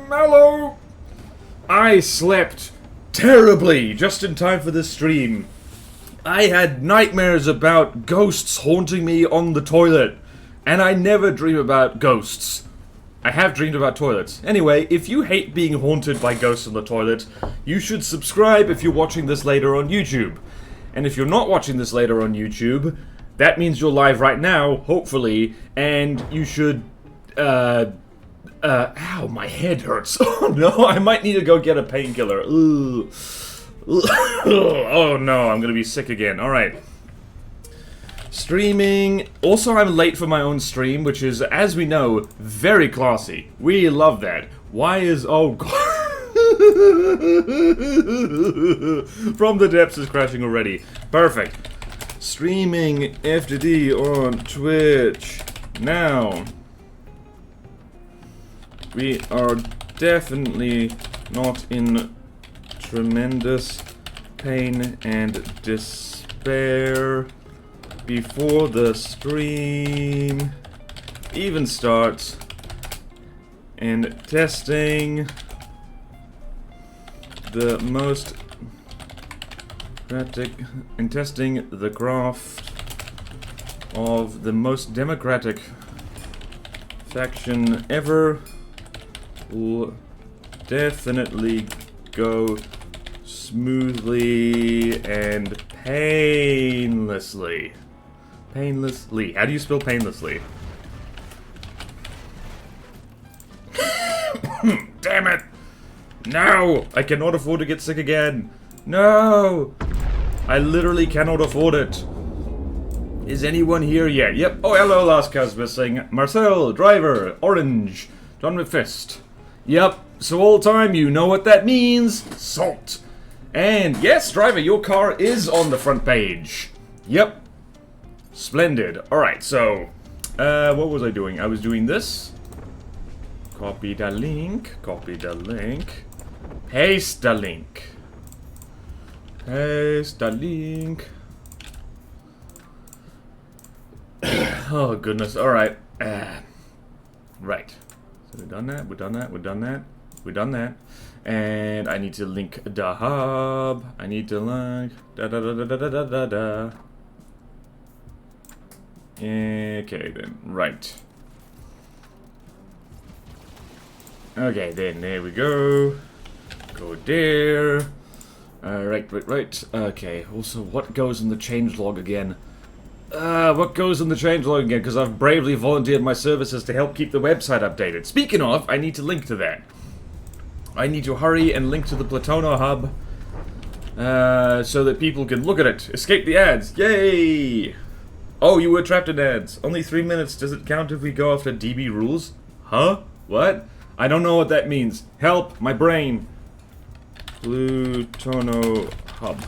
Hello! I slept terribly just in time for this stream. I had nightmares about ghosts haunting me on the toilet. And I never dream about ghosts. I have dreamed about toilets. Anyway, if you hate being haunted by ghosts on the toilet, you should subscribe if you're watching this later on YouTube. And if you're not watching this later on YouTube, that means you're live right now, hopefully, and you should, ow, my head hurts. Oh no, I might need to go get a painkiller. Oh no, I'm gonna be sick again. Alright. Streaming. Also, I'm late for my own stream, which is, as we know, very classy. We love that. Why is... oh god. From the depths is crashing already. Perfect. Streaming FDD on Twitch now. We are definitely not in tremendous pain and despair before the stream even starts, and testing the most testing the craft of the most democratic faction ever will definitely go smoothly and painlessly. Painlessly. How do you spell painlessly? Damn it! No! I cannot afford to get sick again. No! I literally cannot afford it. Is anyone here yet? Yep. Oh, hello, last cuz missing. Marcel, driver, orange, John McFist. Yep. So all time, you know what that means. Salt. And yes, driver, your car is on the front page. Yep. Splendid. Alright, so, what was I doing? I was doing this. Copy the link. Copy the link. Paste the link. Paste the link. Oh, goodness. Alright. Right. So we've done that, we've done that, we've done that, we've done that. And I need to link the hub. I need to link da-da-da-da-da-da-da-da. Okay, then. Right. Okay, then. There we go. Go there. Right. Okay, also, what goes in the changelog again? What goes in the changelog again? Because I've bravely volunteered my services to help keep the website updated. Speaking of, I need to link to that. I need to hurry and link to the Platono hub. So that people can look at it. Escape the ads. Yay! Oh, you were trapped in ads. Only 3 minutes. Does it count if we go after DB rules? Huh? What? I don't know what that means. Help! My brain. Plutono hub.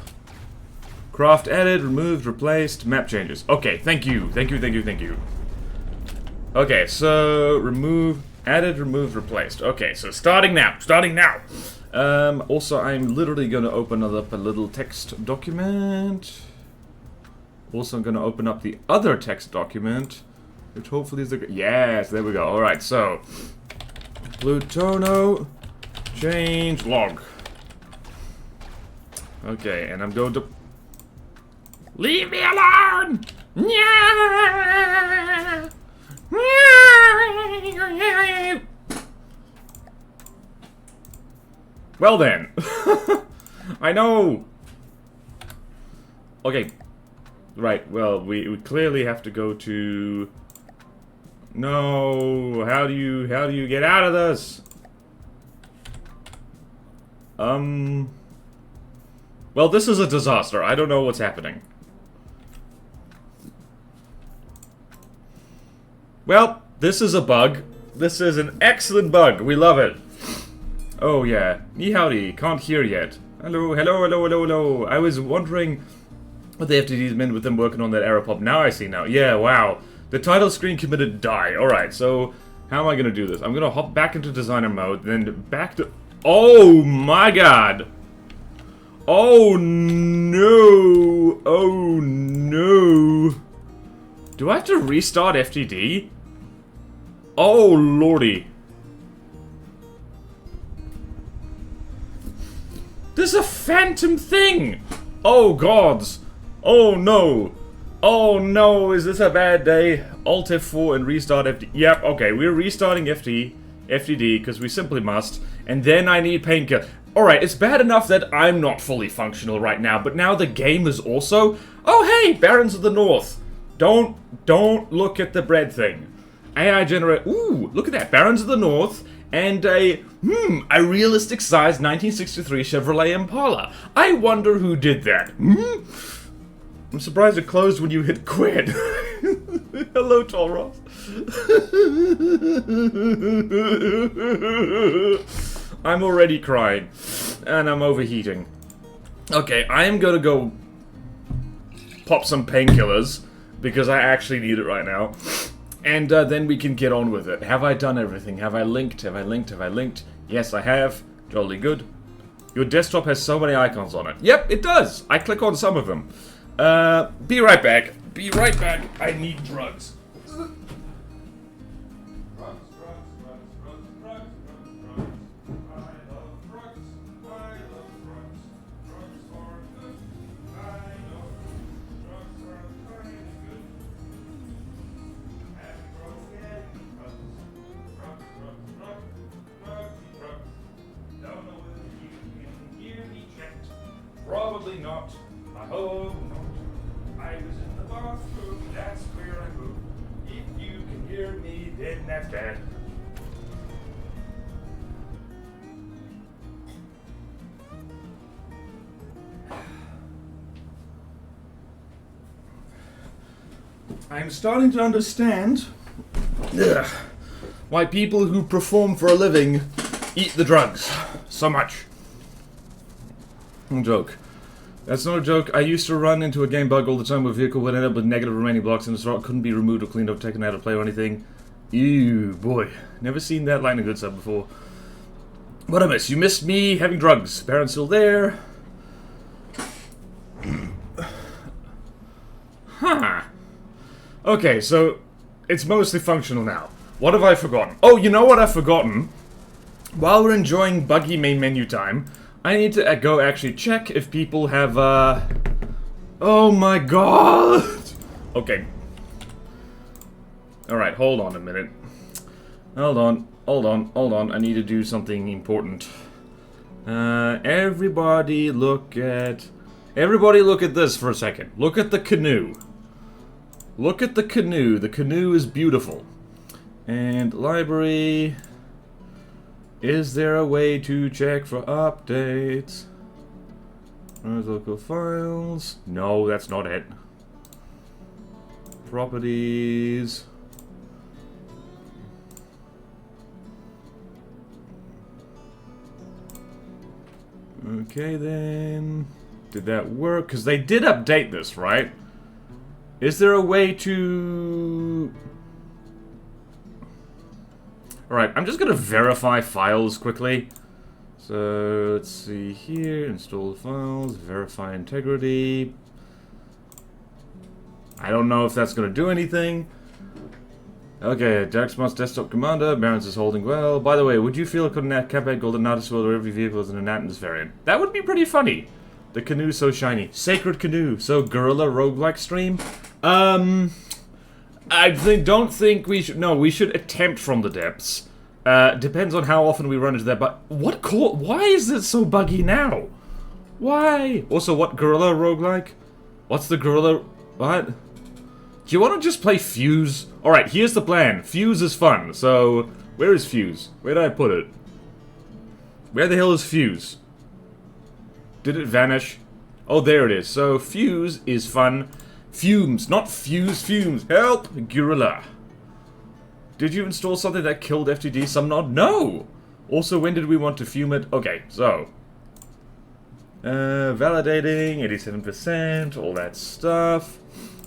Craft added, removed, replaced, map changes. Okay, thank you. Thank you. Okay, so remove, added, removed, replaced. Okay, so starting now. Also, I'm literally going to open up a little text document. Also, I'm going to open up the other text document, which hopefully is the... yes, there we go. Alright, so... Plutono change log. Okay, and I'm going to... leave me alone! Well then. I know. Okay. Right, well, we clearly have to go to... no, how do you get out of this? Well, this is a disaster. I don't know what's happening. Well, this is a bug. This is an excellent bug. We love it. Oh, yeah. Ni howdy. Can't hear yet. Hello. I was wondering what the FTDs meant with them working on that error pop. Now I see now. Yeah, wow. The title screen committed die. Alright, so how am I going to do this? I'm going to hop back into designer mode, then back to... oh, my God. Oh, no. Oh, no. Do I have to restart FTD? Oh, lordy. There's a phantom thing! Oh, gods! Oh, no! Oh, no, is this a bad day? Alt F4 and restart FD. Yep, okay, we're restarting FTD, because we simply must. And then I need painkiller. Alright, it's bad enough that I'm not fully functional right now, but now the game is also... Oh, hey, Barons of the North! Don't look at the bread thing. AI generate... Ooh, look at that, Barons of the North... And a realistic sized 1963 Chevrolet Impala. I wonder who did that. I'm surprised it closed when you hit quit. Hello, Tall Ross. I'm already crying. And I'm overheating. Okay, I am gonna go pop some painkillers. Because I actually need it right now. And then we can get on with it. Have I done everything? Have I linked? Have I linked? Have I linked? Yes, I have. Jolly good. Your desktop has so many icons on it. Yep, it does. I click on some of them. Be right back. Be right back. I need drugs. Probably not. I hope not. I was in the bathroom, that's where I go. If you can hear me, then that's bad. I'm starting to understand why people who perform for a living eat the drugs so much. Joke. That's not a joke. I used to run into a game bug all the time where a vehicle would end up with negative remaining blocks in the slot, couldn't be removed or cleaned up, taken out of play or anything. Ew, boy. Never seen that line of good stuff before. What I miss? You missed me having drugs. Baron's still there. Huh. Okay, so it's mostly functional now. What have I forgotten? Oh, you know what I've forgotten? While we're enjoying buggy main menu time, I need to go actually check if people have, Oh my god! Okay. Alright, hold on a minute. Hold on. I need to do something important. Everybody look at this for a second. Look at the canoe. Look at the canoe. The canoe is beautiful. And library... Is there a way to check for updates? Local files. No, that's not it. Properties. Okay then. Did that work? Because they did update this, right? Is there a way to... Alright, I'm just gonna verify files quickly. So, let's see here, install files, verify integrity. I don't know if that's gonna do anything. Okay, Jacksmos desktop commander, Barons is holding well. By the way, would you feel it could campaign golden Natus world where every vehicle is in an Atlas variant? That would be pretty funny. The canoe's so shiny. Sacred canoe. So, gorilla roguelike stream? Don't think we should... No, we should attempt from the depths. Depends on how often we run into that, but... Why is it so buggy now? Why? Also, what gorilla roguelike? What's the gorilla... What? Do you want to just play Fuse? Alright, here's the plan. Fuse is fun, so... Where is Fuse? Where did I put it? Where the hell is Fuse? Did it vanish? Oh, there it is. So, Fuse is fun. Fumes, not Fuse, Fumes. Help! Gorilla. Did you install something that killed FTD Sumnod? No! Also, when did we want to fume it? Okay, so... validating, 87%, all that stuff.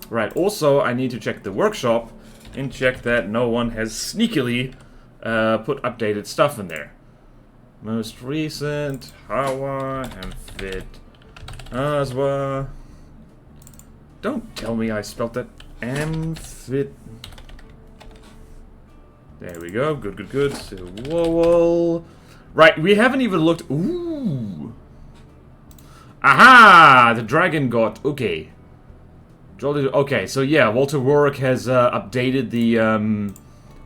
Right, also, I need to check the workshop and check that no one has sneakily put updated stuff in there. Most recent, Hawa, Amphit, Aswa. Don't tell me I spelt that. Amphit. There we go. Good. So, whoa. Right, we haven't even looked. Ooh. Aha! The dragon got... Okay. Okay, so yeah, Walter Warwick has updated the...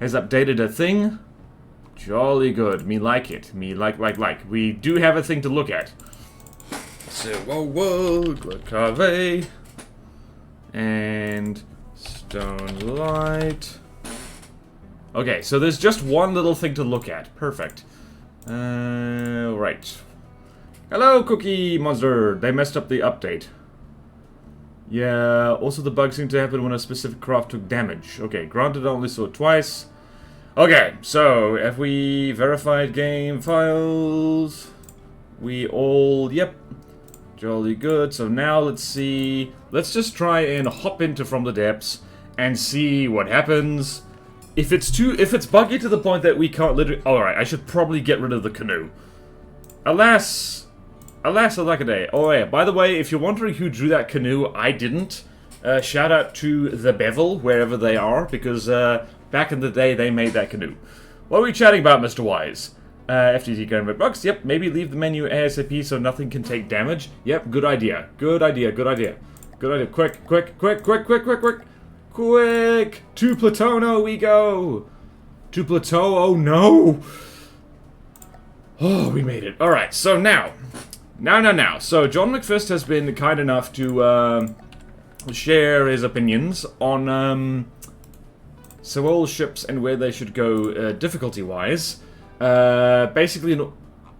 has updated a thing. Jolly good. Me like it. Me like. We do have a thing to look at. So, whoa, Glacave. And... Stone Light. Okay, so there's just one little thing to look at. Perfect. Right. Hello, Cookie Monster. They messed up the update. Yeah, also the bug seemed to happen when a specific craft took damage. Okay, granted I only saw it twice. Okay, so, have we verified game files? We all... Yep. Jolly good. So now let's see... Let's just try and hop into From the Depths and see what happens. If it's buggy to the point that we can't literally... Alright, I should probably get rid of the canoe. Alas, alack a day. Oh yeah, by the way, if you're wondering who drew that canoe, I didn't. Shout out to the Bevel, wherever they are, because back in the day they made that canoe. What are we chatting about, Mr. Wise? FTT Grand Bucks, yep, maybe leave the menu ASAP so nothing can take damage. Yep, good idea. Good idea. Quick. To Platono we go. To Plateau, oh no. Oh, we made it. Alright, so now. So John McFist has been kind enough to share his opinions on all ships and where they should go difficulty-wise. Basically,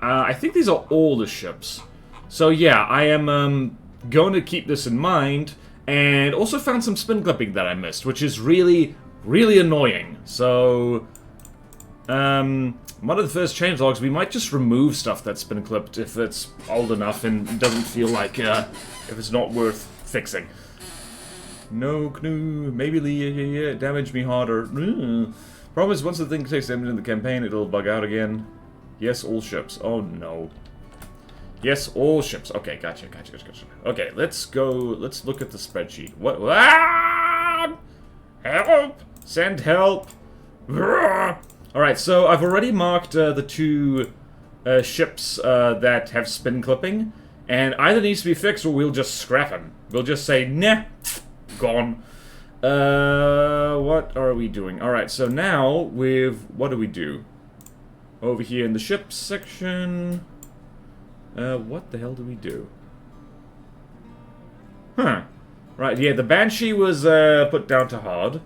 I think these are all the ships. So yeah, I am going to keep this in mind, and also found some spin clipping that I missed, which is really, really annoying. So, one of the first changelogs, we might just remove stuff that's been clipped if it's old enough and doesn't feel like, if it's not worth fixing. No canoe, maybe damage me harder. Problem is, once the thing takes damage in the campaign, it'll bug out again. Yes, all ships. Oh no. Yes, all ships. Okay, gotcha. Okay, let's look at the spreadsheet. What? Ah! Help! Send help! Alright, so I've already marked the two ships that have spin clipping, and either needs to be fixed or we'll just scrap them. We'll just say, nah, gone. What are we doing? Alright, so now what do we do? Over here in the ships section... what the hell do we do? Huh. Right, yeah, the Banshee was put down to hard.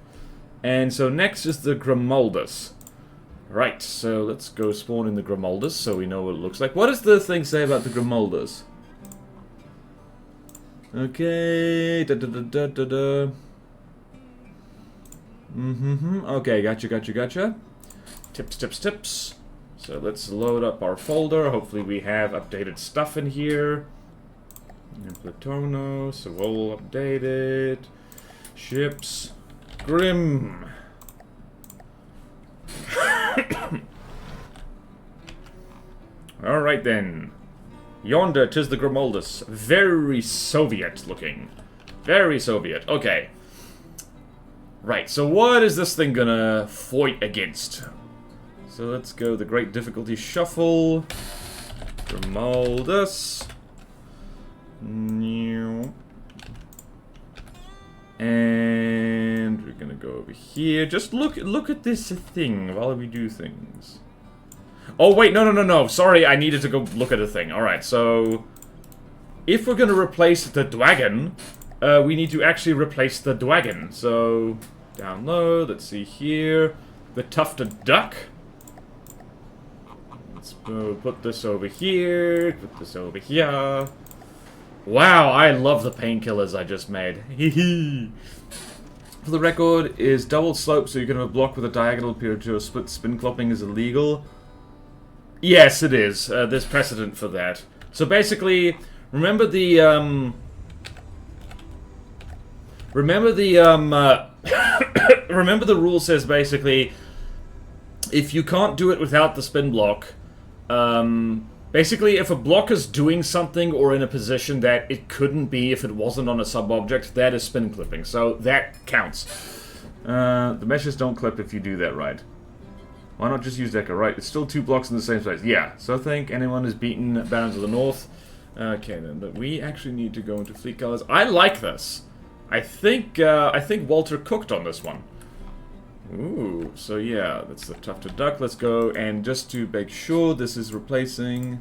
And so next is the Grimaldus. Right, so let's go spawn in the Grimaldus so we know what it looks like. What does the thing say about the Grimaldus? Okay, Okay, gotcha. Tips. So let's load up our folder. Hopefully we have updated stuff in here. And Platono, so all updated. Ships. Grim. Alright then. Yonder, 'tis the Grimaldus. Very Soviet looking. Very Soviet. Okay. Right, so what is this thing gonna fight against? So let's go the Great Difficulty Shuffle. Grimaldus. And we're gonna go over here. Just look at this thing while we do things. Oh wait, no. Sorry, I needed to go look at a thing. Alright, so if we're gonna replace the Dwagon, we need to actually replace the Dwagon. So download, let's see here. The Tufted Duck. Let's put this over here, put this over here. Wow, I love the painkillers I just made. Hee. For the record, is double slope so you can have a block with a diagonal period to a split spin clopping is illegal? Yes, it is. There's precedent for that. So basically, remember the remember the rule says basically, if you can't do it without the spin block, basically, if a block is doing something or in a position that it couldn't be if it wasn't on a sub-object, that is spin clipping. So that counts. The meshes don't clip if you do that right. Why not just use Decker? Right, it's still two blocks in the same space. Yeah, so I think anyone who's beaten Barons of the North. Okay, then, but we actually need to go into fleet colors. I like this. I think Walter cooked on this one. Ooh, so yeah, that's the tufted duck. Let's go, and just to make sure, this is replacing...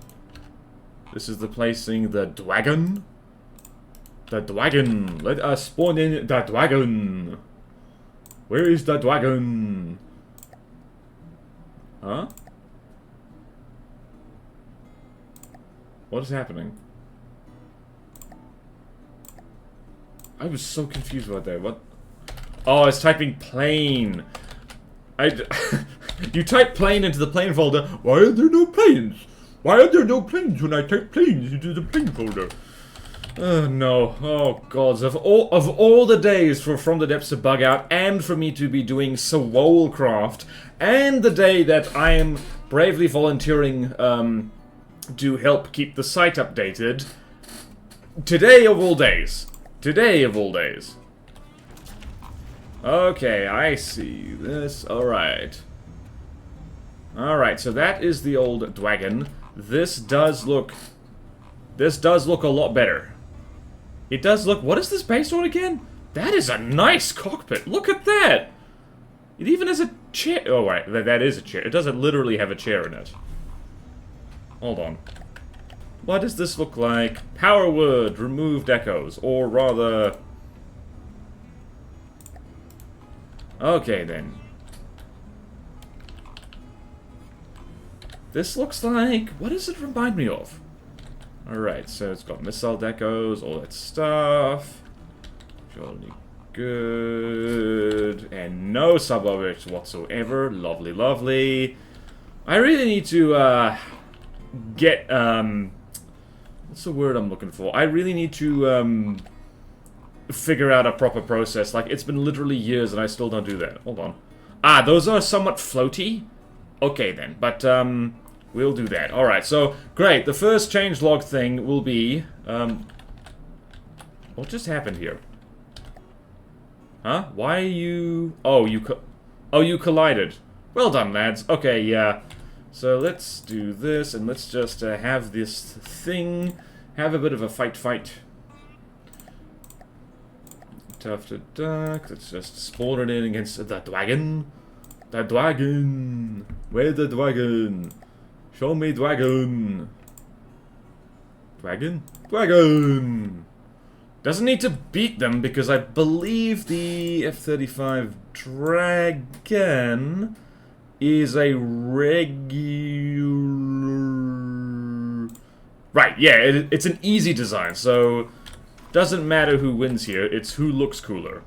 This is replacing the dragon. The dragon. Let us spawn in the dragon. Where is the dragon? Huh? What is happening? I was so confused about that. What? Oh, I was typing plane. You type plane into the plane folder. Why are there no planes? Why are there no planes when I type planes into the plane folder? Oh no. Oh gods. Of all the days for From the Depths to bug out, and for me to be doing Swolcraft, and the day that I am bravely volunteering to help keep the site updated. Today of all days. Today of all days. Okay, I see this. Alright. Alright, so that is the old dragon. This does look a lot better. It does look... What is this based on again? That is a nice cockpit. Look at that! It even has a chair... Oh, right. That is a chair. It doesn't literally have a chair in it. Hold on. What does this look like? Power word, removed echoes, or rather... Okay, then. This looks like... What does it remind me of? Alright, so it's got missile decos, all that stuff. Jolly good. And no suborbits whatsoever. Lovely, lovely. I really need to, get, what's the word I'm looking for? I really need to, figure out a proper process. Like, it's been literally years and I still don't do that. Hold on. Ah, those are somewhat floaty? Okay, then. But, we'll do that. Alright, so, great. The first changelog thing will be, what just happened here? Huh? Why are you... Oh, you collided. Well done, lads. Okay, yeah. So let's do this, and let's just have this thing, have a bit of a fight. Tufted duck, let's just spawn it in against the dragon. The dragon! Where's the dragon? Show me dragon! Dragon? Dragon! Doesn't need to beat them, because I believe the F-35 Dragon is a regular... Right, yeah, it's an easy design, so doesn't matter who wins here, it's who looks cooler.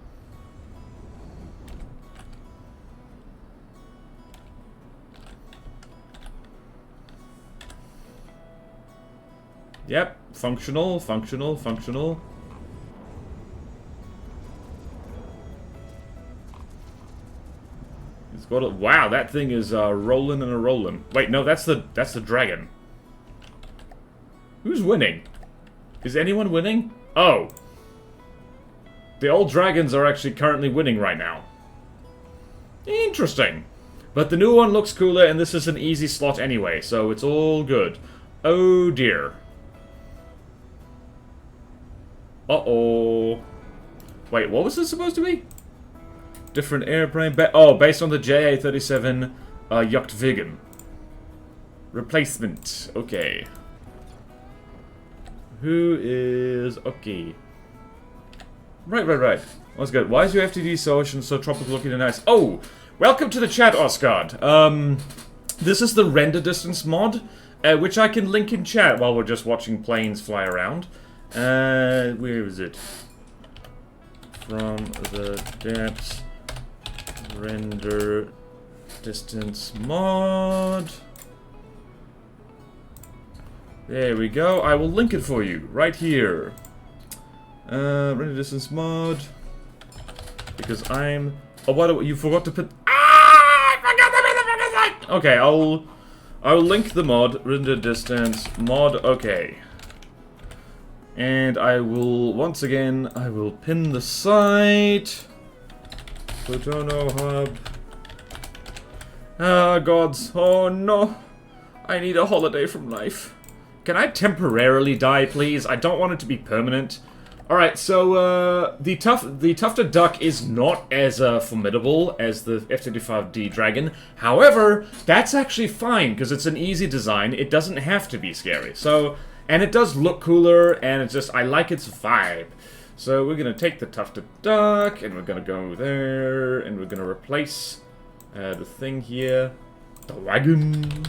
Yep, functional. It's got a, wow, that thing is rolling and a-rolling. Wait, no, that's the dragon. Who's winning? Is anyone winning? Oh. The old dragons are actually currently winning right now. Interesting. But the new one looks cooler, and this is an easy slot anyway, so it's all good. Oh dear. Uh-oh. Wait, what was this supposed to be? Different airplane. Based on the JA-37 Jagdwagen. Replacement. Okay. Who is... Okay. Right. That's good. Why is your FTD so tropical looking and nice? Oh! Welcome to the chat, Oscard. This is the render distance mod, which I can link in chat while we're just watching planes fly around. Where is it? From the depths. Render distance mod. There we go. I will link it for you right here. Render distance mod. Because I'm... Oh, what? You forgot to put... I forgot to put the fucking site! Okay, I'll link the mod. Render distance mod. Okay. And I will, once again, I will pin the site. Plutono Hub. Ah, gods. Oh, no. I need a holiday from life. Can I temporarily die, please? I don't want it to be permanent. Alright, so, the tufted duck is not as, formidable as the F-35D Dragon. However, that's actually fine, because it's an easy design. It doesn't have to be scary. So, and it does look cooler, and it's just, I like its vibe. So, we're gonna take the tufted duck, and we're gonna go there, and we're gonna replace, the thing here. The wagon.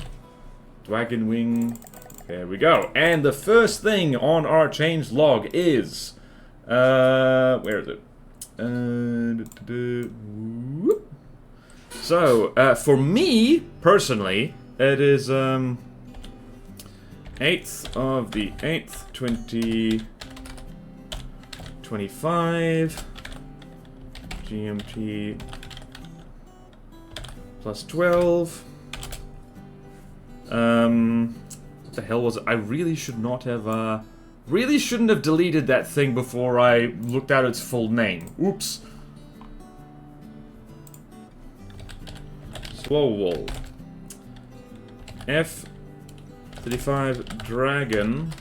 Wagon wing. There we go. And the first thing on our change log is... where is it? So, for me, personally, it is, 8th of the 8th, 2025, GMT, plus 12, what the hell was it? I really should not have, really shouldn't have deleted that thing before I looked at its full name. Oops. Swole. F-35 Dragon.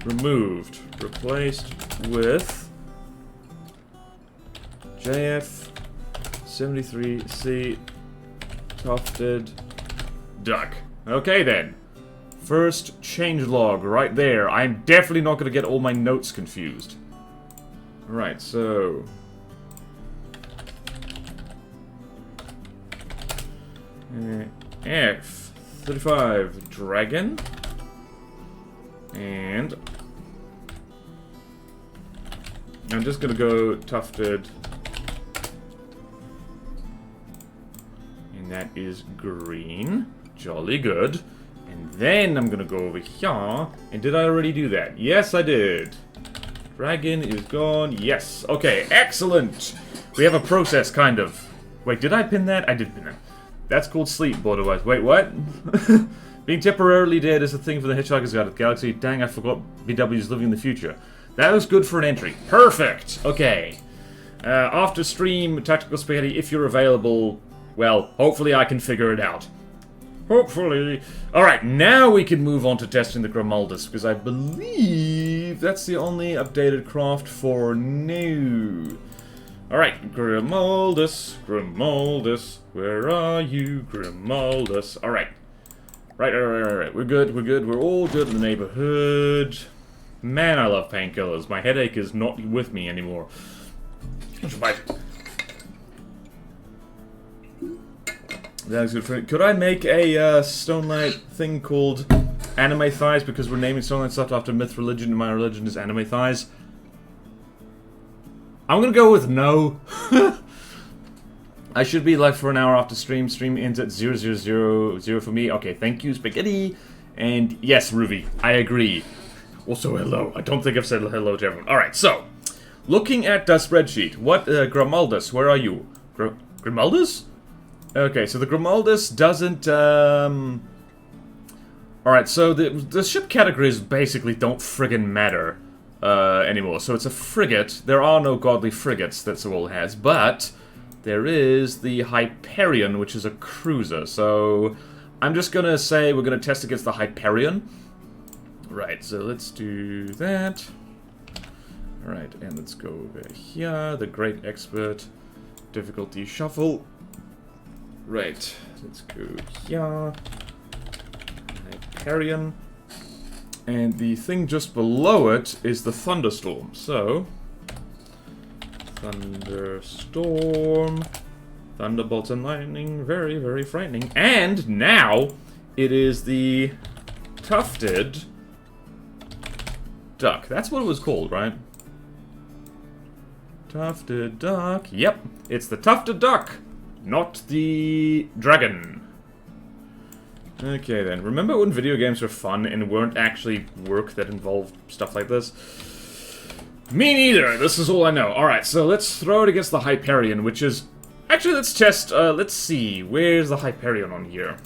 Removed. Replaced with JF-73C Tufted Duck. Okay then. First changelog right there. I'm definitely not going to get all my notes confused. Alright, so... F-35 Dragon. And... I'm just going to go Tufted. And that is green. Jolly good. And then I'm gonna go over here. And did I already do that? Yes, I did. Dragon is gone. Yes. Okay, excellent. We have a process, kind of. Wait, did I pin that? I did pin it. That's called sleep, otherwise. Wait, what? Being temporarily dead is a thing for the Hitchhiker's Guide to the Galaxy. Dang, I forgot BW's living in the future. That was good for an entry. Perfect. Okay. After stream, Tactical Spaghetti, if you're available, well, hopefully I can figure it out. Hopefully. Alright, now we can move on to testing the Grimaldus, because I believe that's the only updated craft for new. Alright, Grimaldus, Grimaldus, where are you, Grimaldus? Alright. Right, we're good, we're all good in the neighborhood. Man, I love painkillers. My headache is not with me anymore. That's good for it. Could I make a Stone Knight thing called Anime Thighs, because we're naming Stone Knight stuff after myth religion and my religion is Anime Thighs? I'm gonna go with no. I should be live for an hour after stream. Stream ends at 0000 for me. Okay, thank you, Spaghetti. And yes, Ruby, I agree. Also, hello. I don't think I've said hello to everyone. Alright, so, looking at the spreadsheet, what, Grimaldus, where are you? Grimaldus? Okay, so the Grimaldus doesn't, Alright, so the ship categories basically don't friggin' matter, anymore. So it's a frigate. There are no godly frigates that Sewell has, but there is the Hyperion, which is a cruiser. So I'm just gonna say we're gonna test against the Hyperion. Right, so let's do that. Alright, and let's go over here. The Great Expert. Difficulty Shuffle. Right, let's go here. Hyperion. And the thing just below it is the Thunderstorm. So, Thunderstorm. Thunderbolts and lightning. Very, very frightening. And now, it is the Tufted Duck. That's what it was called, right? Tufted Duck. Yep, it's the Tufted Duck. Not the dragon. Okay then, remember when video games were fun and weren't actually work that involved stuff like this? Me neither, this is all I know. Alright, so let's throw it against the Hyperion, which is... Actually, let's test, let's see, where's the Hyperion on here?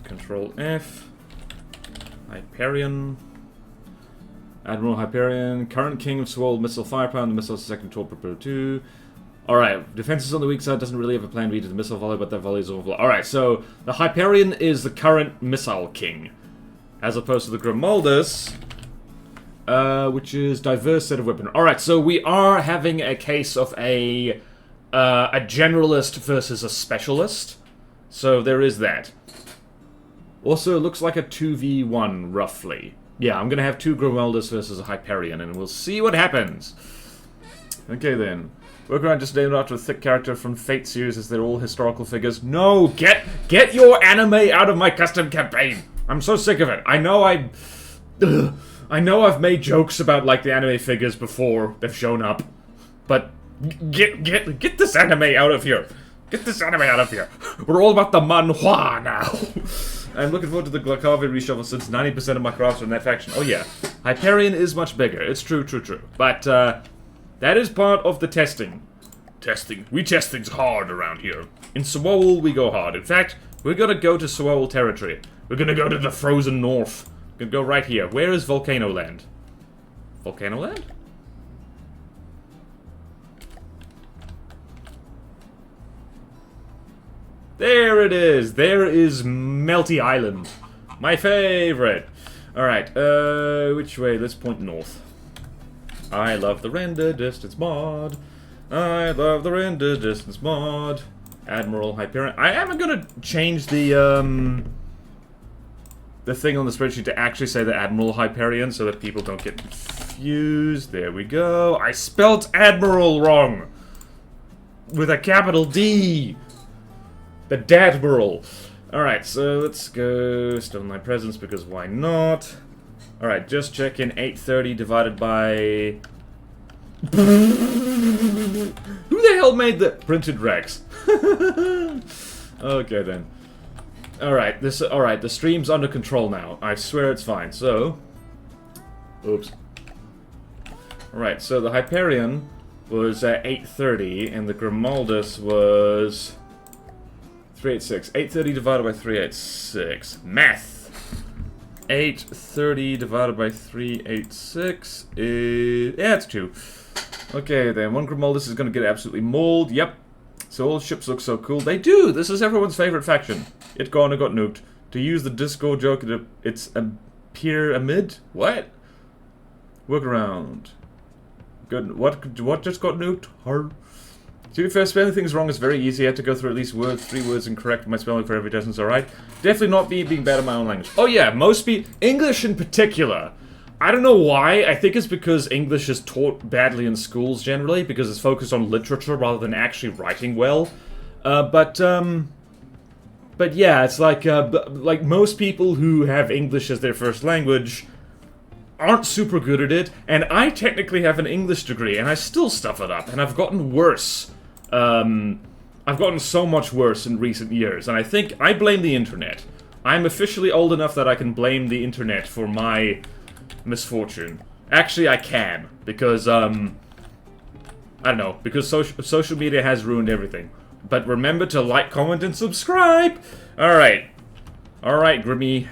Control F. Hyperion. Admiral Hyperion, current king of Swole Missile Firepower, the missile's second torpedo 2. Alright, defenses on the weak side doesn't really have a plan B to the missile volley, but that volley is overflow. Alright, so the Hyperion is the current missile king. As opposed to the Grimaldus, which is diverse set of weapon. Alright, so we are having a case of a generalist versus a specialist. So there is that. Also, it looks like a 2v1, roughly. Yeah, I'm gonna have 2 Grimaldus versus a Hyperion, and we'll see what happens. Okay, then. Workaround just named after a thick character from Fate series as they're all historical figures. No! Get your anime out of my custom campaign! I'm so sick of it. I know I've made jokes about, like, the anime figures before they've shown up. But get this anime out of here. Get this anime out of here. We're all about the manhwa now. I'm looking forward to the Glakavi reshuffle since 90% of my crafts are in that faction. Oh yeah. Hyperion is much bigger. It's true. But, that is part of the testing. We test things hard around here. In Sewol, we go hard. In fact, we're gonna go to Sewol territory. We're gonna go to the frozen north. We're gonna go right here. Where is Volcano Land? Volcano Land? There it is. There is Melty Island. My favorite. Alright, which way? Let's point north. I love the render distance mod. I love the render distance mod. Admiral Hyperion. I am gonna change the thing on the spreadsheet to actually say the Admiral Hyperion so that people don't get confused. There we go. I spelt Admiral wrong. With a capital D. The Dadmiral. Alright, so let's go Stoneline Presence because why not? Alright, just check in 830 divided by... Who the hell made the printed Rex? Okay then. Alright, the stream's under control now. I swear it's fine. So, oops. Alright, so the Hyperion was at 830 and the Grimaldus was 386. 830 divided by 386. Math. 830 divided by 386 is... yeah, it's 2. Okay, then. One Grimaldus is going to get absolutely mauled. Yep. So all ships look so cool. They do! This is everyone's favorite faction. It got nuked. To use the Discord joke, it's a pyramid? What? Workaround. Good. What just got nuked? Har. To be fair, spelling things wrong is very easy. I had to go through at least 3 words and correct my spelling for every distance, alright? Definitely not being bad at my own language. Oh yeah, most English in particular. I don't know why. I think it's because English is taught badly in schools generally, because it's focused on literature rather than actually writing well. But yeah, it's like most people who have English as their first language aren't super good at it, and I technically have an English degree, and I still stuff it up, and I've gotten worse. I've gotten so much worse in recent years, and I blame the internet. I'm officially old enough that I can blame the internet for my misfortune. Actually, I can, because, I don't know, because social media has ruined everything. But remember to like, comment, and subscribe! Alright. Alright, Grimmy.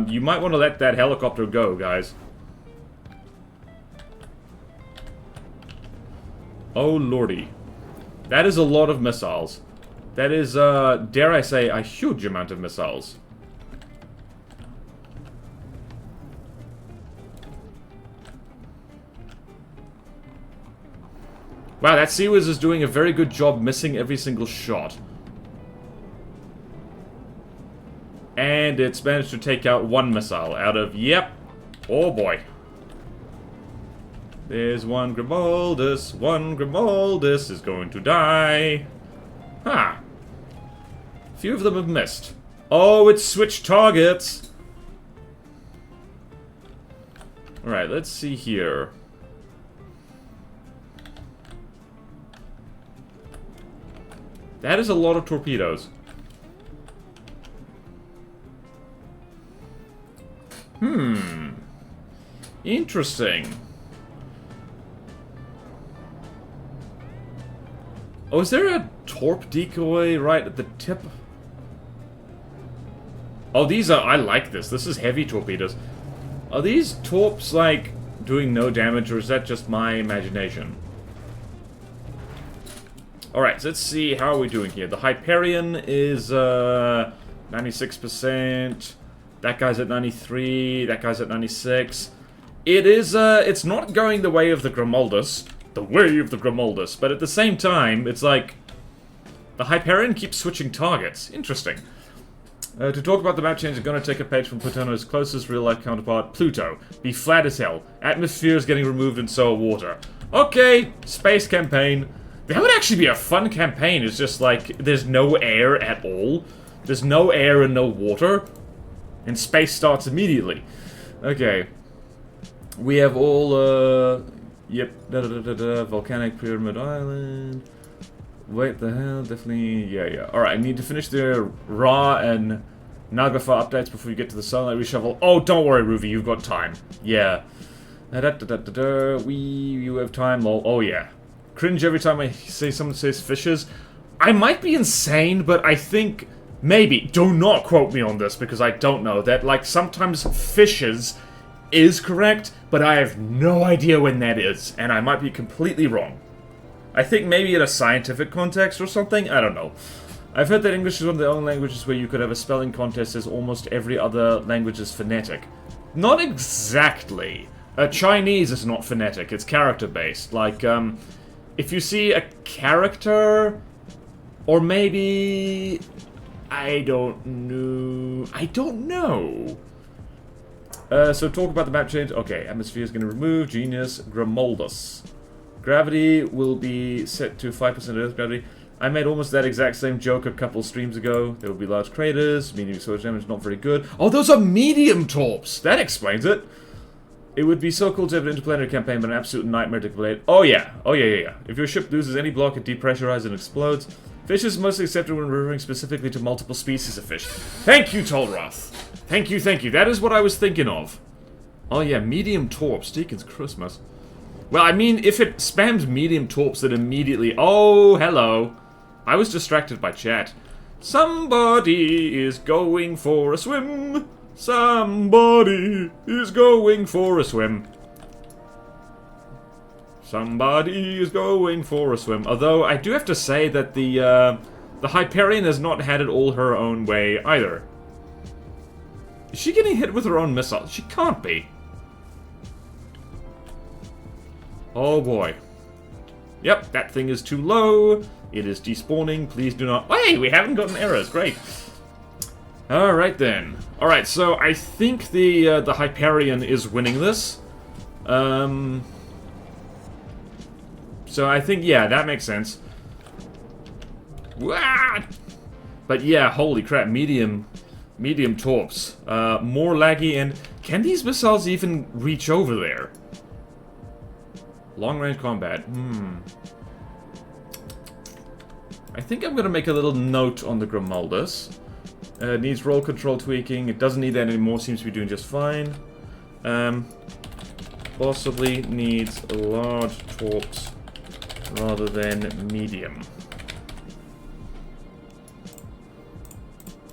You might want to let that helicopter go, guys. Oh lordy. That is a lot of missiles. That is, dare I say, a huge amount of missiles. Wow, that Sea Whiz is doing a very good job missing every single shot. And it's managed to take out 1 missile out of, yep. Oh boy. There's one Grimaldus. One Grimaldus is going to die. Ha! Huh. Few of them have missed. Oh, it's switched targets! Alright, let's see here. That is a lot of torpedoes. Interesting. Oh, is there a torp decoy right at the tip? Oh, these are... I like this. This is heavy torpedoes. Are these torps, like, doing no damage, or is that just my imagination? Alright, so let's see, how are we doing here? The Hyperion is 96%. That guy's at 93. That guy's at 96. It's not going the way of the Grimaldus. The way of the Grimaldus. But at the same time, it's like... the Hyperion keeps switching targets. Interesting. To talk about the map change, I'm going to take a page from Plutono's closest real-life counterpart, Pluto. Be flat as hell. Atmosphere is getting removed and so are water. Okay, space campaign. That would actually be a fun campaign. It's just like, there's no air at all. There's no air and no water. And space starts immediately. Okay. We have all, yep, Volcanic Pyramid Island. Wait, the hell, definitely, yeah. Alright, I need to finish the Ra and Nagafa updates before you get to the Sunlight Reshuffle. Oh, don't worry, Ruby, you've got time. Yeah. You have time, lol. Oh, yeah. Cringe every time I say someone says fishes. I might be insane, but I think, maybe, do not quote me on this, because I don't know, that, like, sometimes fishes is correct, but I have no idea when that is, and I might be completely wrong. I think maybe in a scientific context or something? I don't know. I've heard that English is one of the only languages where you could have a spelling contest as almost every other language is phonetic. Not exactly. Chinese is not phonetic, it's character-based. Like, if you see a character, or maybe... I don't know. So talk about the map change. Okay, atmosphere is going to remove. Genius. Grimaldus. Gravity will be set to 5% Earth gravity. I made almost that exact same joke a couple streams ago. There will be large craters, medium solar damage, not very good. Oh, those are medium torps! That explains it. It would be so cool to have an interplanetary campaign, but an absolute nightmare to complete. Oh yeah. If your ship loses any block, it depressurizes and explodes. Fish is mostly accepted when referring specifically to multiple species of fish. Thank you, Tolroth. Thank you. That is what I was thinking of. Oh yeah, medium torps. Deacon's Christmas. Well, I mean, if it spams medium torps, then immediately... Oh, hello. I was distracted by chat. Somebody is going for a swim. Somebody is going for a swim. Somebody is going for a swim. Although, I do have to say that the Hyperion has not had it all her own way, either. Is she getting hit with her own missile? She can't be. Oh boy. Yep, that thing is too low. It is despawning. Please do not... Hey, we haven't gotten errors. Great. Alright then. Alright, so I think the Hyperion is winning this. So I think, yeah, that makes sense. What? But yeah, holy crap, medium torps. More laggy, and can these missiles even reach over there? Long-range combat. I think I'm gonna make a little note on the Grimaldus. It needs roll control tweaking. It doesn't need that anymore. Seems to be doing just fine. Possibly needs large torps rather than medium.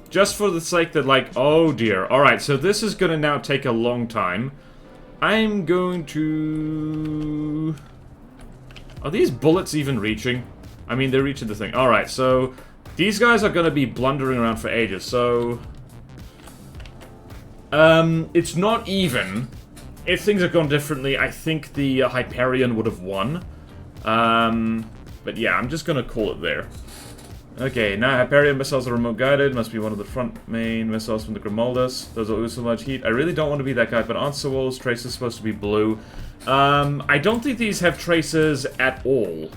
Just for the sake that, like, oh dear. Alright, so this is gonna now take a long time. I'm going to... Are these bullets even reaching? I mean, they're reaching the thing. Alright, so... These guys are gonna be blundering around for ages, so... It's not even. If things had gone differently, I think the Hyperion would have won. But yeah, I'm just gonna call it there. Okay, now Hyperion missiles are remote guided. Must be one of the front main missiles from the Grimaldus. Those will lose so much heat. I really don't want to be that guy, but aren't Sewell's traces supposed to be blue? I don't think these have traces at all.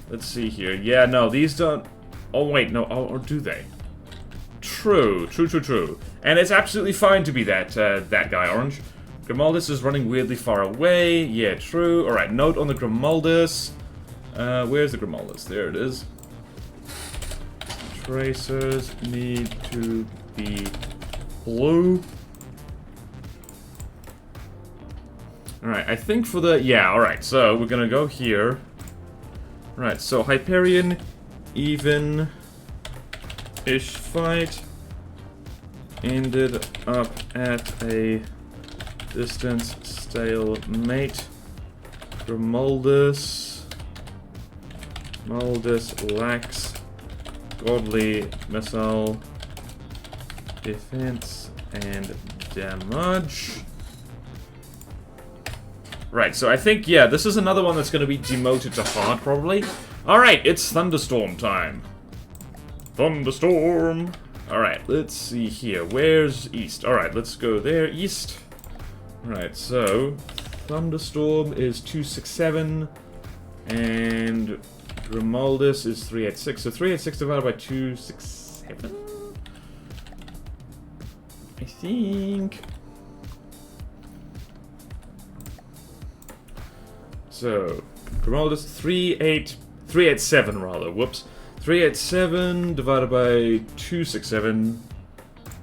Let's see here. Yeah, no, these don't... Oh, wait, no. Oh, or do they? True. And it's absolutely fine to be that guy, Orange. Grimaldus is running weirdly far away. Yeah, true. Alright, note on the Grimaldus. Where's the Grimaldus? There it is. Tracers need to be blue. Alright, I think for the... Yeah, alright, so we're gonna go here. Right, so Hyperion, even-ish fight. Ended up at a distance stalemate. Grimaldus Moldus lacks godly missile defense and damage. Right, so I think, yeah, this is another one that's going to be demoted to hard, probably. Alright, it's Thunderstorm time. Thunderstorm! Alright, let's see here. Where's East? Alright, let's go there. East. Alright, so Thunderstorm is 267. And Grimaldus is 386. So 386 divided by 267? I think. So, Grimaldus 387 rather. Whoops. 387 divided by 267.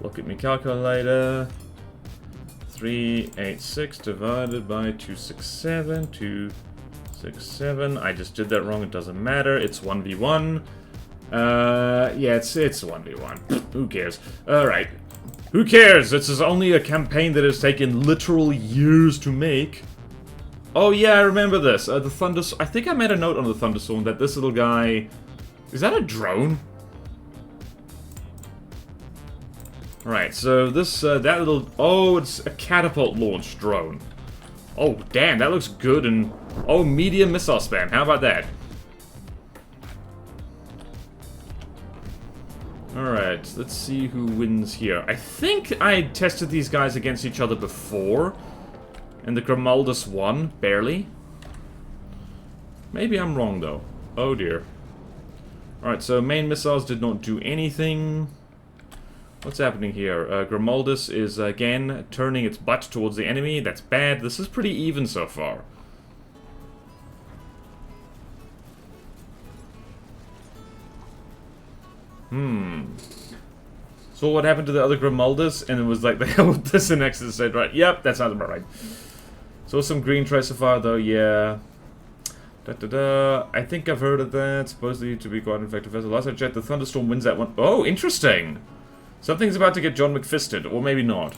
Look at me calculator. 386 divided by 267. 267. I just did that wrong. It doesn't matter. It's 1v1. Yeah, it's 1v1. Who cares? Alright. Who cares? This is only a campaign that has taken literal years to make. Oh yeah, I remember this. The Thunderstorm. I think I made a note on the Thunderstorm that this little guy... Is that a drone? Alright, so this, that little... Oh, it's a catapult launch drone. Oh, damn, that looks good and... Oh, medium missile spam. How about that? Alright, let's see who wins here. I think I tested these guys against each other before. And the Grimaldus won, barely. Maybe I'm wrong, though. Oh, dear. Alright, so main missiles did not do anything. What's happening here? Grimaldus is, again, turning its butt towards the enemy. That's bad. This is pretty even so far. So what happened to the other Grimaldus? And it was like, they held this in next to the side, right? Yep, that sounds about right. So some green tracer fire, though, yeah. I think I've heard of that. Supposedly to be quite an effective vessel. Last I checked, the Thunderstorm wins that one. Oh, interesting! Something's about to get John McFisted, or maybe not.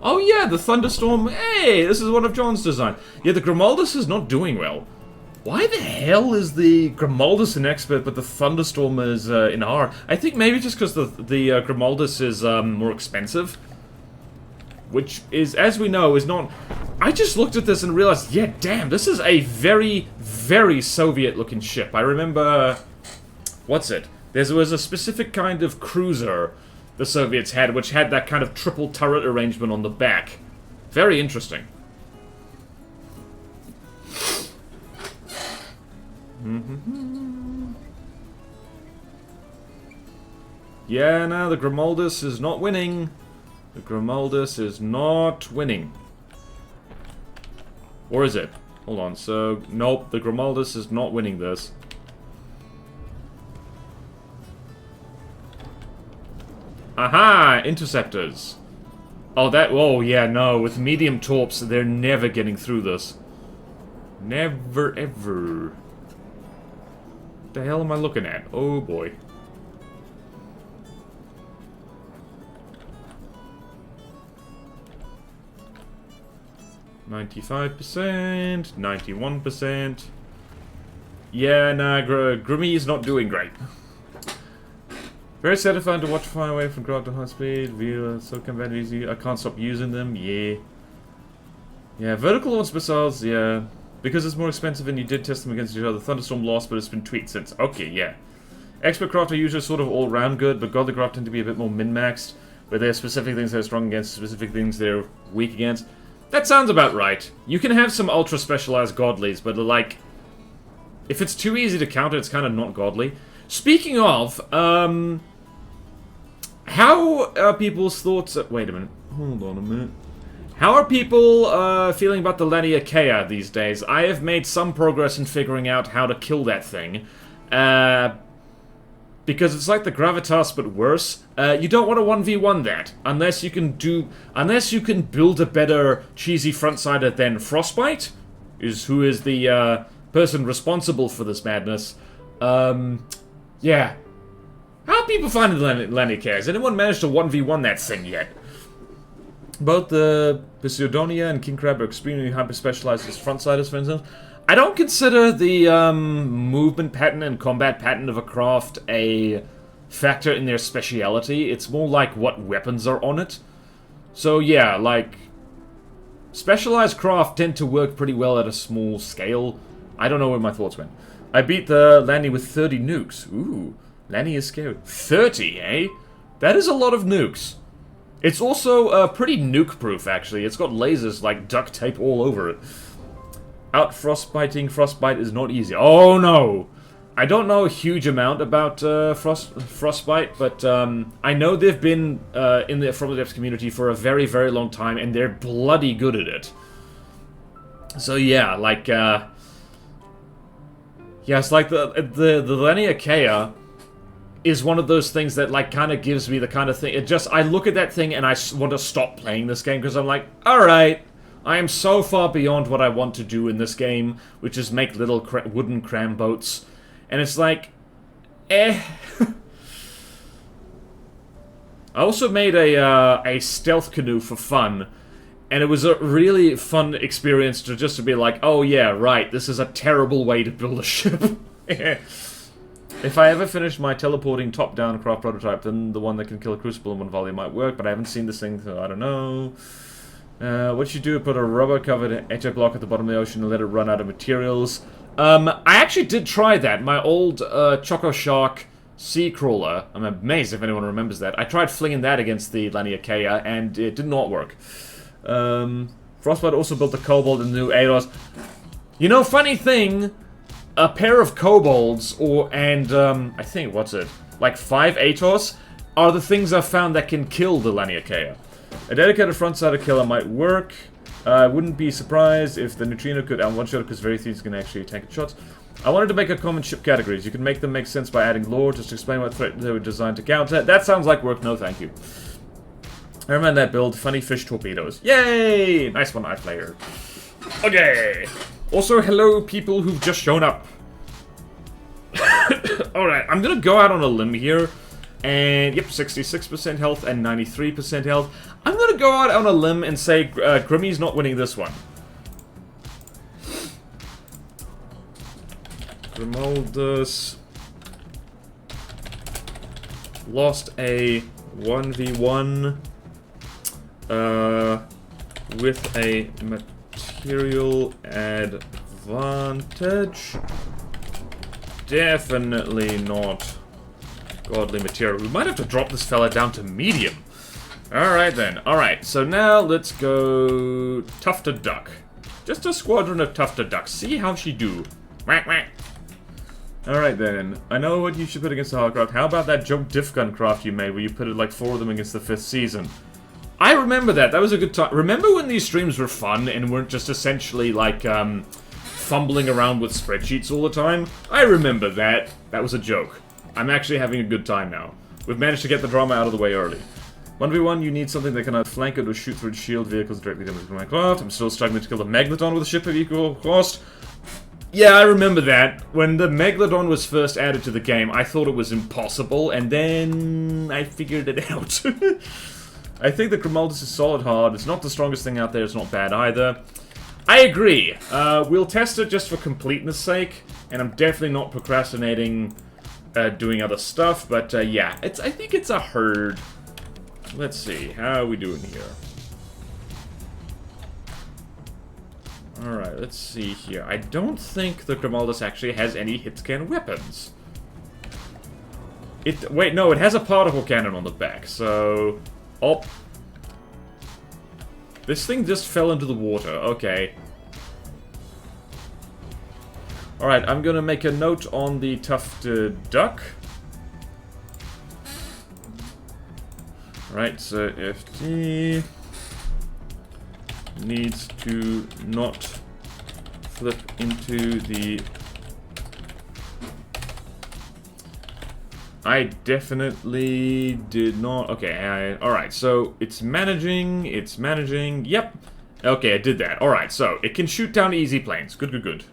Oh yeah, the Thunderstorm. Hey, this is one of John's design. Yeah, the Grimaldus is not doing well. Why the hell is the Grimaldus an expert, but the Thunderstorm is in R? I think maybe just because the Grimaldus is more expensive. Which is, as we know, is not... I just looked at this and realized, yeah, damn, this is a very, very Soviet-looking ship. I remember... What's it? There was a specific kind of cruiser the Soviets had, which had that kind of triple turret arrangement on the back. Very interesting. Yeah, no, the Grimaldus is not winning. The Grimaldus is not winning. Or is it? Hold on, so... Nope, the Grimaldus is not winning this. Aha! Interceptors. Oh, that... Oh, yeah, no. With medium torps, they're never getting through this. Never, ever. What the hell am I looking at? Oh, boy. %, 91%. Yeah, nah, Grimmy is not doing great. Very satisfying to watch fly away from ground to high speed. So combat easy. I can't stop using them. Yeah. Yeah, vertical launch missiles, yeah. Because it's more expensive and you did test them against each other. Thunderstorm lost, but it's been tweaked since. Okay, yeah. Expert craft are usually sort of all-round good, but godly craft tend to be a bit more min-maxed. Where there are specific things they're strong against, specific things they're weak against. That sounds about right. You can have some ultra-specialized godlies, but like... If it's too easy to counter, it's kind of not godly. Speaking of, how are people's thoughts... Wait a minute. Hold on a minute. How are people feeling about the Laniakea these days? I have made some progress in figuring out how to kill that thing. Because it's like the Gravitas, but worse. You don't want to 1v1 that, unless you can build a better cheesy frontsider than Frostbite, who is the person responsible for this madness. Yeah. How are people finding Laniakea? Has anyone managed to 1v1 that thing yet? Both the Pseudonia and King Crab are extremely hyper-specialized as frontsiders, for instance. I don't consider the movement pattern and combat pattern of a craft a factor in their speciality. It's more like what weapons are on it. So yeah, like, specialized craft tend to work pretty well at a small scale. I don't know where my thoughts went. I beat the Lanny with 30 nukes. Ooh, Lanny is scary. 30, eh? That is a lot of nukes. It's also pretty nuke-proof, actually. It's got lasers, like, duct tape all over it. Out frostbiting. Frostbite is not easy. Oh, no! I don't know a huge amount about frostbite, but I know they've been in the From the Depths community for a very, very long time, and they're bloody good at it. So yeah, like, yeah, it's like the Laniakea is one of those things that, like, kind of gives me the kind of thing. It just, I look at that thing and I want to stop playing this game because I'm like, alright, I am so far beyond what I want to do in this game, which is make little wooden cram boats. And it's like, eh. I also made a stealth canoe for fun, and it was a really fun experience to just to be like, oh yeah, right, this is a terrible way to build a ship. If I ever finish my teleporting top-down craft prototype, then the one that can kill a crucible in one volley might work, but I haven't seen this thing, so I don't know. What you do, put a rubber-covered etcher block at the bottom of the ocean and let it run out of materials. I actually did try that. My old Choco Shark Sea Crawler, I'm amazed if anyone remembers that. I tried flinging that against the Laniakea, and it did not work. Frostbite also built the Kobold and the new Ados. You know, funny thing, a pair of Kobolds, I think, what's it, like 5 Atos, are the things I've found that can kill the Laniakea. A dedicated front-sided killer might work. I wouldn't be surprised if the Neutrino could one-shot because very few can actually tank shots. I wanted to make a common ship categories. You can make them make sense by adding lore, just to explain what threat they were designed to counter. That sounds like work, no thank you. I remember that build, funny fish torpedoes. Yay! Nice one, iPlayer. Okay. Also, hello people who've just shown up. Alright, I'm gonna go out on a limb here. And, yep, 66% health and 93% health. I'm gonna go out on a limb and say Grimmy's not winning this one. Grimaldus lost a 1v1 with a material advantage. Definitely not godly material. We might have to drop this fella down to medium. Alright then. Alright, so now let's go Tufted Duck. Just a squadron of Tufted Ducks. See how she do. Quack, quack. Alright then. I know what you should put against the Hardcraft. How about that joke diff gun craft you made where you put it like 4 of them against the 5th season? I remember that. That was a good time. Remember when these streams were fun and weren't just essentially like fumbling around with spreadsheets all the time? I remember that. That was a joke. I'm actually having a good time now. We've managed to get the drama out of the way early. 1v1, you need something that can outflank it or shoot through shield vehicles directly damage my craft. I'm still struggling to kill the Megalodon with a ship of equal cost. Yeah, I remember that. When the Megalodon was first added to the game, I thought it was impossible, and then I figured it out. I think the Grimaldus is solid hard. It's not the strongest thing out there. It's not bad either. I agree. We'll test it just for completeness sake, and I'm definitely not procrastinating doing other stuff, but yeah, I think it's a herd. Let's see, how are we doing here? Alright, let's see here. I don't think the Grimaldus actually has any hit-scan weapons. Wait, no, it has a particle cannon on the back, so... Oh. This thing just fell into the water, okay. Alright, I'm gonna make a note on the Tufted Duck. Right, so FT needs to not flip into the... I definitely did not... Okay, alright, so it's managing, yep. Okay, I did that. Alright, so it can shoot down easy planes. Good, good, good.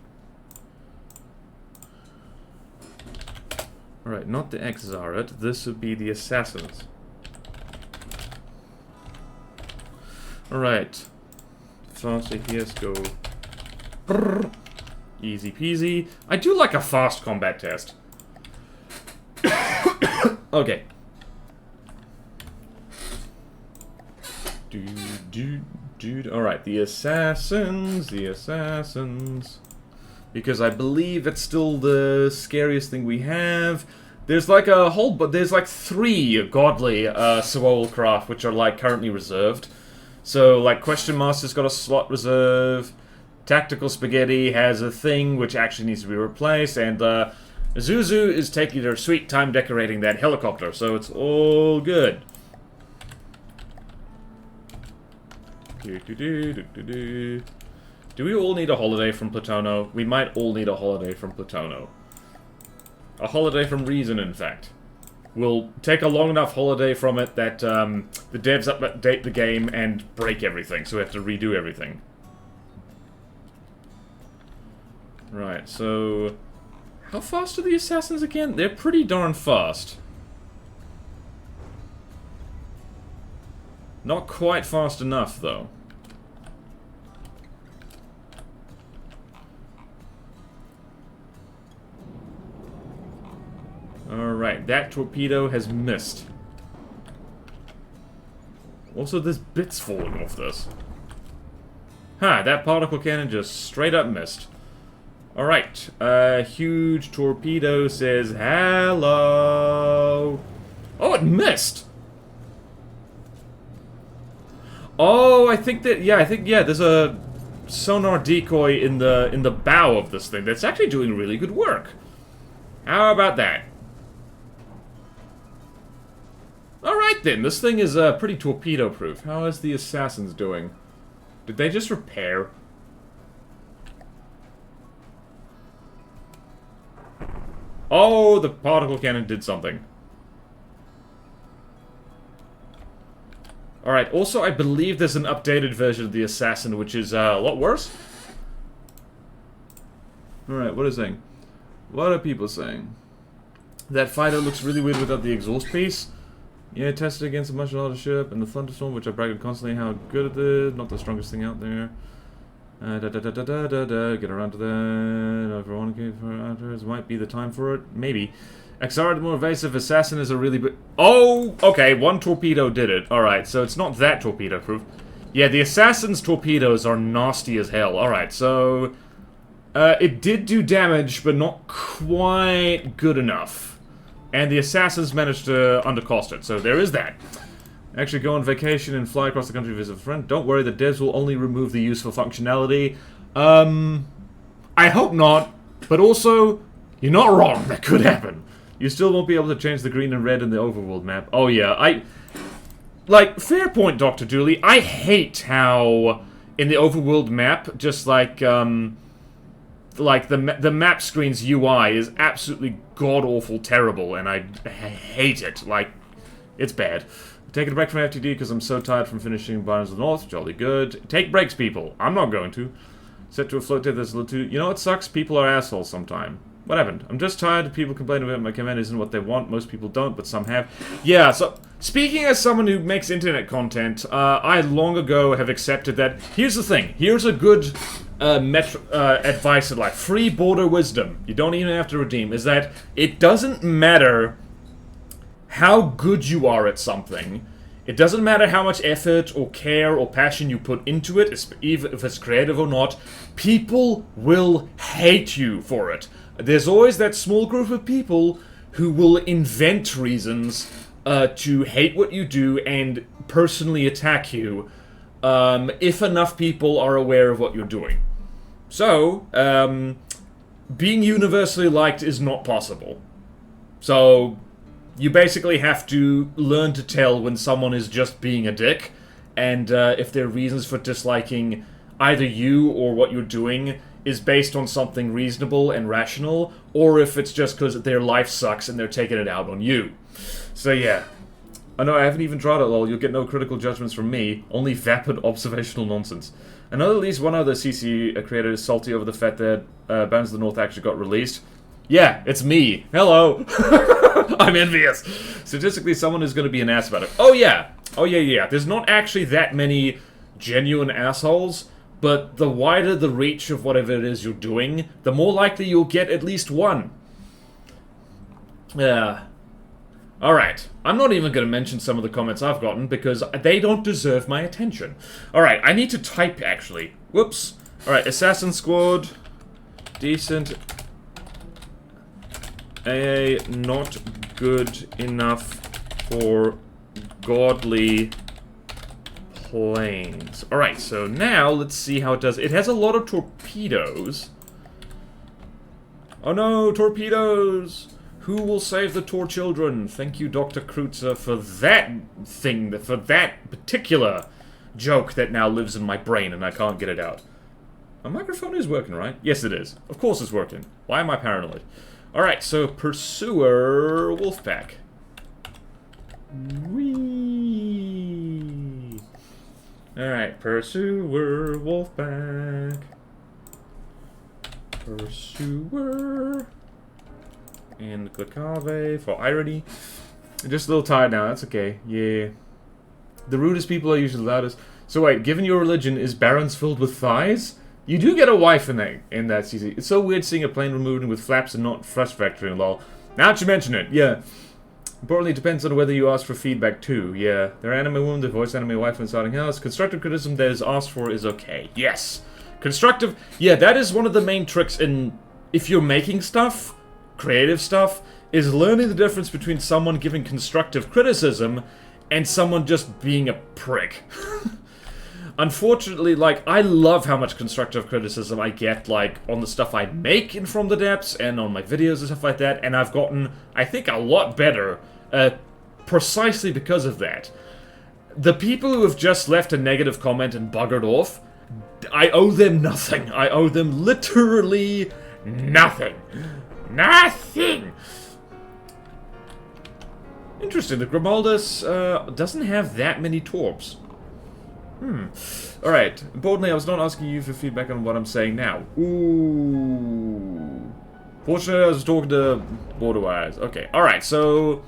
Alright, not the Exaret. This would be the Assassins. Alright. Faster, yes, go. Brrr. Easy peasy. I do like a fast combat test. Okay. Alright, the assassins. Because I believe it's still the scariest thing we have. There's like a whole, but there's like 3 godly Soul craft which are like currently reserved. So like Question Master's got a slot reserve. Tactical Spaghetti has a thing which actually needs to be replaced, and Zuzu is taking her sweet time decorating that helicopter, so it's all good. Do we all need a holiday from Plutono? We might all need a holiday from Plutono. A holiday from Reason, in fact. We'll take a long enough holiday from it that the devs update the game and break everything, so we have to redo everything. Right, so... how fast are the assassins again? They're pretty darn fast. Not quite fast enough, though. Alright, that torpedo has missed. Also, there's bits falling off this. Ha, that particle cannon just straight up missed. Alright, huge torpedo says hello. Oh, it missed! Oh, I think that, yeah, there's a sonar decoy in the bow of this thing that's actually doing really good work. How about that? Alright then, this thing is pretty torpedo-proof. How is the assassins doing? Did they just repair? Oh, the particle cannon did something. Alright, also I believe there's an updated version of the Assassin, which is a lot worse. Alright, what is it saying? What are people saying? That fighter looks really weird without the exhaust piece. Yeah, tested against a much larger ship, and the Thunderstorm, which I bragged constantly how good it is. Not the strongest thing out there. Get around to that. Everyone might be the time for it. Maybe. XR, the more evasive assassin is a really big... Oh! Okay, one torpedo did it. Alright, so it's not that torpedo-proof. Yeah, the assassin's torpedoes are nasty as hell. Alright, so... it did do damage, but not quite good enough. And the assassins managed to undercost it, so there is that. Actually go on vacation and fly across the country to visit a friend. Don't worry, the devs will only remove the useful functionality. I hope not, but also, you're not wrong, that could happen. You still won't be able to change the green and red in the overworld map. Oh yeah, like, fair point, Dr. Dooley. I hate how, in the overworld map, just like the map screen's UI is absolutely god-awful terrible, and I hate it. Like, it's bad. Taking a break from FTD because I'm so tired from finishing Barnes of the North. Jolly good. Take breaks, people. I'm not going to. Set to a float there, there's a little too... You know what sucks? People are assholes sometime. What happened? I'm just tired of people complaining about my command isn't what they want. Most people don't, but some have. Yeah, so... Speaking as someone who makes internet content, I long ago have accepted that... Here's the thing. Here's a good advice in life. Free border wisdom. You don't even have to redeem. Is that it doesn't matter how good you are at something. It doesn't matter how much effort or care or passion you put into it, even if it's creative or not. People will hate you for it. There's always that small group of people who will invent reasons to hate what you do and personally attack you if enough people are aware of what you're doing. So, being universally liked is not possible. So, you basically have to learn to tell when someone is just being a dick, and if their reasons for disliking either you or what you're doing is based on something reasonable and rational, or if it's just because their life sucks and they're taking it out on you. So yeah. I know I haven't even tried it, lol. You'll get no critical judgments from me, only vapid observational nonsense. I know at least one other CC creator is salty over the fact that Bands of the North actually got released. Yeah, it's me. Hello. I'm envious. Statistically, someone is going to be an ass about it. Oh yeah. Oh yeah. There's not actually that many genuine assholes, but the wider the reach of whatever it is you're doing, the more likely you'll get at least one. Yeah. Alright, I'm not even going to mention some of the comments I've gotten because they don't deserve my attention. Alright, I need to type, actually. Whoops. Alright, Assassin Squad. Decent. AA, not good enough for godly planes. Alright, so now let's see how it does. It has a lot of torpedoes. Oh no, torpedoes! Who will save the Tor children? Thank you, Dr. Kreutzer, for that thing, for that particular joke that now lives in my brain and I can't get it out. My microphone is working, right? Yes, it is. Of course it's working. Why am I paranoid? Alright, so Pursuer Wolfpack. Whee! Alright, Pursuer Wolfpack. Pursuer. And Glacave for irony. I'm just a little tired now, that's okay. Yeah. The rudest people are usually the loudest. So wait, given your religion, is barons filled with thighs? You do get a wife in that CC. It's so weird seeing a plane removed with flaps and not thrust factory and lol. Now that you mention it, yeah. Importantly, it depends on whether you ask for feedback too. Yeah. Their anime woman, the voice anime wife in starting house. Constructive criticism that is asked for is okay. Yes. Constructive, yeah, that is one of the main tricks in, if you're making stuff, creative stuff, is learning the difference between someone giving constructive criticism and someone just being a prick. Unfortunately, like, I love how much constructive criticism I get, like, on the stuff I make in From the Depths and on my videos and stuff like that, and I've gotten, I think, a lot better, precisely because of that. The people who have just left a negative comment and buggered off, I owe them nothing. I owe them literally nothing. Nothing! Interesting, the Grimaldus doesn't have that many torps. Alright, importantly, I was not asking you for feedback on what I'm saying now. Ooh. Fortunately, I was talking to Borderwise. Okay, alright, so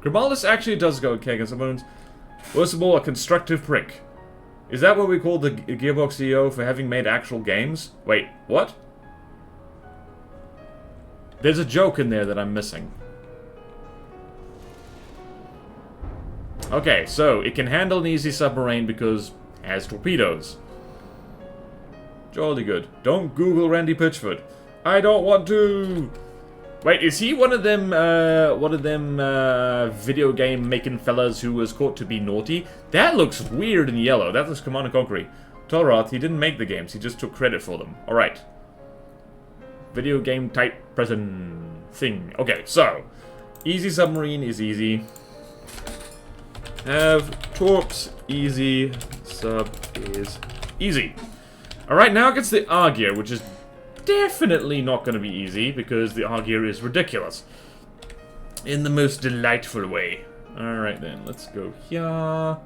Grimaldus actually does go okay against opponents. First of all, a constructive prick. Is that what we call the Gearbox CEO for having made actual games? Wait, what? There's a joke in there that I'm missing. Okay, so it can handle an easy submarine because it has torpedoes. Jolly good. Don't Google Randy Pitchford. I don't want to. Wait, is he one of them video game making fellas who was caught to be naughty? That looks weird in yellow. That looks Command & Conquer. Tolroth, he didn't make the games. He just took credit for them. Alright. Video game type present thing. Okay, so easy submarine is easy. Have torps easy. Sub is easy. Alright, now it gets the Argear, which is definitely not going to be easy because the Argear is ridiculous. In the most delightful way. Alright then, let's go here.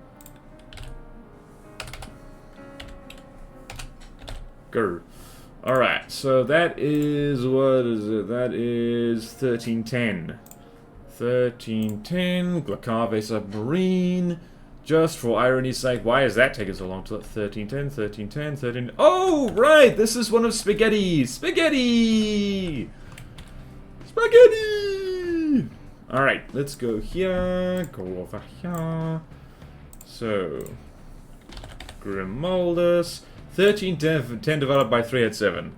Grr. Alright, so that is, what is it? That is 1310. 1310, Glacave Submarine. Just for irony's sake, why is that taking so long to 1310, 1310, 13... Oh, right! This is one of Spaghetti! Spaghetti! Spaghetti! Alright, let's go here, go over here. So, Grimaldus. 1310 divided by 387.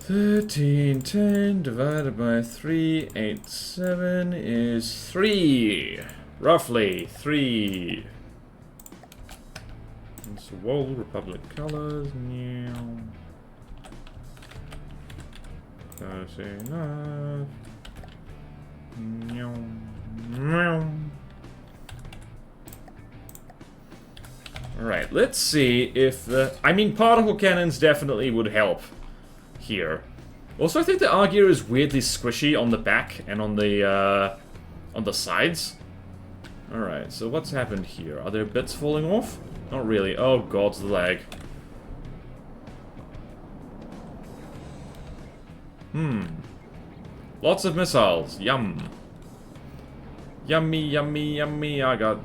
1310 divided by 387 is 3. Roughly 3. It's Wall Republic colors. Close enough. Alright, let's see if the... I mean, particle cannons definitely would help here. Also, I think the Argear is weirdly squishy on the back and on the sides. Alright, so what's happened here? Are there bits falling off? Not really. Oh god, the lag. Lots of missiles. Yum. Yummy, yummy, yummy. I got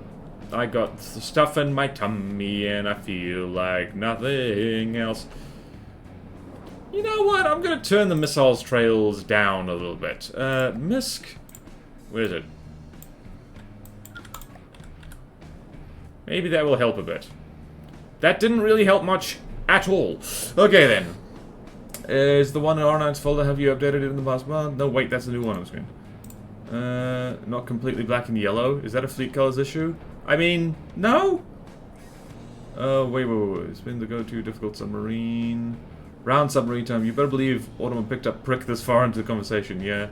I got stuff in my tummy and I feel like nothing else. You know what? I'm gonna turn the missiles trails down a little bit. Misk? Where is it? Maybe that will help a bit. That didn't really help much at all. Okay then. Is the one in R9's folder, have you updated it in the past month? No, wait, that's the new one on screen. Not completely black and yellow. Is that a Fleet Colors issue? I mean, no? Wait. It's been the go-to difficult submarine. Round submarine time. You better believe Autumn picked up prick this far into the conversation, yeah.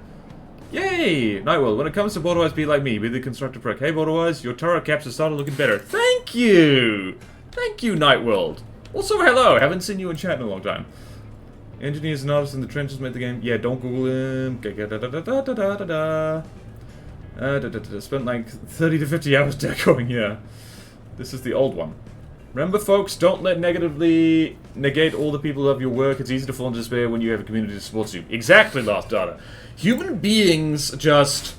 Yay! Nightwell, when it comes to Borderwise, be like me. Be the constructive prick. Hey, Borderwise, your turret caps have started looking better. Thank you! Thank you, Nightworld. Also, hello. Haven't seen you in chat in a long time. Engineers and artists in the trenches made the game. Yeah, don't Google him. Spent like 30 to 50 hours decoing, yeah. This is the old one. Remember, folks, don't let negatively negate all the people who love your work. It's easy to fall into despair when you have a community that supports you. Exactly, Last Data. Human beings, just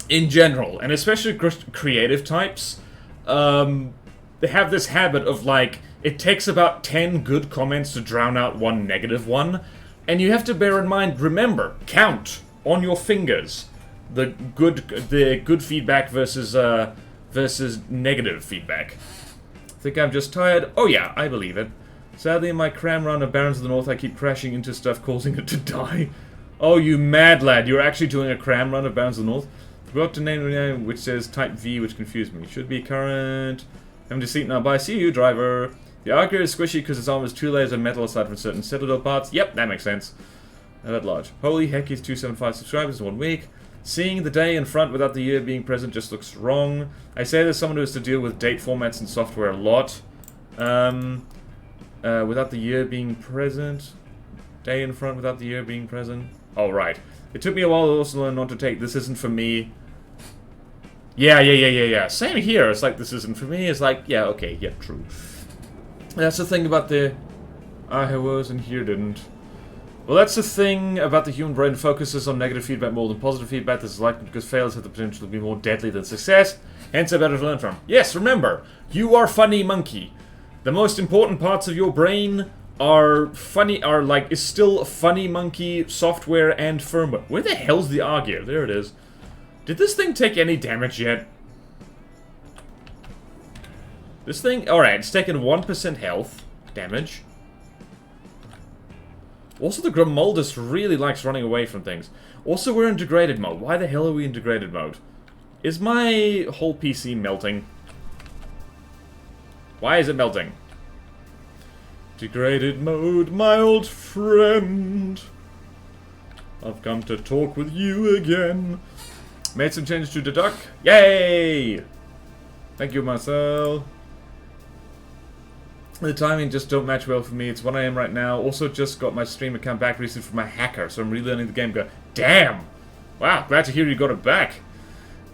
in general, and especially creative types, they have this habit of, like, it takes about 10 good comments to drown out one negative one. And you have to bear in mind, remember, count on your fingers the good feedback versus negative feedback. Think I'm just tired? Oh yeah, I believe it. Sadly, in my cram run of Barons of the North, I keep crashing into stuff, causing it to die. Oh, you mad lad, you're actually doing a cram run of Barons of the North? Forgot to name the name, which says Type V, which confused me. Should be current. Having to sleep now. Bye. See you, driver. The Archer is squishy because it's almost 2 layers of metal aside from certain citadel parts. Yep, that makes sense. At large. Holy heck, he's 275 subscribers in 1 week. Seeing the day in front without the year being present just looks wrong. I say there's someone who has to deal with date formats and software a lot. Without the year being present. Day in front without the year being present. Oh, right. It took me a while to also learn not to take this isn't for me. Yeah. Same here. It's like, this isn't for me. It's like, yeah, okay, yeah, true. That's the thing about the... I was and here didn't. Well, that's the thing about the human brain. Focuses on negative feedback more than positive feedback. This is likely because failures have the potential to be more deadly than success. Hence, they're better to learn from. Yes, remember, you are funny monkey. The most important parts of your brain are funny, is still funny monkey software and firmware. Where the hell's the Argear? There it is. Did this thing take any damage yet? This thing... Alright, it's taken 1% health damage. Also, the Grimoldus really likes running away from things. Also, we're in degraded mode. Why the hell are we in degraded mode? Is my whole PC melting? Why is it melting? Degraded mode, my old friend. I've come to talk with you again. Made some changes to the duck. Yay! Thank you, Marcel. The timing just don't match well for me. It's 1 AM right now. Also just got my stream account back recently from my hacker, so I'm relearning the game. Go, damn! Wow, glad to hear you got it back.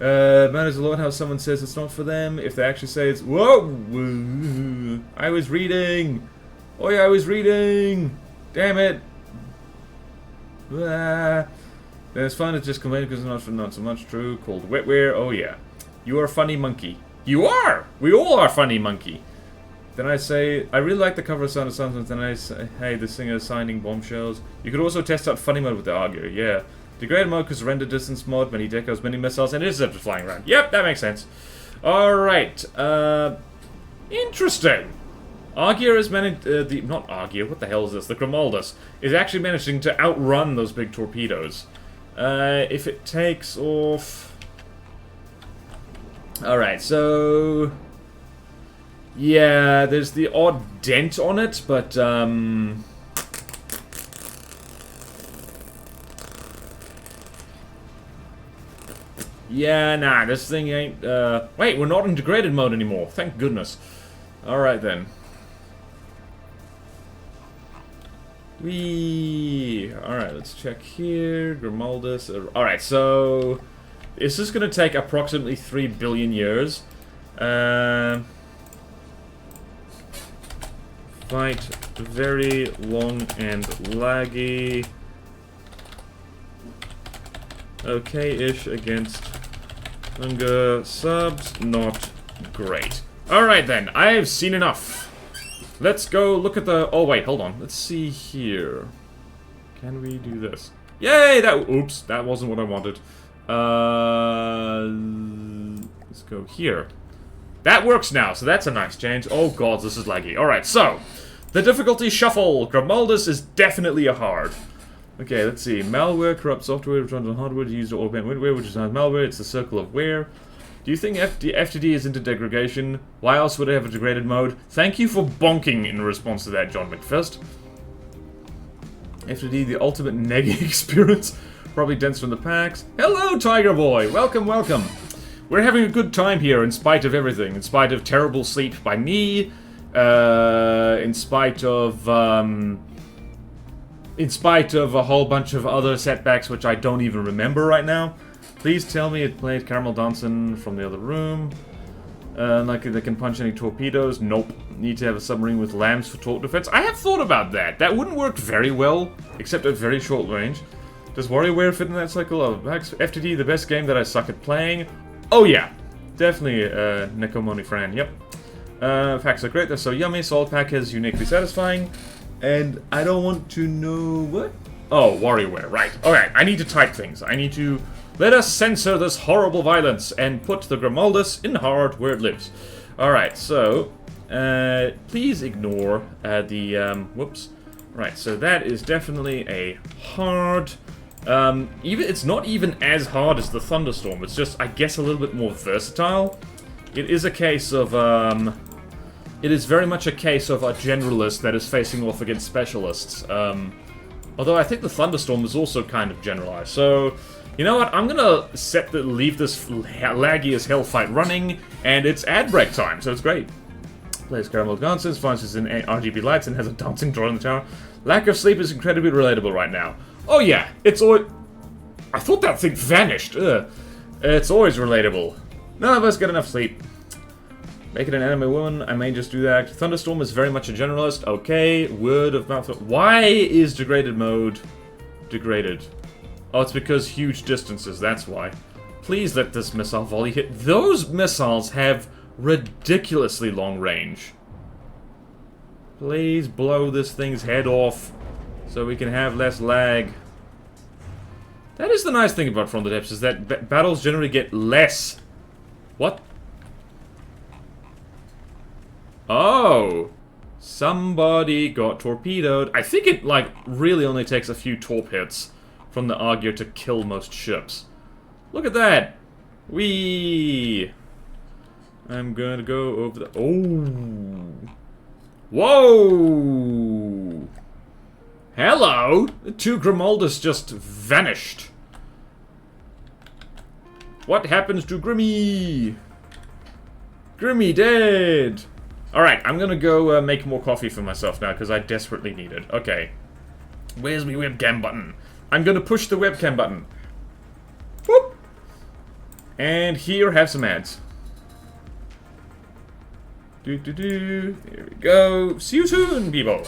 Matters a lot how someone says it's not for them. If they actually say it's... Whoa! I was reading! Oh yeah, I was reading! Damn it! Then it's fun to just complain because it's not so much true. Called wetware. Oh yeah. You are a funny monkey. You are! We all are funny monkey. Then I say, I really like the cover of Sound of Suns, then I say, hey, the singer is signing bombshells. You could also test out funny mode with the Argear, yeah. Degraded mode because render distance mod, many decos, many missiles, and it is just flying around. Yep, that makes sense. Alright, interesting. Argear is managed, not Argear, what the hell is this? The Grimoldus is actually managing to outrun those big torpedoes. If it takes off... Alright, so... Yeah, there's the odd dent on it, but, yeah, nah, this thing ain't, wait, we're not in degraded mode anymore, thank goodness. Alright then. Alright, let's check here, Grimoldus, alright, so... This is gonna take approximately 3 billion years. Fight very long and laggy. Okay-ish against Hunger subs, not Great. Alright then, I've seen enough. Let's go look at the... Oh wait, hold on. Let's see here. Can we do this? Yay! Oops, that wasn't what I wanted. Let's go here. That works now, so that's a nice change. Oh god, this is laggy. Alright, so... The difficulty shuffle. Grimaldus is definitely a hard. Okay, let's see. Malware, corrupt software, returned on hardware, used to augment windware, which is not malware. It's the circle of wear. Do you think FTD is into degradation? Why else would it have a degraded mode? Thank you for bonking in response to that, John McFist. FTD, the ultimate negging experience. Probably dense from the packs. Hello, Tiger Boy! Welcome, welcome. We're having a good time here in spite of everything. In spite of terrible sleep by me. In spite of a whole bunch of other setbacks which I don't even remember right now. Please tell me it played Caramel Dancing from the other room. Like they can punch any torpedoes. Nope. Need to have a submarine with lambs for torp defense. I have thought about that. That wouldn't work very well, except at very short range. Does WarioWare fit in that cycle of FTD, the best game that I suck at playing? Oh yeah. Definitely Necomoni Fran, yep. Facts are great, they're so yummy, Salt Pack is uniquely satisfying, and I don't want to know what? Oh, WarioWare, right. Alright, I need to type things. I need to... Let us censor this horrible violence and put the Grimaldus in hard where it lives. Alright, so... please ignore the... whoops. Right, so that is definitely a hard... it's not even as hard as the Thunderstorm, it's just, I guess, a little bit more versatile. It is a case of, it is very much a case of a generalist that is facing off against specialists. Although I think the Thunderstorm is also kind of generalized. So, you know what? I'm gonna leave this laggy as hell fight running, and it's ad break time, so it's great. Plays Caramel Dancers, finds us in RGB lights, and has a dancing drawer in the tower. Lack of sleep is incredibly relatable right now. Oh yeah, it's always... I thought that thing vanished. Ugh. It's always relatable. None of us get enough sleep. Make it an anime woman, I may just do that. Thunderstorm is very much a generalist. Okay, word of mouth. Why is degraded mode degraded? Oh, it's because huge distances, that's why. Please let this missile volley hit. Those missiles have ridiculously long range. Please blow this thing's head off so we can have less lag. That is the nice thing about From the Depths, is that battles generally get less. What? Oh! Somebody got torpedoed. I think it, like, really only takes a few torp hits from the Augur to kill most ships. Look at that! Whee! I'm gonna go over the... Oh! Whoa! Hello! The two Grimaldus just vanished. What happens to Grimmy? Grimmy dead! Alright, I'm gonna go make more coffee for myself now, because I desperately need it. Okay. Where's my webcam button? I'm gonna push the webcam button. Whoop! And here, have some ads. Here we go. See you soon, people!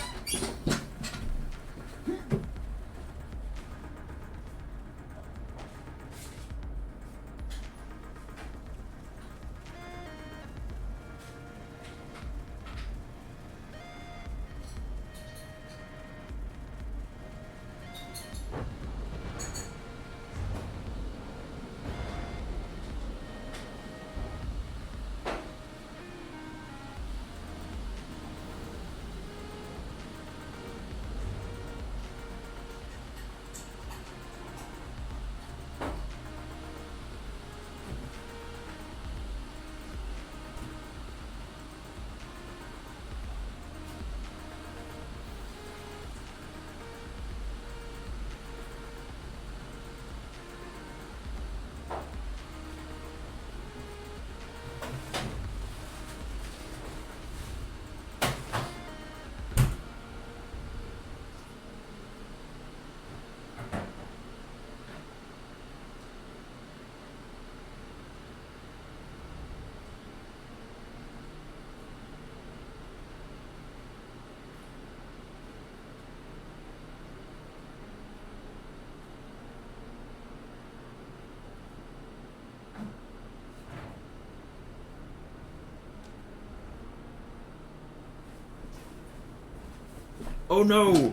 Oh no!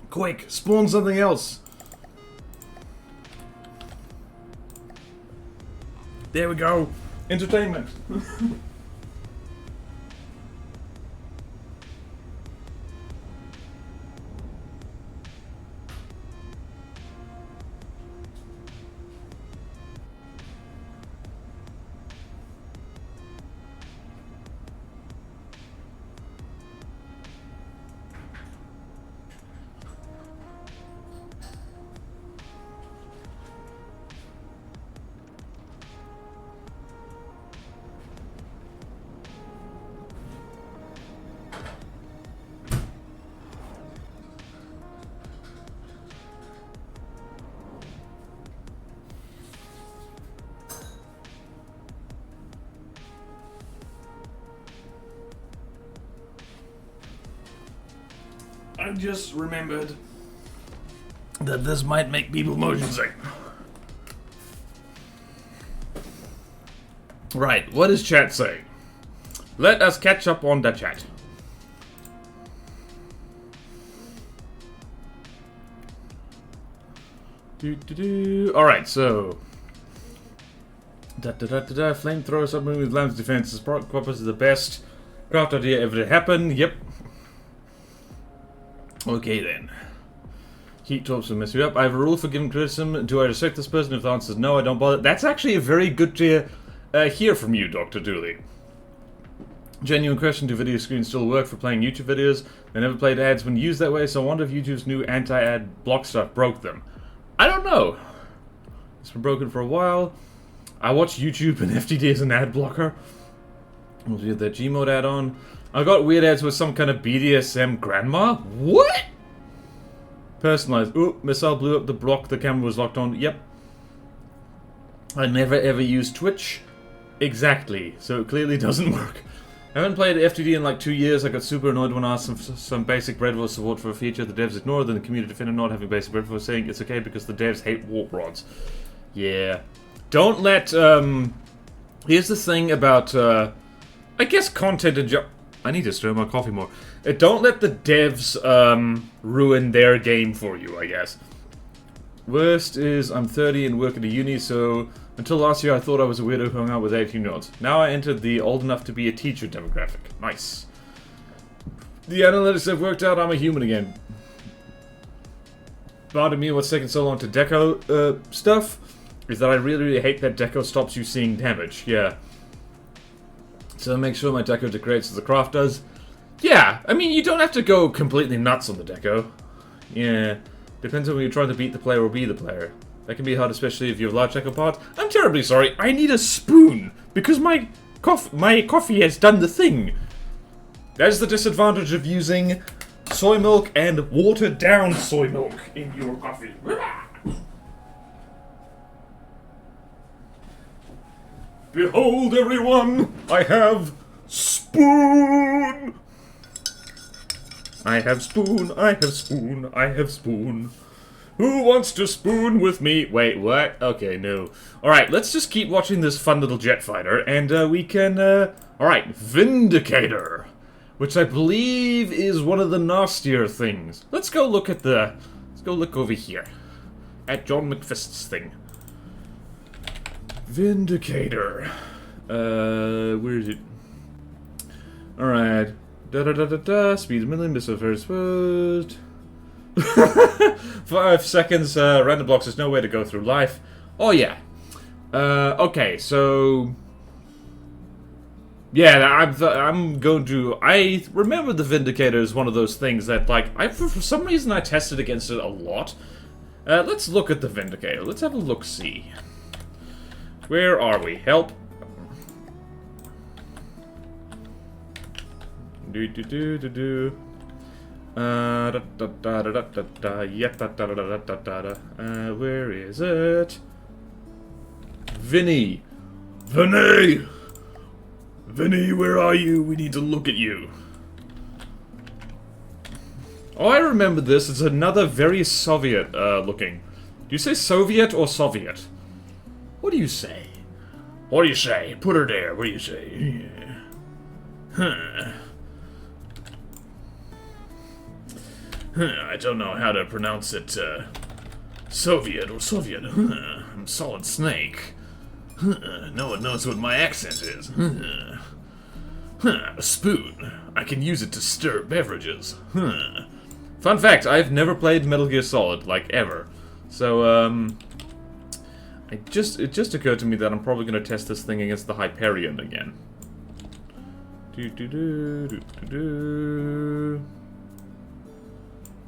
Quick, spawn something else! There we go! Entertainment! I just remembered that this might make people motion sick. Right, what is chat saying? Let us catch up on the chat. Alright, so... Flamethrower submarine with Lamb's defense. Spark Puppets is the best craft idea ever to happen. Yep. Okay then. Heat torps will mess you up. I have a rule for giving criticism. Do I respect this person? If the answer is no, I don't bother. That's actually a very good to hear from you, Dr. Dooley. Genuine question, do video screens still work for playing YouTube videos? They never played ads when used that way, so I wonder if YouTube's new anti-ad block stuff broke them. I don't know. It's been broken for a while. I watch YouTube and FTD is an ad blocker. We'll do that Gmod add-on. I got weird ads with some kind of BDSM grandma. What? Personalized. Ooh, missile blew up the block. The camera was locked on. Yep. I never ever used Twitch. Exactly. So it clearly doesn't work. I haven't played FTD in like 2 years. I got super annoyed when I asked some basic breadboard support for a feature the devs ignored, then the community defended not having basic breadboard, saying it's okay because the devs hate warp rods. Yeah. Don't let, here's the thing about, I guess content and I need to stir my coffee more. Don't let the devs, ruin their game for you, I guess. Worst is, I'm 30 and work at a uni, so until last year I thought I was a weirdo who hung out with 18-year-olds. Now I entered the old enough to be a teacher demographic. Nice. The analytics have worked out, I'm a human again. Pardon me, what's taking so long to deco, stuff? Is that I really, really hate that deco stops you seeing damage, yeah. So make sure my deco degrades as the craft does. Yeah, I mean, you don't have to go completely nuts on the deco. Yeah, depends on when you're trying to beat the player or be the player. That can be hard, especially if you have large deco parts. I'm terribly sorry, I need a spoon, because my coffee has done the thing. That's the disadvantage of using soy milk and watered down soy milk in your coffee. Behold, everyone, I have spoon! I have spoon, I have spoon, I have spoon. Who wants to spoon with me? Wait, what? Okay, no. Alright, let's just keep watching this fun little jet fighter, and we can, alright, Vindicator. Which I believe is one of the nastier things. Let's go look at the... Let's go look over here. At John McFist's thing. Vindicator. Where is it? Alright. Da-da-da-da-da. Speed a million, missile first first. 5 seconds, random blocks, there's no way to go through life. Oh, yeah. Okay, so... Yeah, I'm going to... I remember the Vindicator as one of those things that, like, for some reason I tested against it a lot. Let's look at the Vindicator. Let's have a look-see. Where are we? Help. Do-do-do-do-do. Where is it? Vinny! Vinny! Vinny, where are you? We need to look at you. Oh, I remember this. It's another very Soviet looking. Do you say Soviet or Soviet? What do you say? What do you say? Put her there. What do you say? Yeah. Huh. I don't know how to pronounce it. Soviet or Soviet. I'm Solid Snake. No one knows what my accent is. A spoon. I can use it to stir beverages. Fun fact, I've never played Metal Gear Solid, like, ever. So, it just occurred to me that I'm probably going to test this thing against the Hyperion again.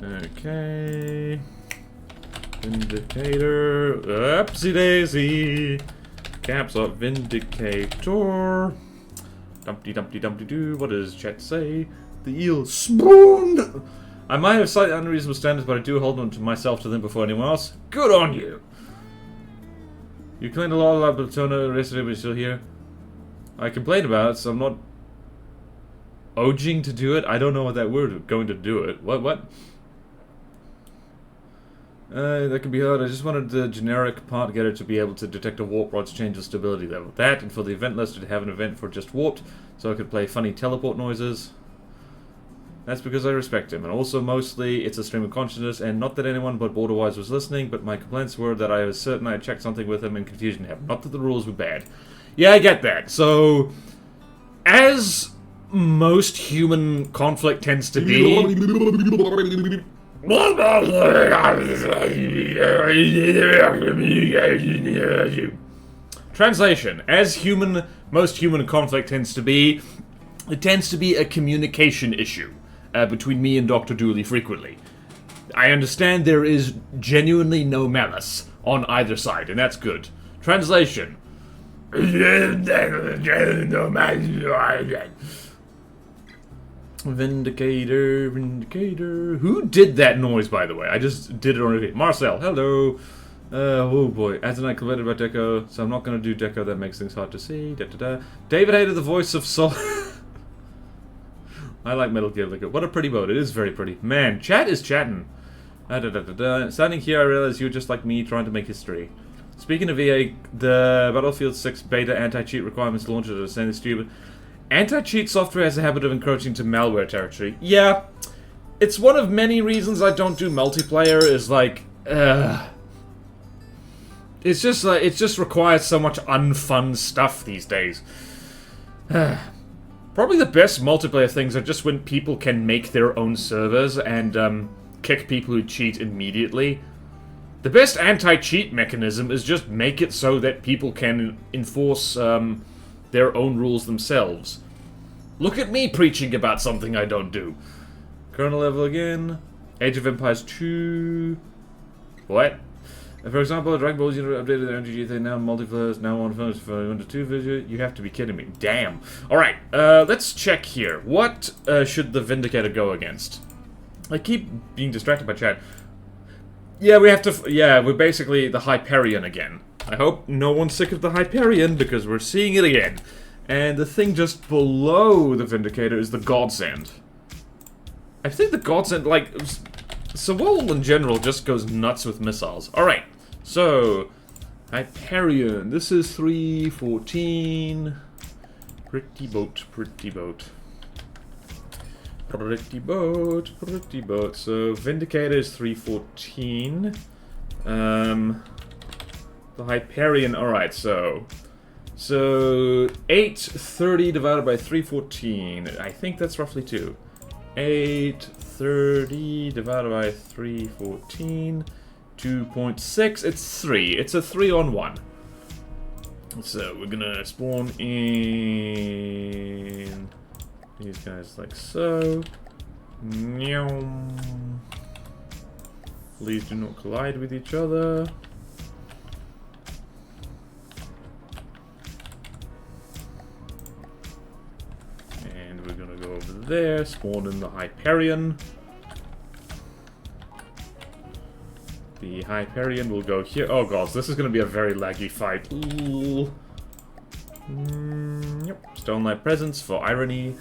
Okay. Vindicator. Upsy daisy. Caps up Vindicator. Dumpty dumpty dumpty doo. What does chat say? The eel spooned. I might have slightly unreasonable standards, but I do hold on to myself to them before anyone else. Good on you. You complained a lot about Platona yesterday, but you're still here. I complained about it, so I'm not oging to do it. I don't know what that word going to do it. What? That can be hard. I just wanted the generic part getter to be able to detect a warp rod's change of stability level. That, and for the event list to have an event for just warped, so I could play funny teleport noises. That's because I respect him, and also mostly it's a stream of consciousness, and not that anyone but Borderwise was listening, but my complaints were that I was certain I had checked something with him and confusion happened. Not that the rules were bad. Yeah, I get that. So, as most human conflict tends to be... Translation. As most human conflict tends to be, it tends to be a communication issue between me and Dr. Dooley frequently. I understand there is genuinely no malice on either side, and that's good. Translation. Vindicator, Vindicator. Who did that noise, by the way? I just did it already. Marcel, hello. Oh boy. As I complained about Deco, so I'm not going to do Deco. That makes things hard to see. Da, da, da. David hated the voice of Sol. I like Metal Gear Liquor. What a pretty boat. It is very pretty. Man, chat is chatting. Da, da, da, da, da. Standing here, I realize you're just like me, trying to make history. Speaking of EA, the Battlefield 6 beta anti-cheat requirements launched are insanely stupid. Anti-cheat software has a habit of encroaching to malware territory. Yeah, it's one of many reasons I don't do multiplayer, is like, it's just like, it just requires so much unfun stuff these days. Probably the best multiplayer things are just when people can make their own servers and kick people who cheat immediately. The best anti-cheat mechanism is just make it so that people can enforce their own rules themselves. Look at me preaching about something I don't do. Kernel level again. Age of Empires 2. What? For example, Dragon Ball Z updated their MTG thing, now multiplayer, now on phones for 1 to 2 video. You have to be kidding me. Damn. Alright, let's check here. What should the Vindicator go against? I keep being distracted by chat. Yeah, we have to... yeah, we're basically the Hyperion again. I hope no one's sick of the Hyperion, because we're seeing it again. And the thing just below the Vindicator is the Godsend. I think the Godsend, like... Sewol in general just goes nuts with missiles. Alright, so... Hyperion. This is 314. Pretty boat, pretty boat. Pretty boat, pretty boat. So, Vindicator is 314. The Hyperion, alright, so 830 divided by 314. I think that's roughly 2. 830 divided by 314. 2.6. It's 3. It's a 3 on 1. So, we're gonna spawn in these guys like so. Please do not collide with each other. And we're gonna go over there, spawn in the Hyperion. The Hyperion will go here. Oh god, this is gonna be a very laggy fight. Yep. Stone Light Presence for irony.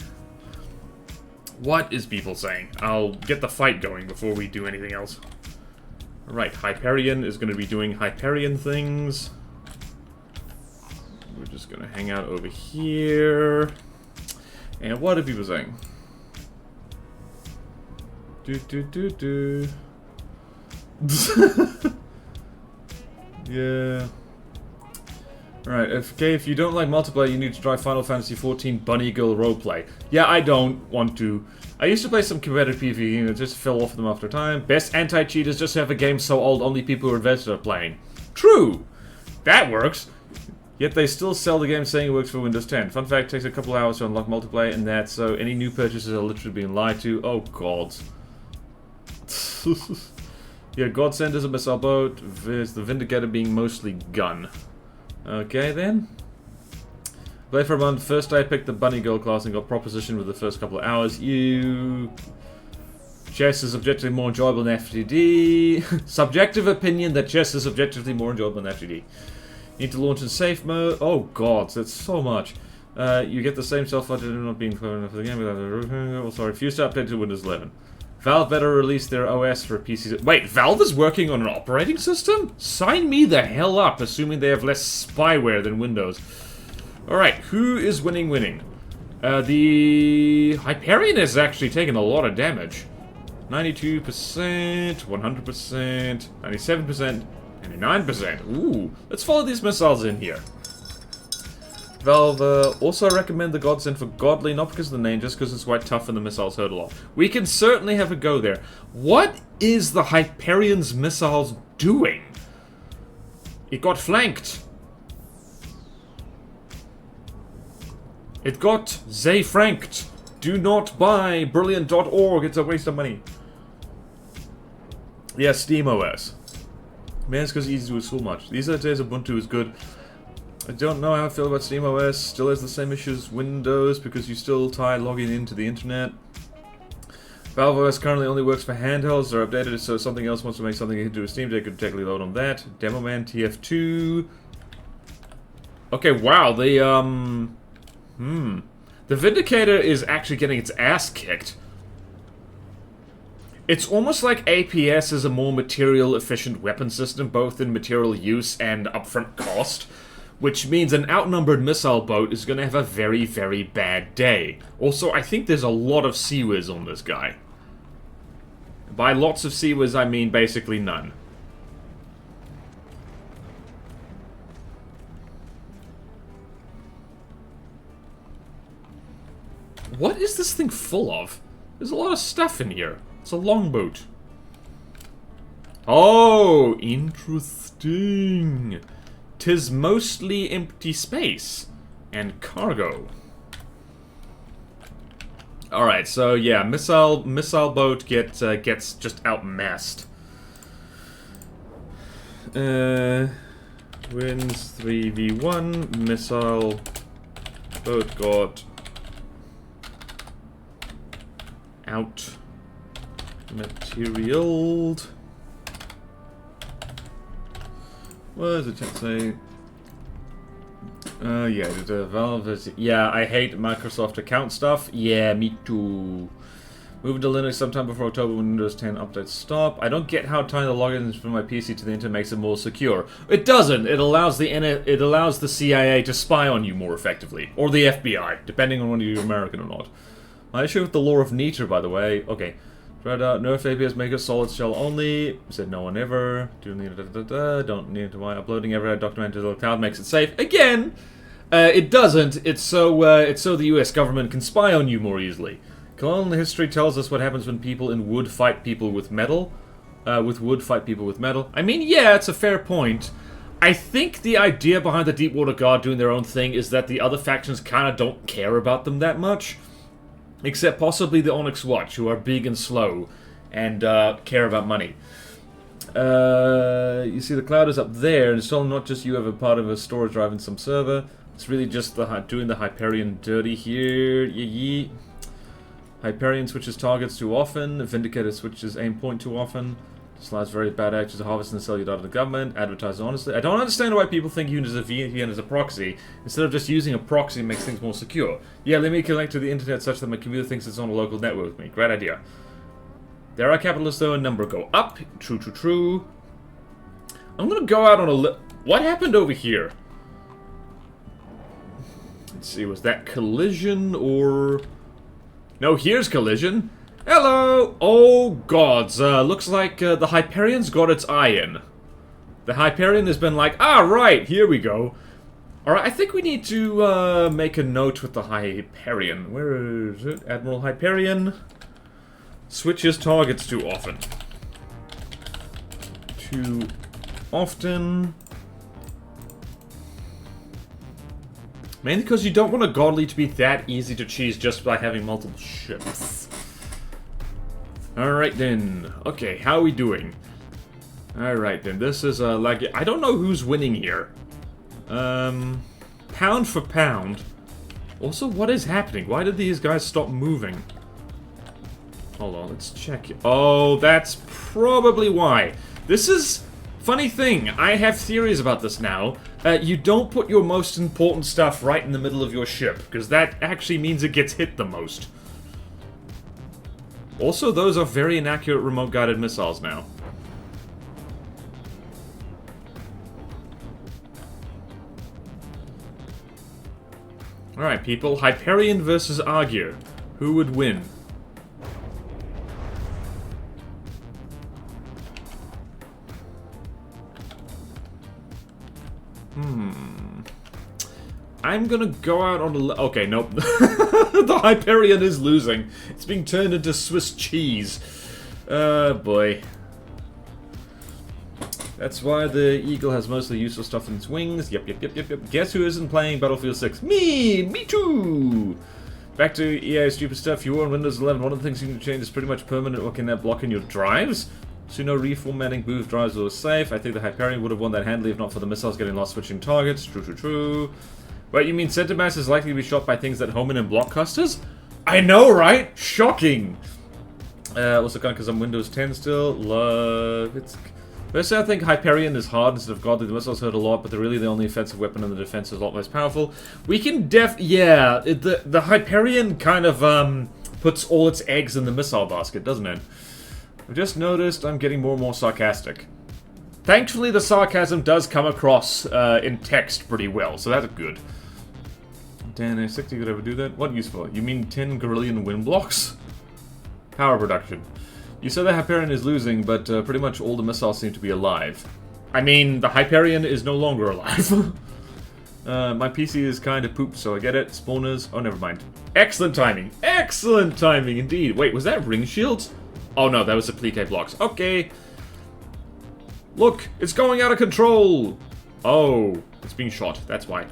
What is people saying? I'll get the fight going before we do anything else. Alright, Hyperion is going to be doing Hyperion things. just gonna hang out over here. And what are people saying? Yeah. Alright, if you don't like multiplayer, you need to try Final Fantasy XIV Bunny Girl Roleplay. Yeah, I don't want to. I used to play some competitive PvE and it just fell off them after time. Best anti-cheat is just to have a game so old only people who are invested are playing. True! That works! Yet they still sell the game saying it works for Windows 10. Fun fact, it takes a couple hours to unlock multiplayer and that, so any new purchases are literally being lied to. Oh god. Yeah, Godsend is a missile boat. There's the Vindicator being mostly gun. Okay then. Play for a month. First I picked the Bunny Girl class and got propositioned with the first couple of hours. Chess is objectively more enjoyable than FTD. Subjective opinion that chess is objectively more enjoyable than FTD. Need to launch in safe mode. Oh god, that's so much. You get the same self-budget not being clever enough for the game without also refuse to update to Windows 11. Valve better release their OS for PCs. Wait, Valve is working on an operating system? Sign me the hell up, assuming they have less spyware than Windows. Alright, who is winning? The Hyperion has actually taken a lot of damage. 92%, 100%, 97%, 99%. Ooh, let's follow these missiles in here. Valve also recommend the Godsend for Godly, not because of the name, just because it's quite tough and the missiles hurt a lot. We can certainly have a go there. What is the Hyperion's missiles doing? It got flanked. It got Zay-franked. Do not buy Brilliant.org, it's a waste of money. Yeah, SteamOS. Man, it's because it's easy to install much. These days Ubuntu is good. I don't know how I feel about SteamOS. Still has the same issues as Windows because you still tie logging into the internet. Valve OS currently only works for handhelds. They're updated so if something else wants to make something you can do with Steam, they could technically load on that. Demoman TF2. Okay, wow, the Vindicator is actually getting its ass kicked. It's almost like APS is a more material-efficient weapon system, both in material use and upfront cost, which means an outnumbered missile boat is going to have a very, very bad day. Also, I think there's a lot of Sea-Wiz on this guy. By lots of Sea-Wiz, I mean basically none. What is this thing full of? There's a lot of stuff in here. It's a longboat. Oh, interesting. 'Tis mostly empty space and cargo. All right, so yeah, missile boat gets just outmassed. Wins 3v1. Missile boat got out materialed. What does the chat say? Yeah, the Valve is... Yeah, I hate Microsoft account stuff. Yeah, me too. Moving to Linux sometime before October when Windows 10 updates stop. I don't get how tying the logins from my PC to the internet makes it more secure. It doesn't. It allows the CIA to spy on you more effectively. Or the FBI, depending on whether you're American or not. My issue with the lore of Nietzsche, by the way. Okay. Tried out Nerf APS make a solid shell only. Said no one ever. Don't need to why uploading ever documented to the cloud makes it safe. Again, it doesn't. It's so the US government can spy on you more easily. Colonial history tells us what happens when people in wood fight people with metal. With wood fight people with metal. I mean, yeah, it's a fair point. I think the idea behind the Deepwater Guard doing their own thing is that the other factions kind of don't care about them that much. Except possibly the Onyx Watch, who are big and slow, and care about money. You see the cloud is up there, and it's still not just you have a part of a storage drive in some server. It's really just doing the Hyperion dirty here. Yee. Hyperion switches targets too often. Vindicator switches aim point too often. Slides very bad actors to harvest and sell your data to the government. Advertise honestly. I don't understand why people think using a VPN as a proxy instead of just using a proxy makes things more secure. Yeah, let me connect to the internet such that my computer thinks it's on a local network with me. Great idea. There are capitalists though, and number go up. True. I'm gonna go out on a what happened over here? Let's see, was that collision or... No, here's collision. Hello! Oh, gods. Looks like the Hyperion's got its eye in. The Hyperion has been like, ah, right, here we go. Alright, I think we need to make a note with the Hyperion. Where is it? Admiral Hyperion. Switches targets too often. Too often. Mainly because you don't want a godly to be that easy to cheese just by having multiple ships. Alright then. Okay, how are we doing? Alright then, this is like... I don't know who's winning here. Pound for pound. Also, what is happening? Why did these guys stop moving? Hold on, let's check it. Oh, that's probably why. This is... Funny thing, I have theories about this now. You don't put your most important stuff right in the middle of your ship, because that actually means it gets hit the most. Also, those are very inaccurate remote-guided missiles now. Alright, people. Hyperion versus Argyr. Who would win? I'm gonna go out on the... Okay, nope. The Hyperion is losing. It's being turned into Swiss cheese. Boy. That's why the Eagle has mostly useful stuff in its wings. Yep. Guess who isn't playing Battlefield 6? Me! Me too! Back to EA stupid stuff. You were on Windows 11. One of the things you can change is pretty much permanent. What can that block in your drives? So no reformatting both drives was safe. I think the Hyperion would have won that handily if not for the missiles getting lost switching targets. True. Wait, you mean center mass is likely to be shot by things that home in and block clusters? I know, right? Shocking! Also kind of because I'm Windows 10 still. Love it. Personally, I think Hyperion is hard instead of godly. The missiles hurt a lot, but they're really the only offensive weapon and the defense is a lot less powerful. We can yeah, the Hyperion kind of puts all its eggs in the missile basket, doesn't it? I've just noticed I'm getting more and more sarcastic. Thankfully, the sarcasm does come across in text pretty well, so that's good. 10 60 could ever do that? What use for? You mean 10 Gorillion wind blocks? Power production. You said the Hyperion is losing, but pretty much all the missiles seem to be alive. I mean, the Hyperion is no longer alive. My PC is kind of pooped, so I get it. Spawners. Oh, never mind. Excellent timing. Excellent timing, indeed. Wait, was that ring shields? Oh, no, that was applique blocks. Okay. Look, it's going out of control. Oh, it's being shot. That's why.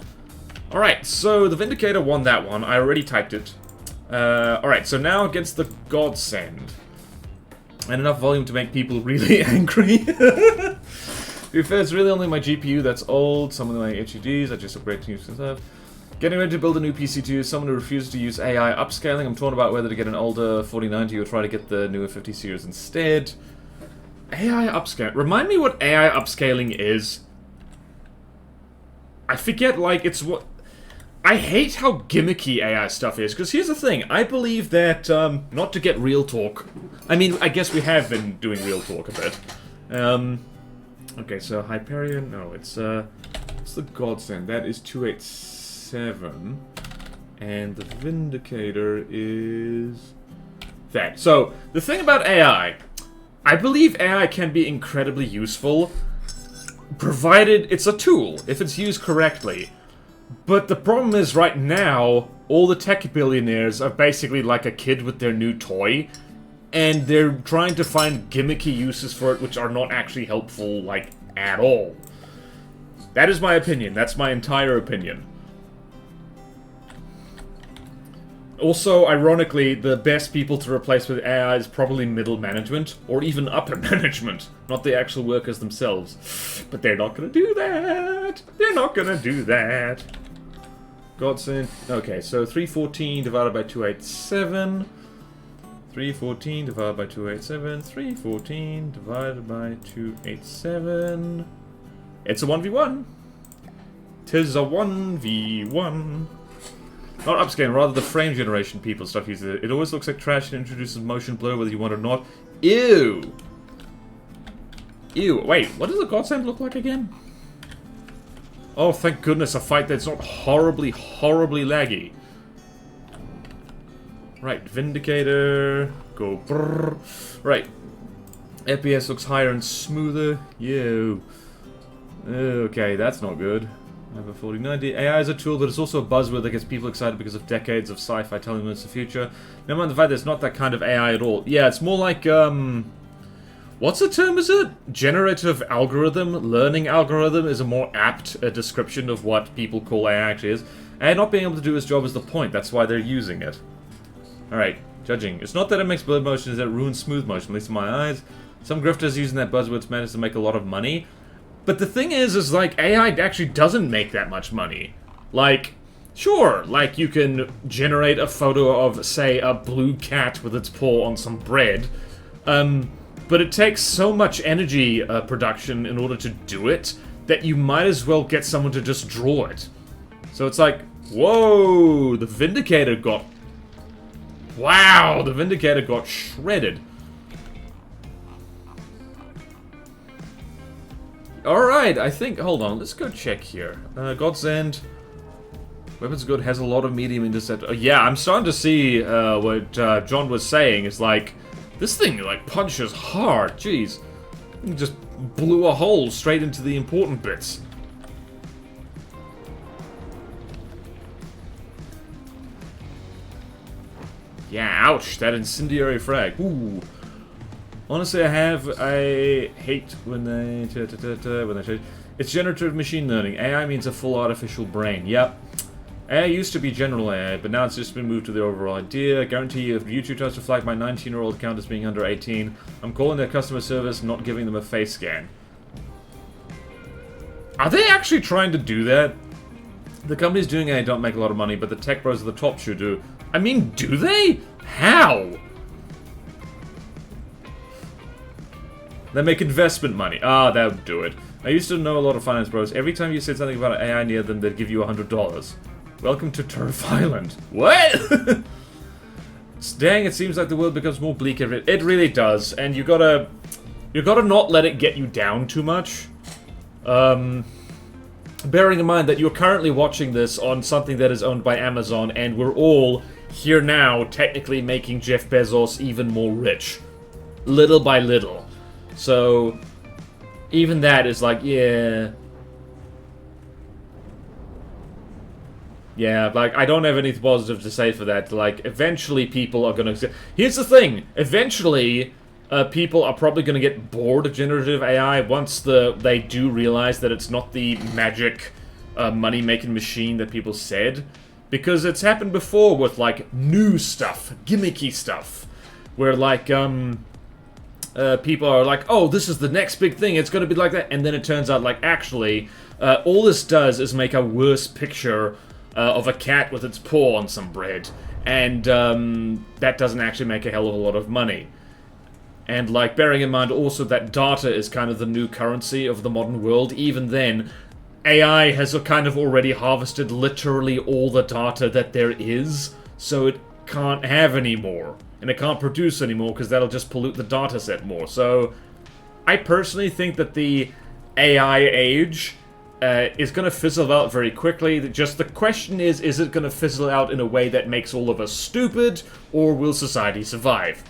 Alright, so the Vindicator won that one. I already typed it. Alright, so now against the Godsend. And enough volume to make people really angry. To be fair, it's really only my GPU that's old. Some of my HDDs, I just upgrade to use stuff. Getting ready to build a new PC to use. Someone who refuses to use AI upscaling. I'm torn about whether to get an older 4090 or try to get the newer 50 series instead. AI upscaling. Remind me what AI upscaling is. I forget, like, it's what... I hate how gimmicky AI stuff is, because here's the thing. I believe that, not to get real talk... I mean, I guess we have been doing real talk a bit. Okay, so Hyperion... No, it's the Godsend. That is 287. And the Vindicator is... that. So, the thing about AI... I believe AI can be incredibly useful, provided it's a tool, if it's used correctly. But the problem is, right now, all the tech billionaires are basically like a kid with their new toy, and they're trying to find gimmicky uses for it which are not actually helpful, like, at all. That is my opinion. That's my entire opinion. Also, ironically, the best people to replace with AI is probably middle management, or even upper management, not the actual workers themselves. But they're not gonna do that! They're not gonna do that! Godsend. Okay, so 314 divided by 287. 314 divided by 287. 314 divided by 287. It's a 1v1. 'Tis a 1v1. Not upscaling, rather the frame generation people stuff uses it. It always looks like trash and introduces motion blur whether you want it or not. Ew! Ew, wait, what does the Godsend look like again? Oh, thank goodness, a fight that's not horribly, horribly laggy. Right, Vindicator. Go brrr. Right. FPS looks higher and smoother. Yo. Okay, that's not good. I have a 4090. AI is a tool, but it's also a buzzword that gets people excited because of decades of sci-fi telling them it's the future. Never mind the fact that it's not that kind of AI at all. Yeah, it's more like, what's the term, is it? Generative algorithm? Learning algorithm is a more apt description of what people call AI actually is. AI not being able to do its job is the point. That's why they're using it. Alright, judging. It's not that it makes blurred motion, it's that it ruins smooth motion, at least in my eyes. Some grifters using that buzzword manage to make a lot of money. But the thing is like, AI actually doesn't make that much money. Like, sure, like, you can generate a photo of, say, a blue cat with its paw on some bread. But it takes so much energy production in order to do it, that you might as well get someone to just draw it. So it's like, whoa, the Vindicator got... Wow, the Vindicator got shredded. Alright, I think... Hold on, let's go check here. God's End. Weapons Good has a lot of medium intercept. Yeah, I'm starting to see what John was saying. Is like, this thing, like, punches hard. Jeez. It just blew a hole straight into the important bits. Yeah, ouch, that incendiary frag. Ooh. Honestly, I hate when they change. It's generative machine learning. AI means a full artificial brain. Yep. AI used to be general AI, but now it's just been moved to the overall idea. I guarantee you, if YouTube tries to flag my 19-year-old account as being under 18, I'm calling their customer service, not giving them a face scan. Are they actually trying to do that? The companies doing AI don't make a lot of money, but the tech bros at the top sure do. I mean, do they? How? They make investment money. Ah, that would do it. I used to know a lot of finance bros. Every time you said something about AI near them, they'd give you $100. Welcome to Turf Island. What? Dang, it seems like the world becomes more bleak every... It really does, and you gotta not let it get you down too much. Bearing in mind that you're currently watching this on something that is owned by Amazon, and we're all here now technically making Jeff Bezos even more rich. Little by little. So, even that is like, yeah... Yeah, like, I don't have anything positive to say for that. Like, eventually people are gonna... Here's the thing! Eventually, people are probably gonna get bored of generative AI once they do realize that it's not the magic money-making machine that people said. Because it's happened before with, like, new stuff, gimmicky stuff. Where, like, people are like, oh, this is the next big thing, it's gonna be like that. And then it turns out, like, actually, all this does is make a worse picture of a cat with its paw on some bread. And that doesn't actually make a hell of a lot of money. And, like, bearing in mind also that data is kind of the new currency of the modern world, even then, AI has kind of already harvested literally all the data that there is, so it can't have any more. And it can't produce anymore because that'll just pollute the data set more. So, I personally think that the AI age is going to fizzle out very quickly. Just the question is it going to fizzle out in a way that makes all of us stupid, or will society survive?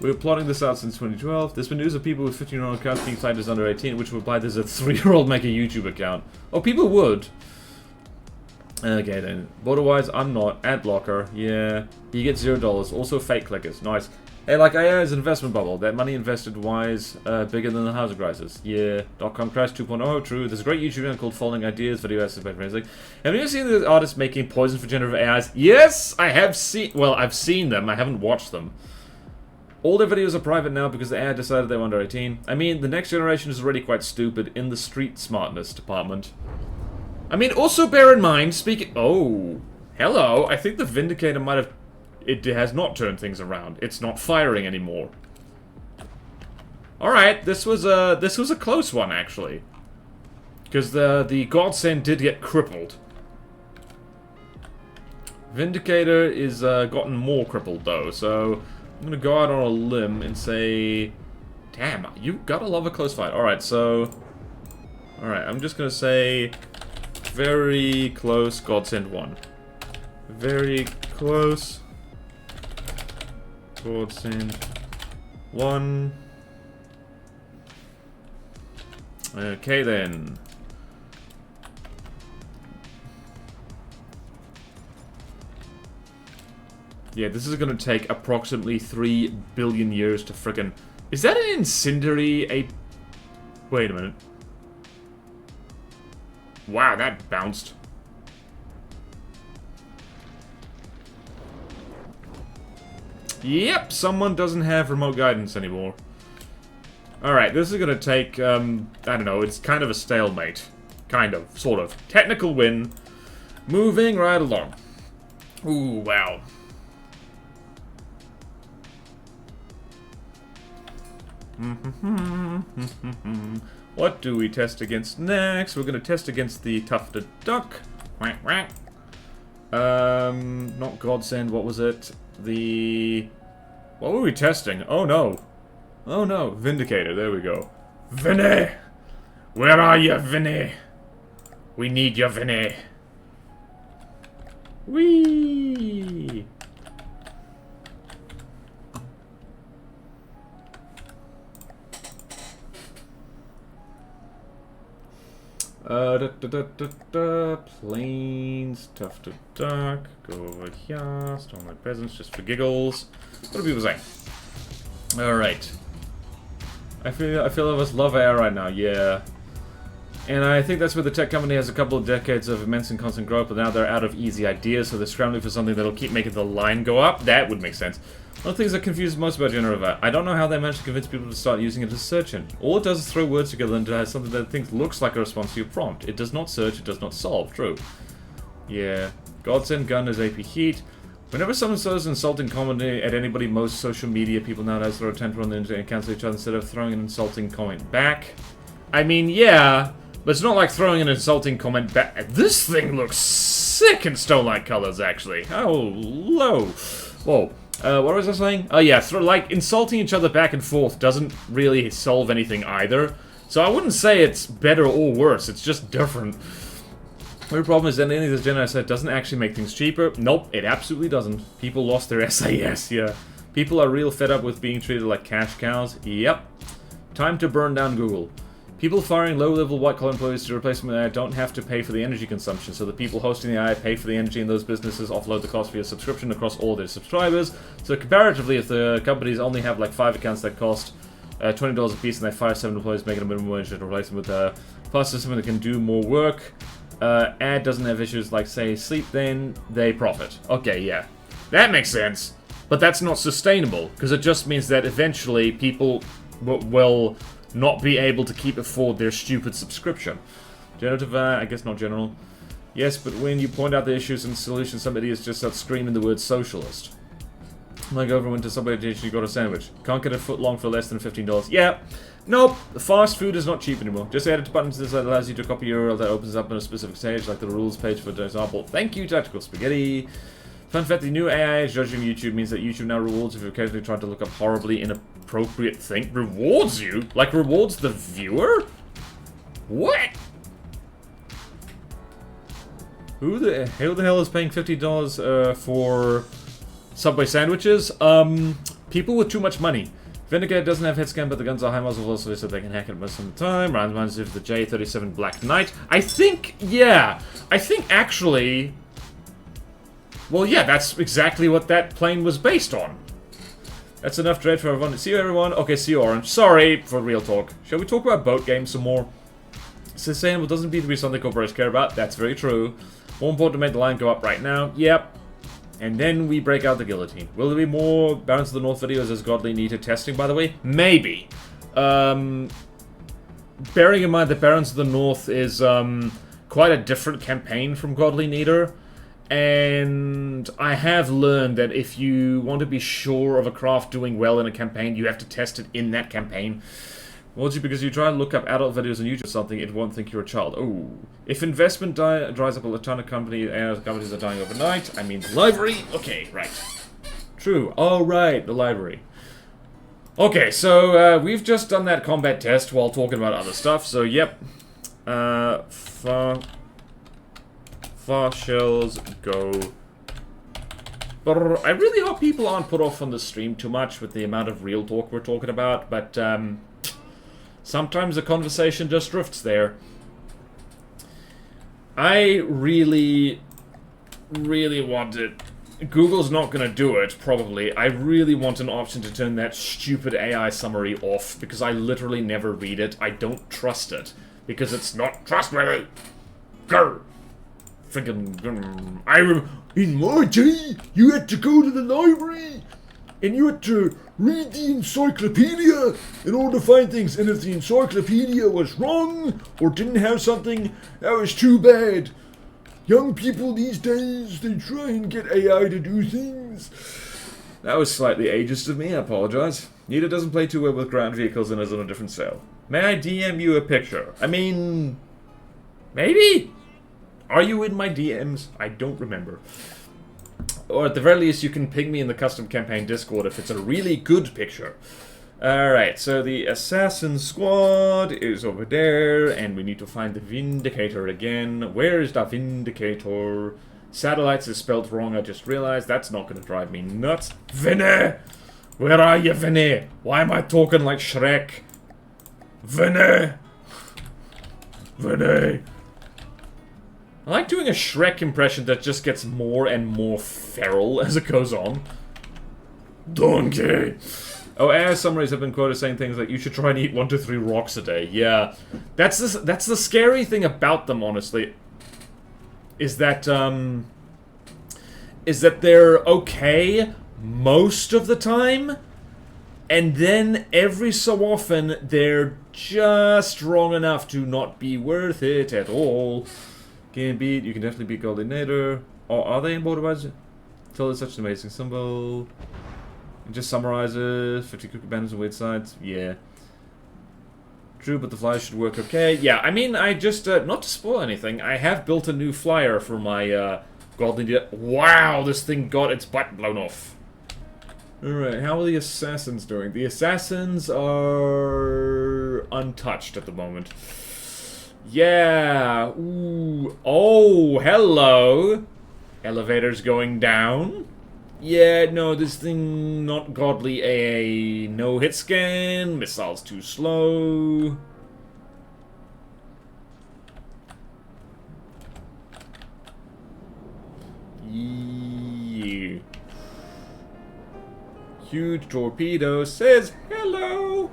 We were plotting this out since 2012. There's been news of people with 15-year-old accounts being flagged as under 18, which would imply there's a 3-year-old make a YouTube account. Oh, people would. Okay then. Border-wise, I'm not. Adblocker, yeah. You get $0. Also fake clickers. Nice. Hey, like AI is an investment bubble. That money invested wise, bigger than the housing crisis. Yeah. .com crash 2.0, true. There's a great YouTube channel called Following Ideas, video essays by friends. Like, have you ever seen the artists making poison for generative AIs? Yes, I have seen. Well, I've seen them. I haven't watched them. All their videos are private now because the AI decided they were under 18. I mean, the next generation is already quite stupid in the street smartness department. I mean, also bear in mind, speaking... Oh, hello. I think the Vindicator might have... It has not turned things around. It's not firing anymore. Alright, this was a close one, actually. Because the Godsend did get crippled. Vindicator is gotten more crippled, though, so... I'm gonna go out on a limb and say... Damn, you gotta love a close fight. Alright, so... Alright, I'm just gonna say very close Godsend 1. Very close Godsend 1. Okay then. Yeah, this is gonna take approximately 3 billion years to frickin'... Is that an incendiary Wait a minute. Wow, that bounced. Yep, someone doesn't have remote guidance anymore. Alright, this is gonna take, I don't know, it's kind of a stalemate. Kind of, sort of. Technical win. Moving right along. Ooh, wow. What do we test against next? We're gonna test against the tufted duck. Quack, quack. Not Godsend, what was it? What were we testing? Oh no. Oh no, Vindicator, there we go. Vinny! Where are you, Vinny? We need you, Vinny. Whee! Planes, tufted duck, go over here, storm my peasants just for giggles. What do people say? Alright. I feel of us love air right now, yeah. And I think that's where the tech company has a couple of decades of immense and constant growth, but now they're out of easy ideas, so they're scrambling for something that'll keep making the line go up. That would make sense. One of the things that confuses most about generative AI, I don't know how they managed to convince people to start using it as a search engine. All it does is throw words together and has something that it thinks looks like a response to your prompt. It does not search, it does not solve. True. Yeah. Godsend gun is AP heat. Whenever someone throws an insulting comment at anybody, most social media people nowadays throw a temper on the internet and cancel each other instead of throwing an insulting comment back. I mean, yeah, but it's not like throwing an insulting comment back. This thing looks sick in stone-like colors, actually. Oh, low. Whoa. What was I saying? Oh yeah, like, insulting each other back and forth doesn't really solve anything either. So I wouldn't say it's better or worse, it's just different. The problem is that any of this Gen I said doesn't actually make things cheaper. Nope, it absolutely doesn't. People lost their SAS, yeah. People are real fed up with being treated like cash cows. Yep. Time to burn down Google. People firing low-level white-collar employees to replace them with AI don't have to pay for the energy consumption, so the people hosting the AI pay for the energy, and those businesses offload the cost via subscription across all their subscribers. So comparatively, if the companies only have like 5 accounts that cost $20 a piece and they fire 7 employees making a minimum wage to replace them with a plus system that can do more work, ad doesn't have issues like, say, sleep, then they profit. Okay, yeah. That makes sense, but that's not sustainable, because it just means that eventually people will not be able to keep afford their stupid subscription. Generative AI, I guess not general. Yes, but when you point out the issues and solutions, some idiots just start screaming the word socialist. Like over went to Subway you got a sandwich. Can't get a foot long for less than $15. Yeah. Nope. Fast food is not cheap anymore. Just add it to buttons that allows you to copy a URL that opens up on a specific stage, like the rules page for example. Thank you, Tactical Spaghetti. Fun fact, the new AI judging YouTube means that YouTube now rewards if you occasionally try to look up horribly inappropriate thing. Rewards you? Like rewards the viewer? What? Who the hell is paying $50 for Subway sandwiches? People with too much money. Vindicator doesn't have head scan, but the guns are high muzzle also so they can hack it most of the time. Reminds me of the J37 Black Knight. I think, yeah. I think actually... Well, yeah, that's exactly what that plane was based on. That's enough dread for everyone. See you, everyone. Okay, see you, Orange. Sorry for real talk. Shall we talk about boat games some more? Sustainable doesn't need to be something corporations care about. That's very true. More important to make the line go up right now. Yep. And then we break out the guillotine. Will there be more Barons of the North videos as Godly Neater testing, by the way? Maybe. Bearing in mind that Barons of the North is quite a different campaign from Godly Neater. And I have learned that if you want to be sure of a craft doing well in a campaign, you have to test it in that campaign. Well, because you try and look up adult videos on YouTube or something, it won't think you're a child. Oh. If investment dries up a ton of companies are dying overnight, I mean the library? Okay, right. True. Oh, right, the library. Okay, so we've just done that combat test while talking about other stuff, so yep. Far shells go. But I really hope people aren't put off on the stream too much with the amount of real talk we're talking about, but sometimes the conversation just drifts there. I really want it. Google's not going to do it, probably. I really want an option to turn that stupid AI summary off, because I literally never read it. I don't trust it, because it's not trustworthy. Grr. Friggin' in my day, you had to go to the library, and you had to read the encyclopedia in order to find things, and if the encyclopedia was wrong, or didn't have something, that was too bad. Young people these days, they try and get AI to do things. That was slightly ageist of me, I apologize. Nita doesn't play too well with ground vehicles and is on a different cell. May I DM you a picture? I mean, maybe? Are you in my DMs? I don't remember. Or at the very least, you can ping me in the custom campaign Discord if it's a really good picture. Alright, so the assassin squad is over there, and we need to find the Vindicator again. Where is the Vindicator? Satellites is spelled wrong, I just realized. That's not going to drive me nuts. Vinny! Where are you, Vinny? Why am I talking like Shrek? Vinny! Vinny! I like doing a Shrek impression that just gets more and more feral as it goes on. Donkey! Oh, AI summaries have been quoted saying things like, you should try and eat 1 to 3 rocks a day. Yeah. That's the scary thing about them, honestly. Is that they're okay most of the time, and then every so often they're just wrong enough to not be worth it at all. Can beat, you can definitely beat Coordinator. Oh, are they in Borderlands? Tell it's such an amazing symbol. It just summarizes 50 cookie banners and weird sides. Yeah. True, but the flyer should work okay. Yeah, I mean, I just, not to spoil anything, I have built a new flyer for my, Godly... Wow, this thing got its butt blown off. Alright, how are the assassins doing? The assassins are untouched at the moment. Yeah. Ooh. Oh, hello. Elevator's going down. Yeah, no, this thing not godly AA. No hit scan. Missiles too slow. Yeah. Huge torpedo says hello.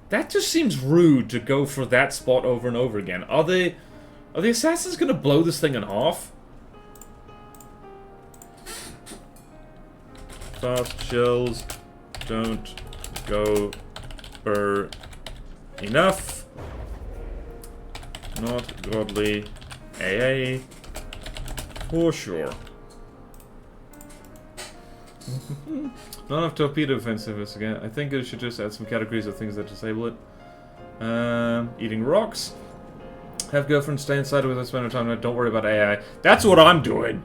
That just seems rude to go for that spot over and over again. Are the assassins gonna blow this thing in half? Fast shells don't go for enough. Not godly AA for sure. Not enough torpedo offensiveness again. I think it should just add some categories of things that disable it. Eating rocks. Have girlfriend stay inside with us, spend time. Don't worry about AI. That's what I'm doing.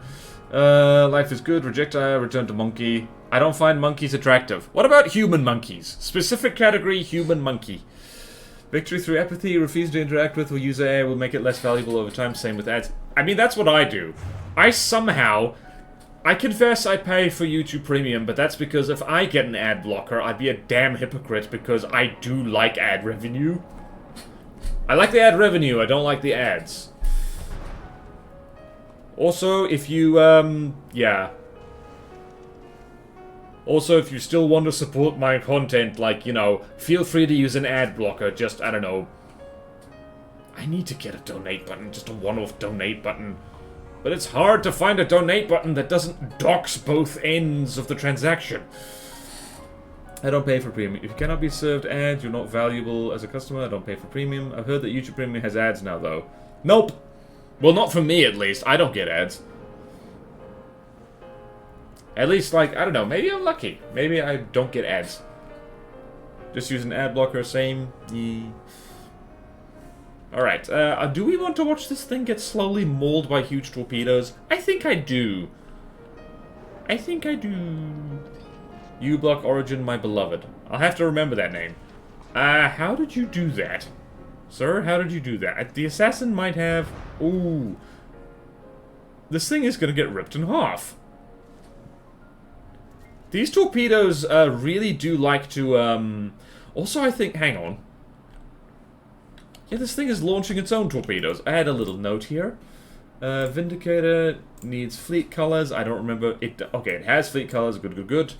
Life is good. Reject AI. Return to monkey. I don't find monkeys attractive. What about human monkeys? Specific category: human monkey. Victory through apathy. Refuse to interact with or use AI will make it less valuable over time. Same with ads. I mean, that's what I do. I confess I pay for YouTube Premium, but that's because if I get an ad blocker, I'd be a damn hypocrite because I do like ad revenue. I like the ad revenue, I don't like the ads. Also, if you, yeah. Also, if you still want to support my content, like, you know, feel free to use an ad blocker, just, I don't know. I need to get a donate button, just a one-off donate button. But it's hard to find a donate button that doesn't dox both ends of the transaction. I don't pay for premium. If you cannot be served ads, you're not valuable as a customer. I don't pay for premium. I've heard that YouTube Premium has ads now, though. Nope. Well, not for me, at least. I don't get ads. At least, like, I don't know. Maybe I'm lucky. Maybe I don't get ads. Just use an ad blocker, same. Yeah. Alright, do we want to watch this thing get slowly mauled by huge torpedoes? I think I do. I think I do. U-Block Origin, my beloved. I'll have to remember that name. How did you do that? Sir, how did you do that? The assassin might have... Ooh. This thing is gonna get ripped in half. These torpedoes really do like to, Also, I think... Hang on. Yeah, this thing is launching its own torpedoes. I had a little note here. Vindicator needs fleet colors. I don't remember it. Okay, it has fleet colors. Good, good, good.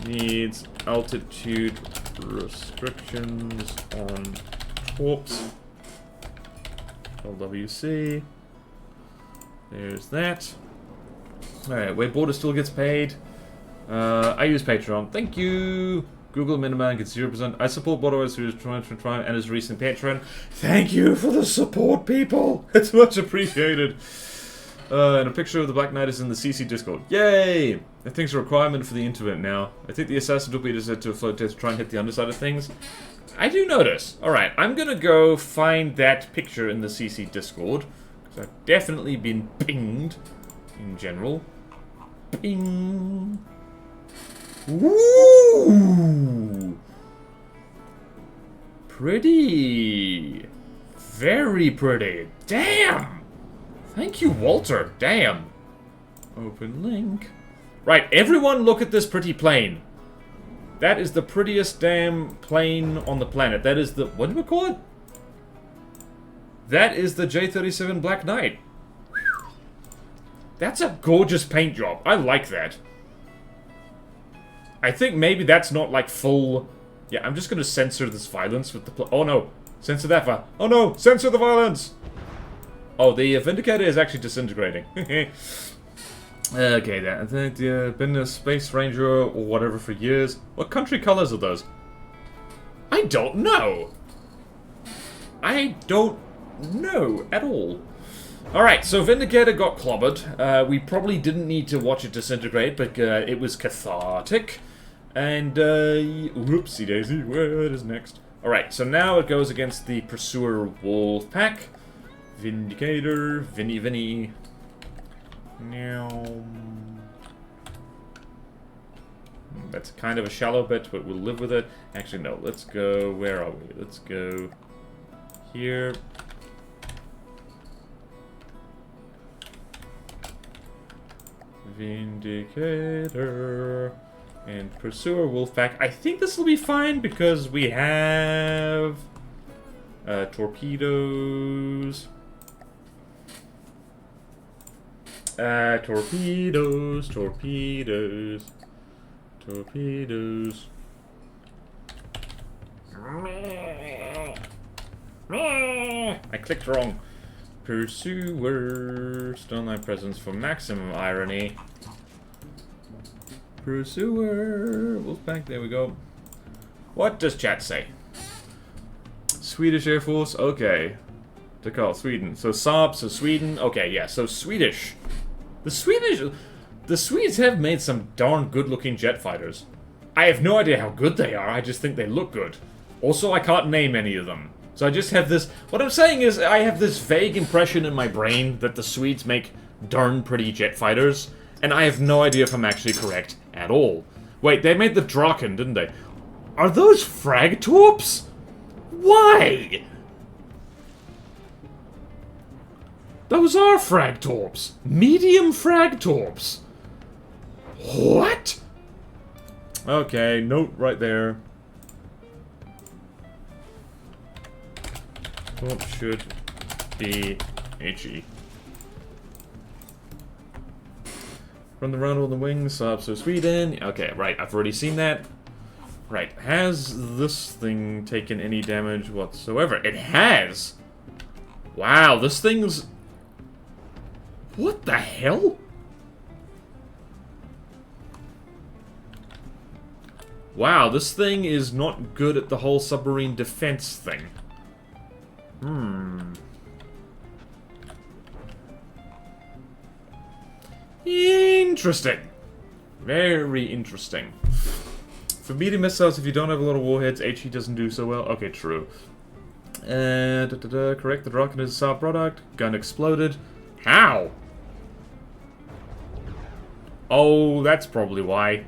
Needs altitude restrictions on torps. LWC. There's that. Alright, wait, border still gets paid. I use Patreon. Thank you. Google Miniman gets 0%. I support Bodan who is trying to try and is a recent patron. Thank you for the support, people. It's much appreciated. And a picture of the Black Knight is in the CC Discord. Yay! I think it's a requirement for the internet now. I think the assassin torpedo said to float test to try and hit the underside of things. I do notice. Alright, I'm gonna go find that picture in the CC Discord. Because I've definitely been pinged in general. Ping. Ooh! Pretty. Very pretty. Damn! Thank you, Walter. Damn. Open link. Right, everyone look at this pretty plane. That is the prettiest damn plane on the planet. That is the... What do we call it? That is the J-37 Black Knight. That's a gorgeous paint job. I like that. I think maybe that's not like full... Yeah, I'm just gonna censor this violence with the... Oh no! Censor that Oh no! Censor the violence! Oh, the Vindicator is actually disintegrating. Okay, then. I think been a Space Ranger or whatever for years. What country colors are those? I don't know! I don't know at all. Alright, so Vindicator got clobbered. We probably didn't need to watch it disintegrate, but it was cathartic. And, whoopsie daisy, what is next? Alright, so now it goes against the Pursuer Wolf Pack. Vindicator, Vinny. Now... That's kind of a shallow bit, but we'll live with it. Actually, no, let's go... Where are we? Let's go... Here... Vindicator and Pursuer Wolfpack. I think this will be fine because we have torpedoes. Torpedoes. I clicked wrong. Pursuer. Stoneline presence for maximum irony. Pursuer. Wolfpack, there we go. What does chat say? Swedish Air Force, okay. To call Sweden. So Saab, so Sweden. Okay, yeah, so Swedish. The Swedes have made some darn good looking jet fighters. I have no idea how good they are, I just think they look good. Also, I can't name any of them. So I just have this... What I'm saying is, I have this vague impression in my brain that the Swedes make darn pretty jet fighters, and I have no idea if I'm actually correct at all. Wait, they made the Draken, didn't they? Are those frag torps? Why? Those are frag torps. Medium frag torps. What? Okay, note right there. Torp should be HE. Run the round on the wings, up so Sweden. Okay, right, I've already seen that. Right, has this thing taken any damage whatsoever? It has! Wow, this thing's... What the hell? Wow, this thing is not good at the whole submarine defense thing. Interesting. Very interesting. For medium missiles, if you don't have a lot of warheads, HE doesn't do so well. Okay, true. Correct, the Draken is a Saab product. Gun exploded. How? Oh, that's probably why.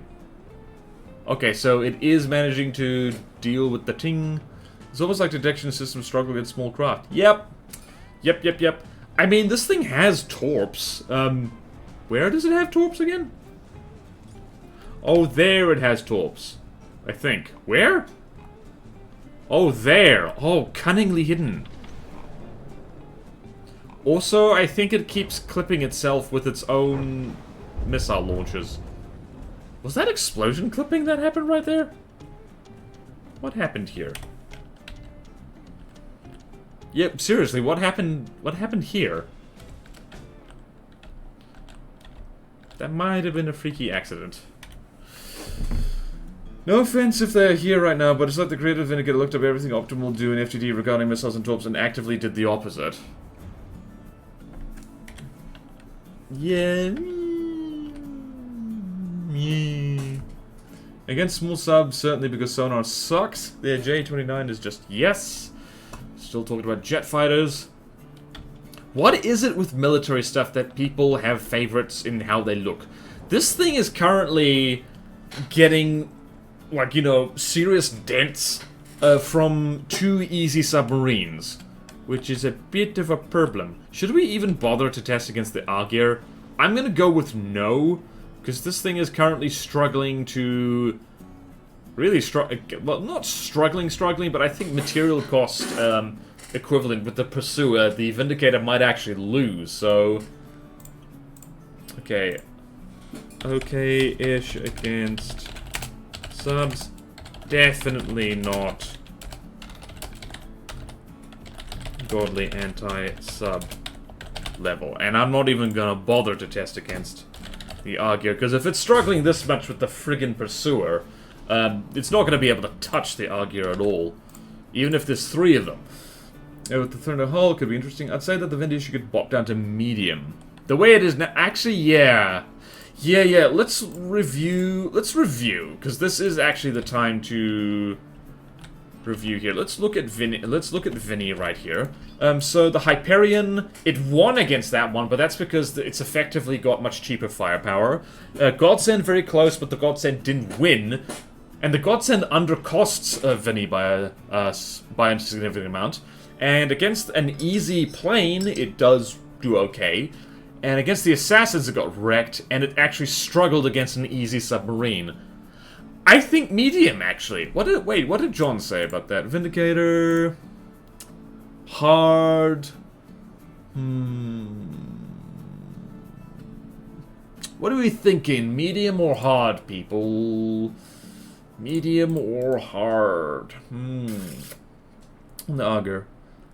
Okay, so it is managing to deal with the ting. It's almost like detection systems struggle against small craft. Yep. Yep. I mean, this thing has torps. Where does it have torps again? Oh, there it has torps. I think. Where? Oh, there. Oh, cunningly hidden. Also, I think it keeps clipping itself with its own missile launchers. Was that explosion clipping that happened right there? What happened here? Yep, seriously, what happened here? That might have been a freaky accident. No offense if they're here right now, but it's like the creative vinegar looked up everything Optimal will do in FTD regarding missiles and torps and actively did the opposite. Yeah. Against small subs, certainly because sonar sucks. Their J-29 is just yes. Still talking about jet fighters. What is it with military stuff that people have favorites in how they look? This thing is currently getting, like, you know, serious dents from 2 easy submarines, which is a bit of a problem. Should we even bother to test against the Argyr? I'm gonna go with no, because this thing is currently struggling to really well, not struggling, but I think material cost equivalent with the Pursuer, the Vindicator might actually lose, so... Okay-ish against subs. Definitely not godly anti-sub level. And I'm not even gonna bother to test against the Argyr, because if it's struggling this much with the friggin' Pursuer, it's not gonna be able to touch the Argyr at all. Even if there's 3 of them. With the Thunder Hull, could be interesting. I'd say that the Vindy should get bopped down to medium. The way it is now, actually, yeah. Yeah, let's review, because this is actually the time to review here. Let's look at Vinny right here. So the Hyperion, it won against that one, but that's because it's effectively got much cheaper firepower. Godsend very close, but the Godsend didn't win. And the Godsend undercosts Vinny by a significant amount. And against an easy plane, it does do okay. And against the Assassins, it got wrecked, and it actually struggled against an easy submarine. I think medium, actually. Wait, what did John say about that? Vindicator... Hard... What are we thinking? Medium or hard, people? Medium or hard? The Auger.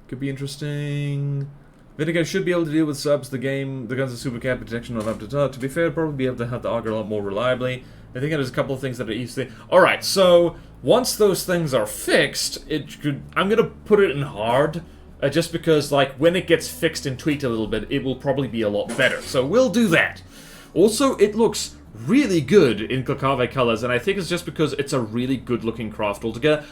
Could be interesting. Vindicator should be able to deal with subs. The guns are super cap protection not up to top. To be fair, probably be able to have the Auger a lot more reliably. I think there's a couple of things that are easy. Alright, so once those things are fixed, I'm gonna put it in hard. Just because, like, when it gets fixed and tweaked a little bit, it will probably be a lot better. So we'll do that. Also, it looks really good in Glacave colors, and I think it's just because it's a really good-looking craft altogether.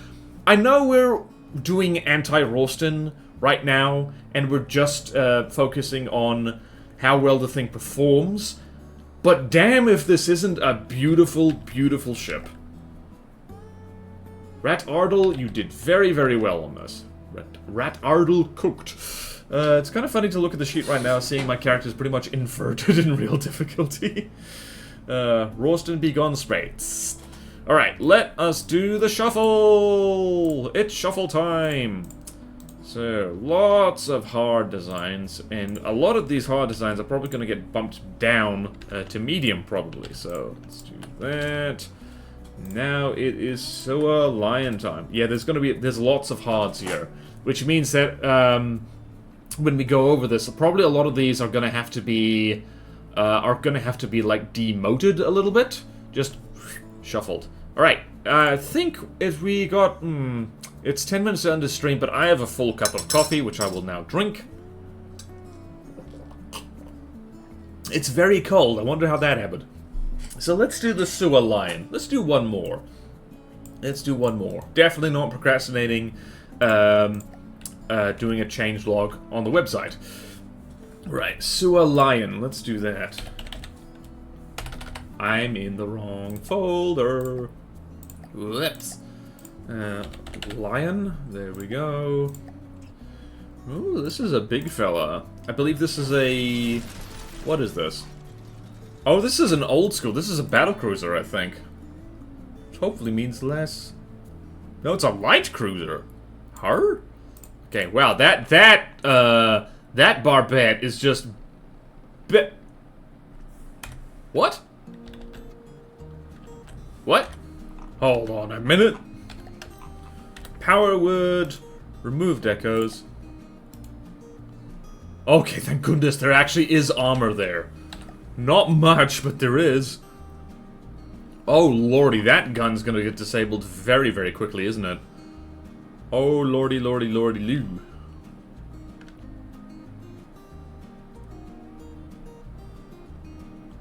I know we're doing anti-Ralston right now, and we're just focusing on how well the thing performs, but damn if this isn't a beautiful, beautiful ship. Rat Ardle, you did very, very well on this. Rat Ardle cooked. It's kind of funny to look at the sheet right now, seeing my characters pretty much inverted in real difficulty. Ralston be gone straight. Alright, let us do the shuffle! It's shuffle time! So, lots of hard designs, and a lot of these hard designs are probably going to get bumped down to medium, probably. So, let's do that. Now it is Sewer Lion time. Yeah, there's lots of hards here, which means that when we go over this, probably a lot of these are going to have to be like demoted a little bit, just shuffled. All right, I think if we got it's 10 minutes into stream, but I have a full cup of coffee, which I will now drink. It's very cold. I wonder how that happened. So let's do the Sewer Lion. Let's do one more. Definitely not procrastinating doing a changelog on the website. Right, Sewer Lion. Let's do that. I'm in the wrong folder. Whoops. Lion. There we go. Ooh, this is a big fella. I believe this is a... What is this? Oh, this is an old school. This is a battlecruiser, I think. Which hopefully means less. No, it's a light cruiser. Her? Okay, wow, that barbette is just... What? What? Hold on a minute. Power word. Removed echoes. Okay, thank goodness there actually is armor there. Not much, but there is. Oh lordy, that gun's gonna get disabled very, very quickly, isn't it? Oh lordy, lordy, lordy, loo.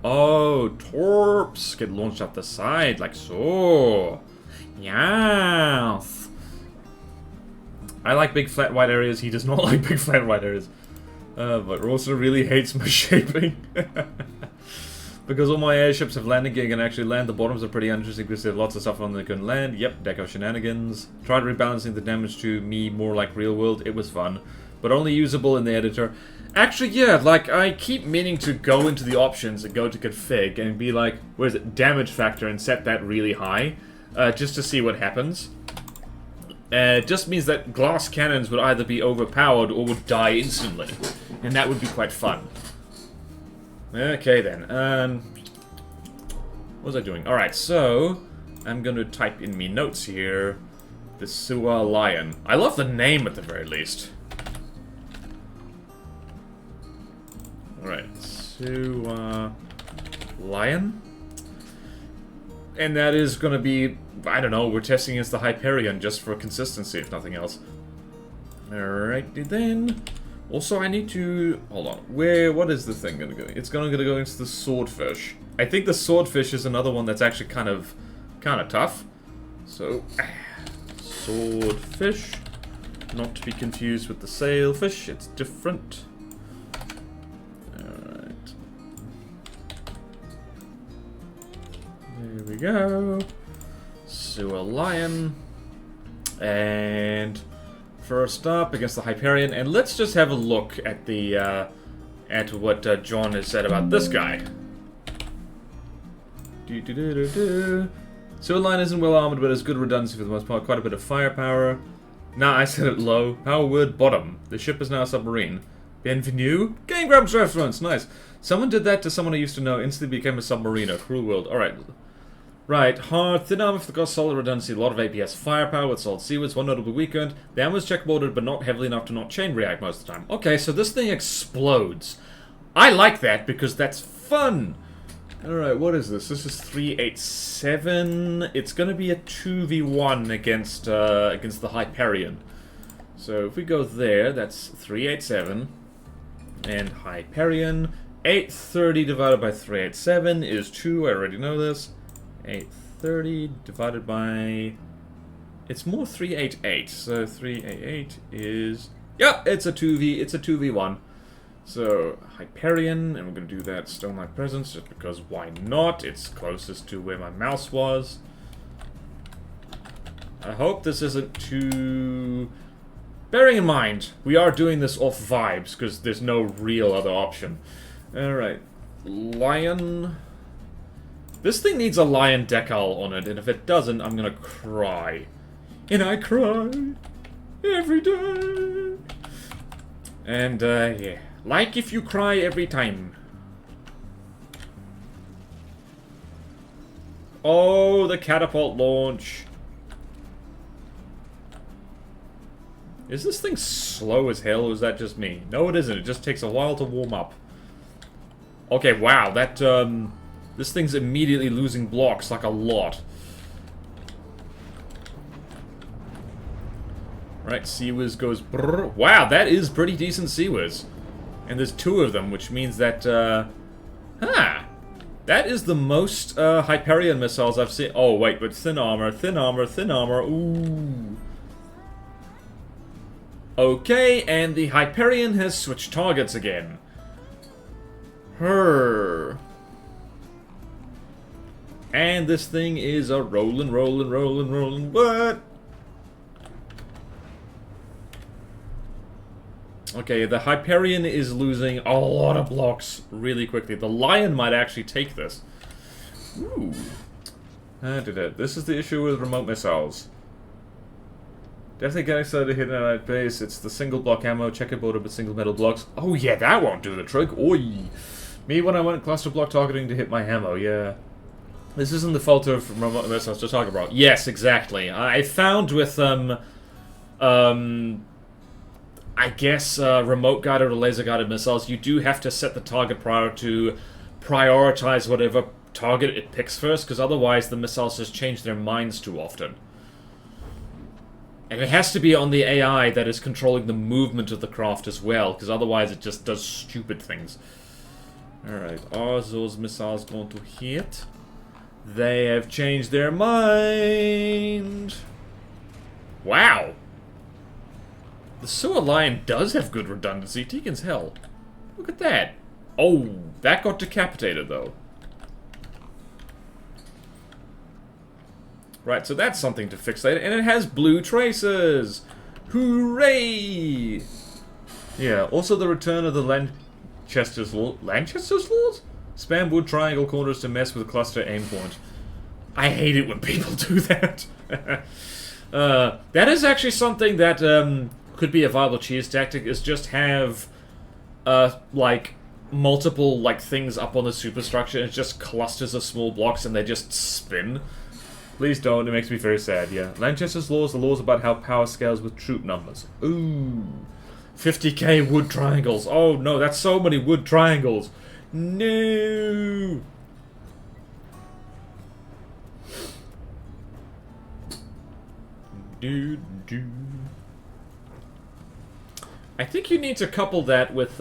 Oh, torps get launched up the side, like so. Yes. I like big flat white areas, he does not like big flat white areas. But Rosa really hates my shaping. Because all my airships have landing gear and can actually land. The bottoms are pretty interesting because they have lots of stuff on them that can land. Yep, deck of shenanigans. Tried rebalancing the damage to me more like real world. It was fun. But only usable in the editor. Actually, yeah, like, I keep meaning to go into the options and go to config and be like, where is it, damage factor, and set that really high. Just to see what happens. It just means that glass cannons would either be overpowered or would die instantly. And that would be quite fun. Okay then, what was I doing? Alright, so, I'm gonna type in me notes here, the Sewer Lion. I love the name at the very least. Alright, Sewer Lion. And that is gonna be, I don't know, we're testing against the Hyperion just for consistency, if nothing else. Alrighty then. Also, I need to... Hold on. What is the thing gonna go? It's gonna go into the Swordfish. I think the Swordfish is another one that's actually kind of tough. So, Swordfish. Not to be confused with the Sailfish. It's different. Alright. There we go. Sewer Lion. And... First up, against the Hyperion, and let's just have a look at the, at what John has said about this guy. Sewer Lion isn't well armored, but has good redundancy for the most part, quite a bit of firepower. Nah, I said it low. Power word bottom. The ship is now a submarine. Bienvenue? Game Grumps reference, nice. Someone did that to someone I used to know, instantly became a submariner. Cruel world. Alright. Right, hard, thin armor for the cost, solid redundancy, a lot of APS firepower with solid seawards, one notable weekend. The ammo is checkboarded, but not heavily enough to not chain react most of the time. Okay, so this thing explodes. I like that because that's fun. Alright, what is this? This is 387. It's gonna be a 2v1 against the Hyperion. So if we go there, that's 387. And Hyperion. 830 divided by 387 is 2, I already know this. 830 divided by... It's more 388, so 388 is... Yep, it's a 2v1. So, Hyperion, and we're going to do that Stone-like Presence, just because why not? It's closest to where my mouse was. I hope this isn't too... Bearing in mind, we are doing this off vibes, because there's no real other option. Alright, Lion... This thing needs a lion decal on it, and if it doesn't, I'm gonna cry. And I cry every day. And, yeah. Like if you cry every time. Oh, the catapult launch. Is this thing slow as hell, or is that just me? No, it isn't. It just takes a while to warm up. Okay, wow, that, this thing's immediately losing blocks, like a lot. Right, Seawiz goes brrr. Wow, that is pretty decent Seawiz. And there's 2 of them, which means that, that is the most, Hyperion missiles I've seen. Oh, wait, but thin armor, thin armor, thin armor, ooh. Okay, and the Hyperion has switched targets again. And this thing is a rolling. What? Okay, the Hyperion is losing a lot of blocks really quickly. The Lion might actually take this. Ooh. This is the issue with remote missiles. Definitely getting started to hit an allied base. It's the single block ammo, checkerboarded with single metal blocks. Oh yeah, that won't do the trick. Oi! Me when I went cluster block targeting to hit my ammo, yeah. This isn't the fault of remote missiles to talk about. Yes, exactly. I found with, I guess remote guided or laser guided missiles, you do have to set the target prior to prioritize whatever target it picks first, because otherwise the missiles just change their minds too often. And it has to be on the AI that is controlling the movement of the craft as well, because otherwise it just does stupid things. Alright, are those missiles going to hit? They have changed their mind! Wow! The Sewer Lion does have good redundancy. Tegan's hell. Look at that. Oh, that got decapitated, though. Right, so that's something to fix later. And it has blue traces! Hooray! Yeah, also the return of the Lanchester's Laws? Spam wood triangle corners to mess with cluster aim point. I hate it when people do that. That is actually something that could be a viable cheese tactic, is just have like multiple like things up on the superstructure and it's just clusters of small blocks and they just spin. Please don't, it makes me very sad, yeah. Lanchester's Laws, the laws about how power scales with troop numbers. Ooh. 50k wood triangles. Oh no, that's so many wood triangles. No. I think you need to couple that with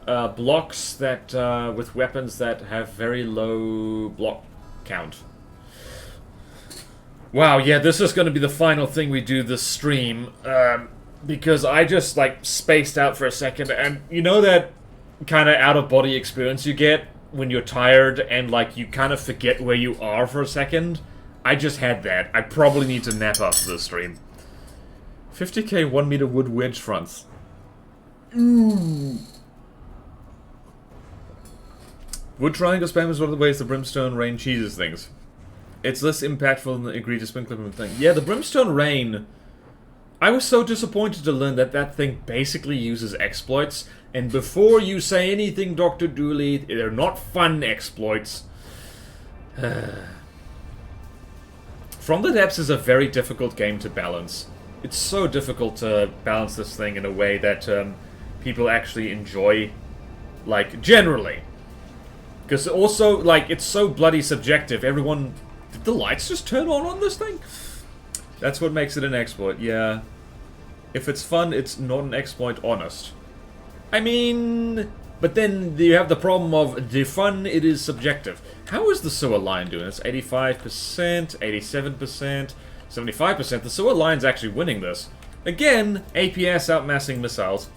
blocks that with weapons that have very low block count. Wow, yeah, this is going to be the final thing we do this stream, because I just like spaced out for a second, and you know that kind of out-of-body experience you get when you're tired and like you kind of forget where you are for a second? I just had that. I probably need to nap after this stream. 50k 1 meter wood wedge fronts. Ooh. Wood triangle spam is one of the ways the Brimstone Rain cheeses things. It's less impactful than the egregious spin clipping thing. Yeah, the Brimstone Rain... I was so disappointed to learn that that thing basically uses exploits. And before you say anything, Dr. Dooley, they're not fun exploits. From the Depths is a very difficult game to balance. It's so difficult to balance this thing in a way that people actually enjoy, like, generally. Because also, like, it's so bloody subjective. Everyone... Did the lights just turn on this thing? That's what makes it an exploit, yeah. If it's fun, it's not an exploit, honest. I mean... But then you have the problem of the fun, it is subjective. How is the Sewer Lion doing? It's 85%, 87%, 75%. The Sewer Lion's actually winning this. Again, APS outmassing missiles.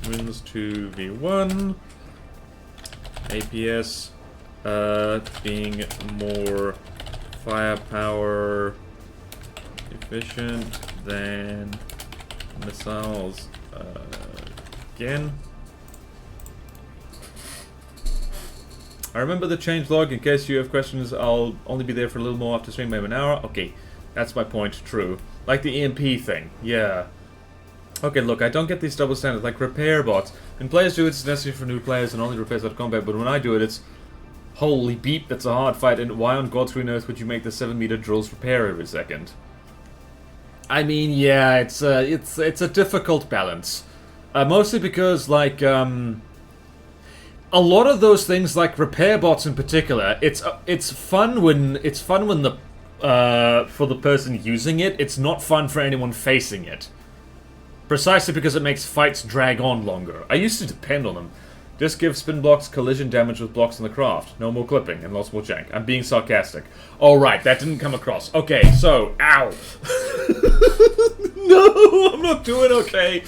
Wins 2v1. APS being more firepower efficient than missiles again. I remember the changelog. In case you have questions, I'll only be there for a little more after stream, maybe an hour. Okay, that's my point, true. Like the EMP thing, yeah. Okay, look, I don't get these double standards, like repair bots. When players do it, it's necessary for new players and only repairs out of combat, but when I do it, it's holy beep, that's a hard fight, and why on God's green earth would you make the 7-meter drills repair every second? I mean, yeah, it's a difficult balance. Mostly because, like, a lot of those things, like repair bots in particular, it's fun when the for the person using it. It's not fun for anyone facing it. Precisely because it makes fights drag on longer. I used to depend on them. Just give spin blocks collision damage with blocks in the craft. No more clipping and lots more jank. I'm being sarcastic. Alright, that didn't come across. Okay, so, ow. No, I'm not doing okay.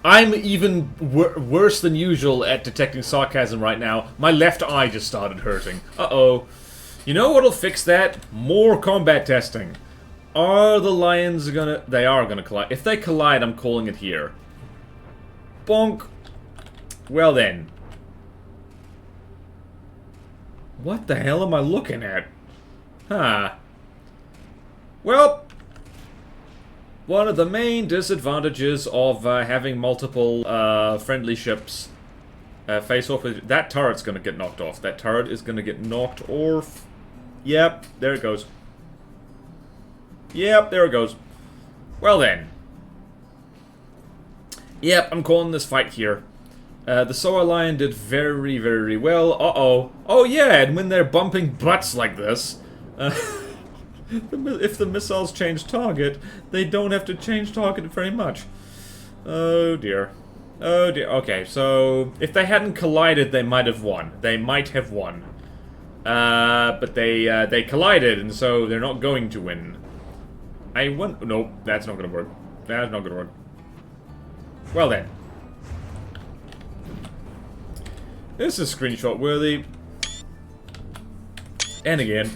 I'm even worse than usual at detecting sarcasm right now. My left eye just started hurting. Uh-oh. You know what'll fix that? More combat testing. Are the lions gonna... They are gonna collide. If they collide, I'm calling it here. Bonk. Well then. What the hell am I looking at? Huh. Well, one of the main disadvantages of having multiple friendly ships face off with... That turret's gonna get knocked off. That turret is gonna get knocked off. Yep, there it goes. Yep, there it goes. Well then. Yep, I'm calling this fight here. The Soa Lion did very, very well. Uh-oh. Oh yeah, and when they're bumping butts like this, if the missiles change target, they don't have to change target very much. Oh dear. Oh dear. Okay, so if they hadn't collided, they might have won. They might have won. But they collided, and so they're not going to win. Nope, that's not gonna work. That's not gonna work. Well then. This is screenshot worthy. And again.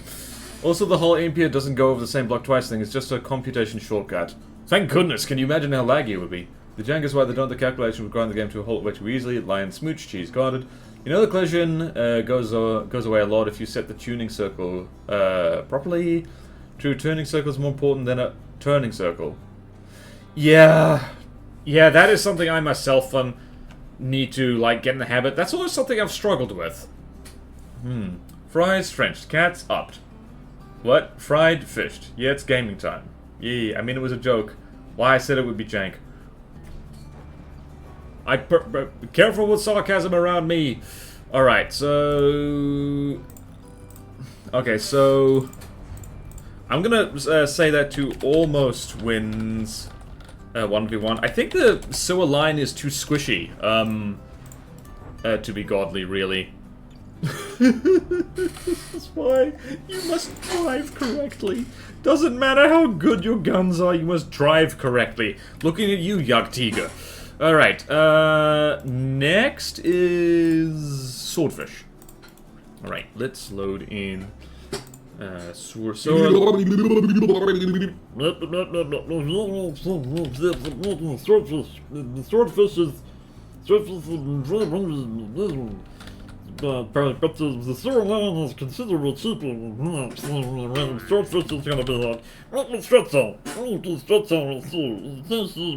Also, the whole aim here doesn't go over the same block twice thing. It's just a computation shortcut. Thank goodness. Can you imagine how laggy it would be? The jank is why they don't the calculation would grind the game to a halt way too easily. Lion smooch, cheese guarded. You know the collision goes away a lot if you set the tuning circle properly. True, turning circle is more important than a turning circle. Yeah. Yeah, that is something I myself need to, like, get in the habit. That's always something I've struggled with. Fries, French. Cats, upped. What? Fried, fished. Yeah, it's gaming time. Yeah, I mean, it was a joke. Why I said it would be jank. Be careful with sarcasm around me. Alright, so... Okay, so... I'm gonna say that to almost wins 1v1. I think the sewer line is too squishy to be godly, really. That's why you must drive correctly. Doesn't matter how good your guns are, you must drive correctly. Looking at you, Yagtiga. Alright, next is Swordfish. Alright, let's load in Swordfish but the sewer line is considerably cheaper. Swordfish is gonna be like, let me stretch out. Let me stretch out and see.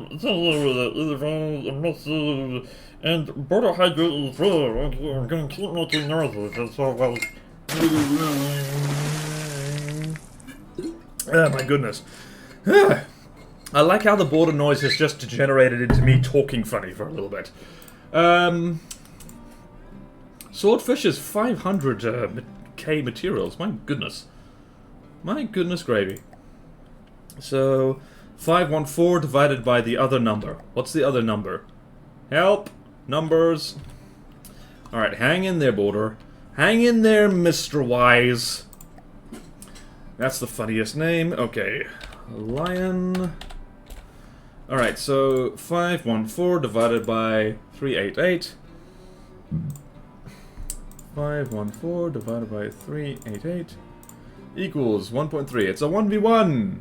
It's all over that. And border hydrate is rare. I'm gonna keep making noises. It's all like... Oh my goodness. I like how the border noise has just degenerated into me talking funny for a little bit. Swordfish is 500k materials. My goodness. My goodness gravy. So, 514 divided by the other number. What's the other number? Help! Numbers. Alright, hang in there, border. Hang in there, Mr. Wise. That's the funniest name. Okay. Lion. Alright, so 514 divided by 388. 514 divided by 388 equals 1.3. It's a 1v1!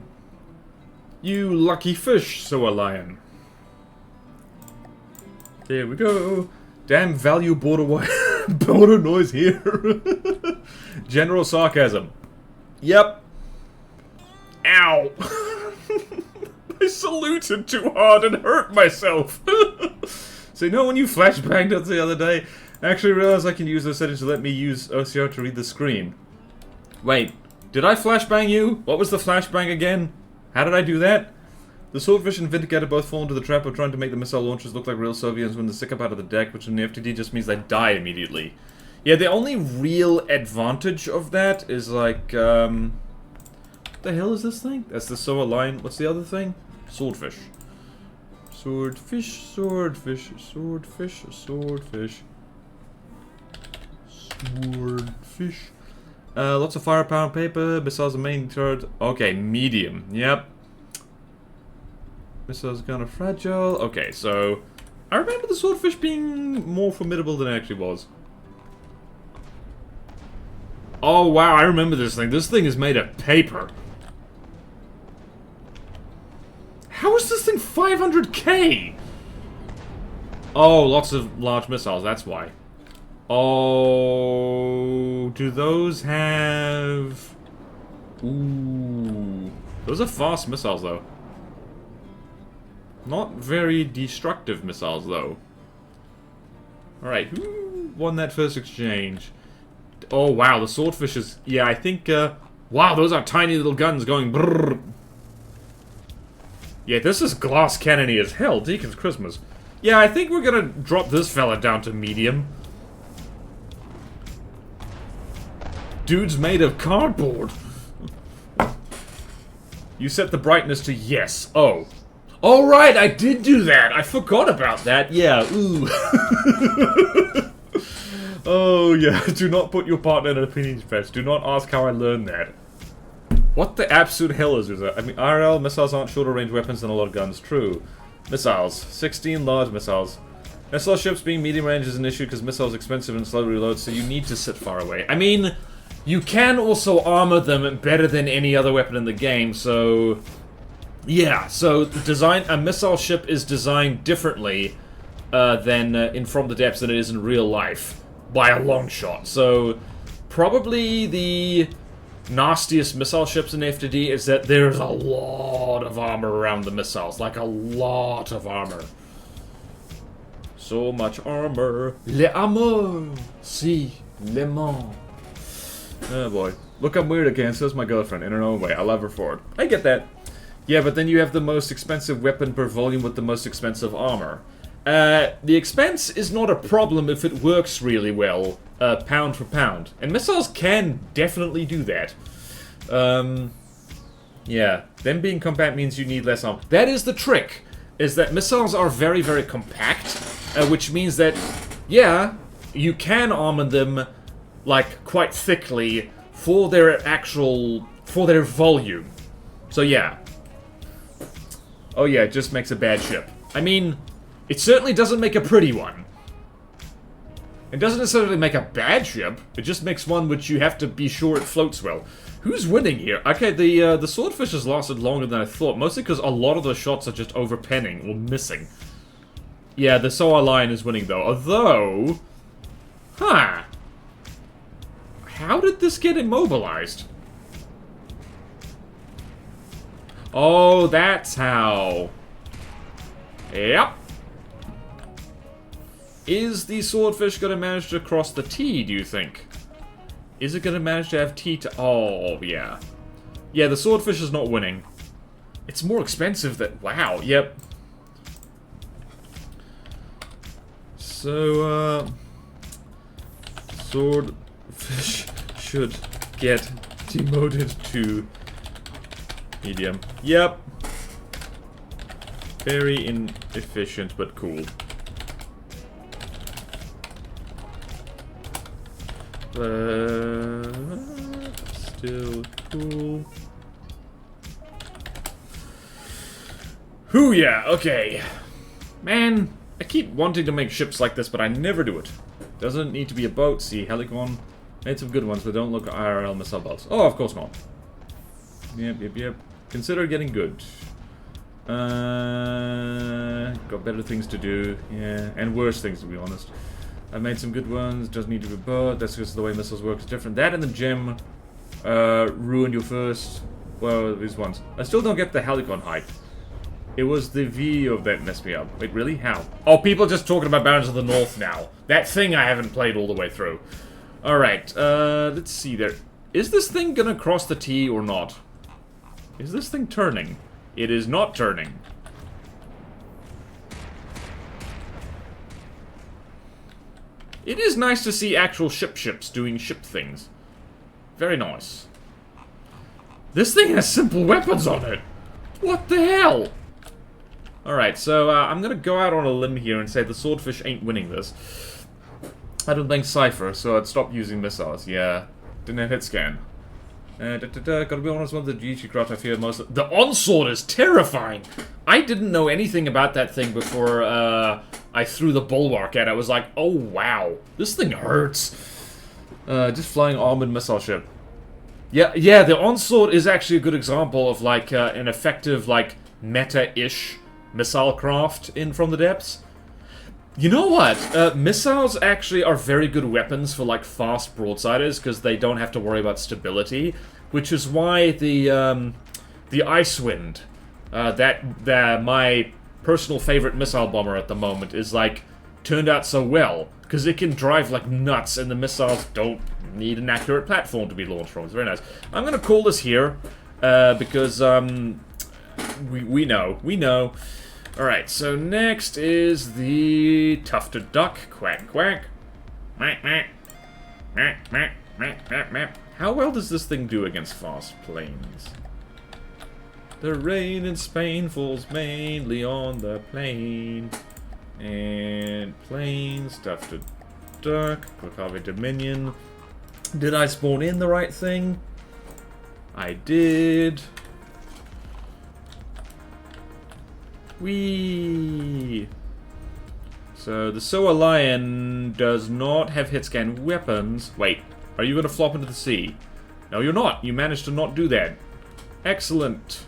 You lucky fish, so a lion. There we go. Damn value border border noise here. General sarcasm. Yep. Ow! I saluted too hard and hurt myself. So you know when you flashbanged us the other day? I actually realized I can use those settings to let me use OCR to read the screen. Wait, did I flashbang you? What was the flashbang again? How did I do that? The Swordfish and Vindicator both fall into the trap of trying to make the missile launchers look like real Soviets when they stick up out of the deck, which in the FTD just means they die immediately. Yeah, the only real advantage of that is like, what the hell is this thing? That's the Soa line. What's the other thing? Swordfish. Swordfish, swordfish, swordfish, swordfish. Swordfish. Lots of firepower and paper. Missiles the main turret. Okay, medium. Yep. Missiles kind of fragile. Okay, so I remember the swordfish being more formidable than it actually was. Oh wow, I remember this thing. This thing is made of paper. How is this thing 500k? Oh, lots of large missiles, that's why. Oh, do those have... Ooh. Those are fast missiles, though. Not very destructive missiles, though. Alright, who won that first exchange? Oh, wow, the swordfish is... Yeah, I think, wow, those are tiny little guns going brrrr. Yeah, this is glass cannony as hell. Deacon's Christmas. Yeah, I think we're gonna drop this fella down to medium. Dude's made of cardboard. You set the brightness to yes. Oh. Oh, right, I did do that. I forgot about that. Yeah, ooh. Oh, yeah. Do not put your partner in an opinion fest. Do not ask how I learned that. What the absolute hell is that? I mean, IRL missiles aren't shorter range weapons than a lot of guns. True. Missiles. 16 large missiles. Missile ships being medium range is an issue because missiles are expensive and slow to reload, so you need to sit far away. I mean, you can also armor them better than any other weapon in the game, so... Yeah, so a missile ship is designed differently than in From the Depths than it is in real life. By a long shot. So, probably the nastiest missile ships in FTD is that there's a lot of armor around the missiles. Like, a lot of armor. So much armor. L'amour. Si. L'amour. Oh boy. Look, I'm weird again. So's my girlfriend. In her own way. I love her for it. I get that. Yeah, but then you have the most expensive weapon per volume with the most expensive armor. The expense is not a problem if it works really well, pound for pound. And missiles can definitely do that. Yeah, them being compact means you need less armor. That is the trick, is that missiles are very, very compact, which means that, yeah, you can armor them, like, quite thickly for their volume. So yeah. Oh yeah, it just makes a bad ship. I mean... It certainly doesn't make a pretty one. It doesn't necessarily make a bad ship. It just makes one which you have to be sure it floats well. Who's winning here? Okay, the swordfish has lasted longer than I thought. Mostly because a lot of the shots are just overpenning or missing. Yeah, the Soa Lion is winning though. Although... Huh. How did this get immobilized? Oh, that's how. Yep. Is the swordfish going to manage to cross the T, do you think? Is it going to manage to have T to... Oh, yeah. Yeah, the swordfish is not winning. It's more expensive than... Wow, yep. So, swordfish should get demoted to medium. Yep. Very inefficient, but cool. Still cool. Hoo yeah, okay. Man, I keep wanting to make ships like this, but I never do it. Doesn't need to be a boat. See, Helicon. Made some good ones, but don't look IRL missile boats. Oh, of course not. Yep. Consider getting good. Got better things to do. Yeah, and worse things, to be honest. I made some good ones, doesn't need to be both. That's just the way missiles work is different. That and the gem ruined your first, well, these ones. I still don't get the Helicon hype. It was the video that messed me up. Wait, really? How? Oh, people are just talking about Barons of the North now. That thing I haven't played all the way through. Alright, let's see there. Is this thing gonna cross the T or not? Is this thing turning? It is not turning. It is nice to see actual ships doing ship things. Very nice. This thing has simple weapons on it. What the hell? Alright, so I'm gonna go out on a limb here and say the swordfish ain't winning this. I don't think Cypher, so I'd stop using missiles. Yeah. Didn't have hit scan. Gotta be honest, one of the GG craft I fear most. The Onslaught is terrifying! I didn't know anything about that thing before I threw the bulwark at it. I was like, oh wow, this thing hurts. Just flying armored missile ship. Yeah, the Onslaught is actually a good example of like an effective like meta-ish missile craft in From the Depths. You know what? Missiles actually are very good weapons for like fast broadsiders because they don't have to worry about stability, which is why the Icewind, that my personal favorite missile bomber at the moment, is like turned out so well because it can drive like nuts, and the missiles don't need an accurate platform to be launched from. It's very nice. I'm gonna call this here because we know. Alright, so next is the tufted duck. Quack, quack. How well does this thing do against fast planes? The rain in Spain falls mainly on the plain. And planes, tufted duck, Quackave Dominion. Did I spawn in the right thing? I did. Whee! So the Soa Lion does not have hit scan weapons. Wait, are you going to flop into the sea? No, you're not. You managed to not do that. Excellent.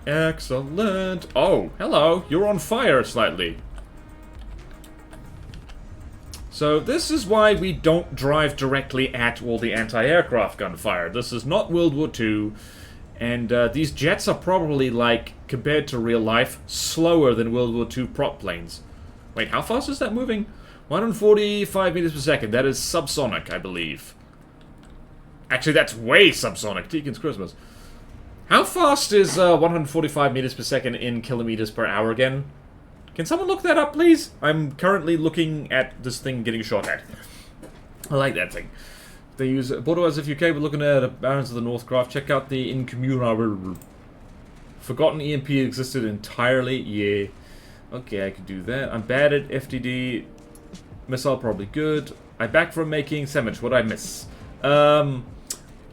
Excellent. Oh, hello. You're on fire slightly. So this is why we don't drive directly at all the anti-aircraft gunfire. This is not World War II. And these jets are probably, like, compared to real life, slower than World War II prop planes. Wait, how fast is that moving? 145 meters per second. That is subsonic, I believe. Actually, that's way subsonic. Deacon's Christmas. How fast is 145 meters per second in kilometers per hour again? Can someone look that up, please? I'm currently looking at this thing getting shot at. I like that thing. They use Bordeaux as if UK. We're looking at Barons of the North craft. Check out the Incommunable. Forgotten EMP existed entirely. Yeah. Okay, I could do that. I'm bad at FTD. Missile probably good. I back from making sandwich. What'd I miss?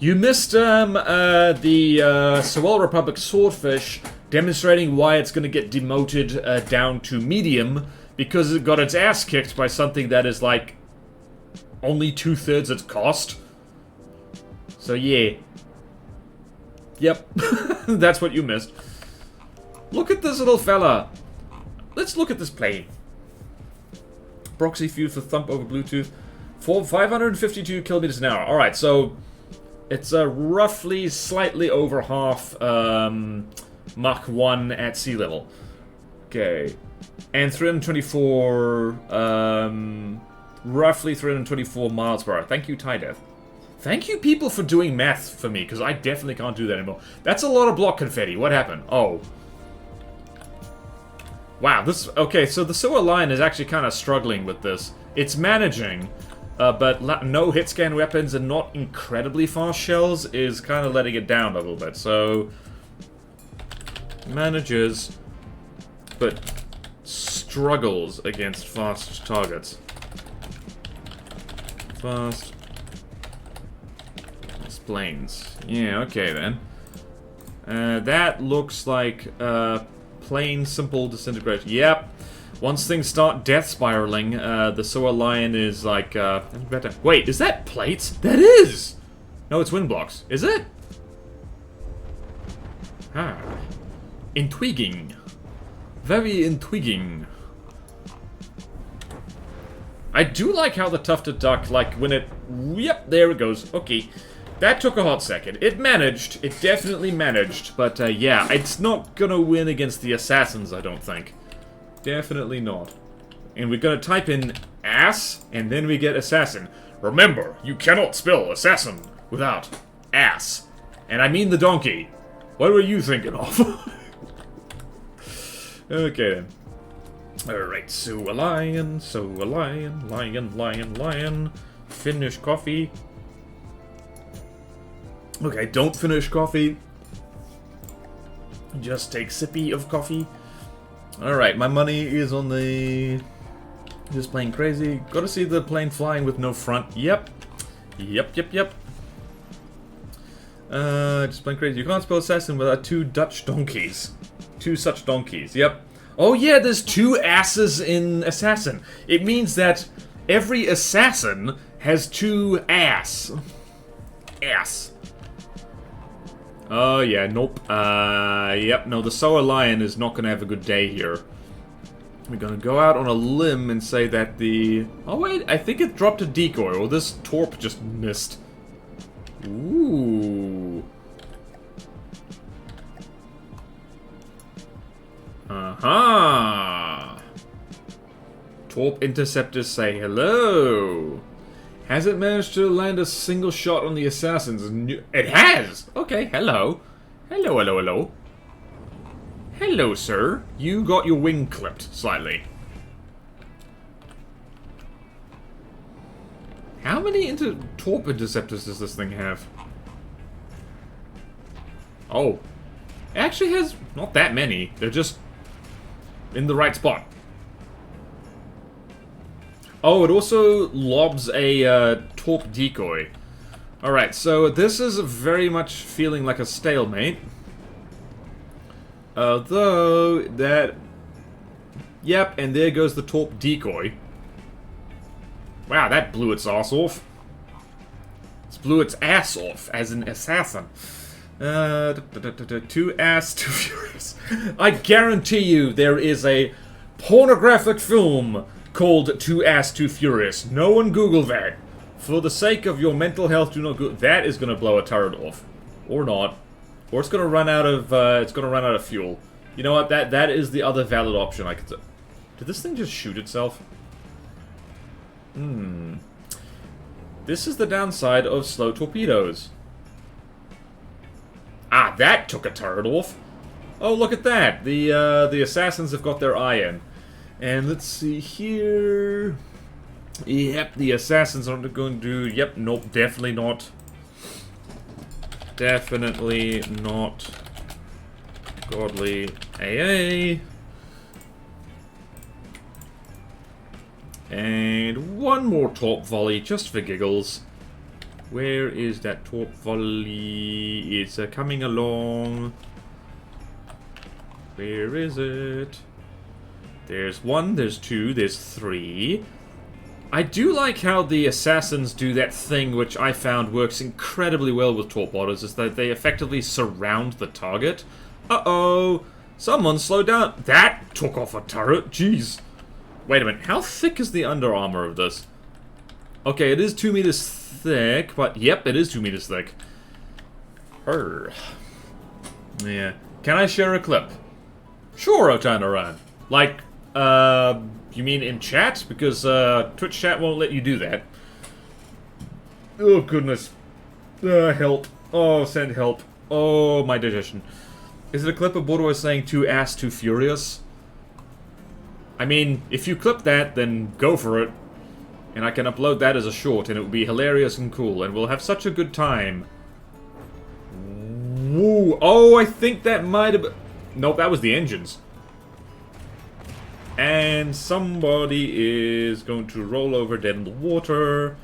You missed the Sewell Republic Swordfish demonstrating why it's going to get demoted down to medium because it got its ass kicked by something that is like only 2/3 its cost. So yeah. Yep. That's what you missed. Look at this little fella. Let's look at this plane. Proxy feud for thump over Bluetooth. 552 kilometers an hour. Alright, so it's roughly slightly over half Mach 1 at sea level. Okay. And 324 roughly 324 miles per hour. Thank you, Tydeath. Thank you, people, for doing math for me, because I definitely can't do that anymore. That's a lot of block confetti. What happened? Oh. Wow, this... Okay, so the Soa Lion is actually kind of struggling with this. It's managing, but no hit scan weapons and not incredibly fast shells is kind of letting it down a little bit. So... manages, but struggles against fast targets. Fast planes. Yeah, okay then. That looks like plain simple disintegration. Yep. Once things start death spiraling, the Soa Lion is like better. Wait, is that plates? That is! No, it's wind blocks. Is it? Ah. Intriguing. Very intriguing. I do like how the tufted duck, like, when it... Yep, there it goes. Okay. That took a hot second. It managed. It definitely managed. But, yeah, it's not gonna win against the assassins, I don't think. Definitely not. And we're gonna type in ass, and then we get assassin. Remember, you cannot spell assassin without ass. And I mean the donkey. What were you thinking of? Okay, then. Alright, so a lion, lion. Finish coffee. Okay, don't finish coffee. Just take sippy of coffee. Alright, my money is on the... Just plane crazy. Gotta see the plane flying with no front. Yep. Just plane crazy. You can't spell assassin without two Dutch donkeys. Two such donkeys. Yep. Oh yeah, there's 2 asses in Assassin. It means that every assassin has 2 ass. Ass. Oh yeah, nope. Yep, no, the Sour Lion is not gonna have a good day here. We're gonna go out on a limb and say that the... Oh wait, I think it dropped a decoy, or this Torp just missed. Ooh. Aha! Torp interceptors say hello. Has it managed to land a single shot on the assassins? It has! Okay, hello. Hello, hello, hello. Hello, sir. You got your wing clipped slightly. How many Torp interceptors does this thing have? Oh. It actually has not that many. They're just in the right spot. Oh, it also lobs a Torp decoy. Alright, so this is very much feeling like a stalemate. Though, that... Yep, and there goes the Torp decoy. Wow, that blew its ass off. It blew its ass off, as an assassin. 2 ass, 2 furious. I guarantee you there is a pornographic film called 2 Ass 2 Furious. No one Google that. For the sake of your mental health, do not Google. That is gonna blow a turret off, or not, or it's gonna run out of fuel. You know what? That is the other valid option. I could. Did this thing just shoot itself? This is the downside of slow torpedoes. Ah, that took a turret off. Oh, look at that. The assassins have got their eye in. And let's see here. Yep, the assassins aren't going to... Yep, nope, definitely not. Definitely not. Godly AA. And one more Torp volley, just for giggles. Where is that Torp volley? It's coming along. Where is it? There's 1, there's 2, there's 3. I do like how the assassins do that thing which I found works incredibly well with Torp botters, is that they effectively surround the target. Uh-oh! Someone slow down! That took off a turret, jeez! Wait a minute, how thick is the under armor of this? Okay, it is 2 meters thick, but yep, it is 2 meters thick. Yeah. Can I share a clip? Sure, Otanaran. Like, you mean in chat? Because, Twitch chat won't let you do that. Oh, goodness. Help. Oh, send help. Oh, my digestion. Is it a clip of Bodo saying 2 ass 2 furious? I mean, if you clip that, then go for it. And I can upload that as a short, and it will be hilarious and cool, and we'll have such a good time. Woo. Oh, I think that might have been... Nope, that was the engines. And somebody is going to roll over dead in the water.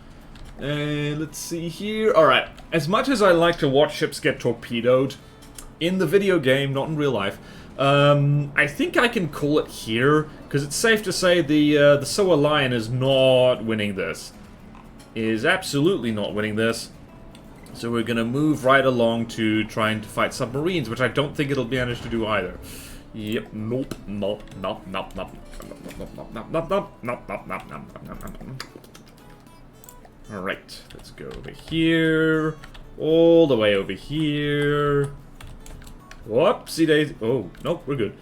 And let's see here. Alright, as much as I like to watch ships get torpedoed, in the video game, not in real life, I think I can call it here, because it's safe to say the Soa Lion is not winning this. Is absolutely not winning this. So we're gonna move right along to trying to fight submarines, which I don't think it'll be managed to do either. Yep, nope, nope, nope, nope, nope, Alright, let's go over here, all the way over here. Whoopsie daisy. Oh, nope, we're good.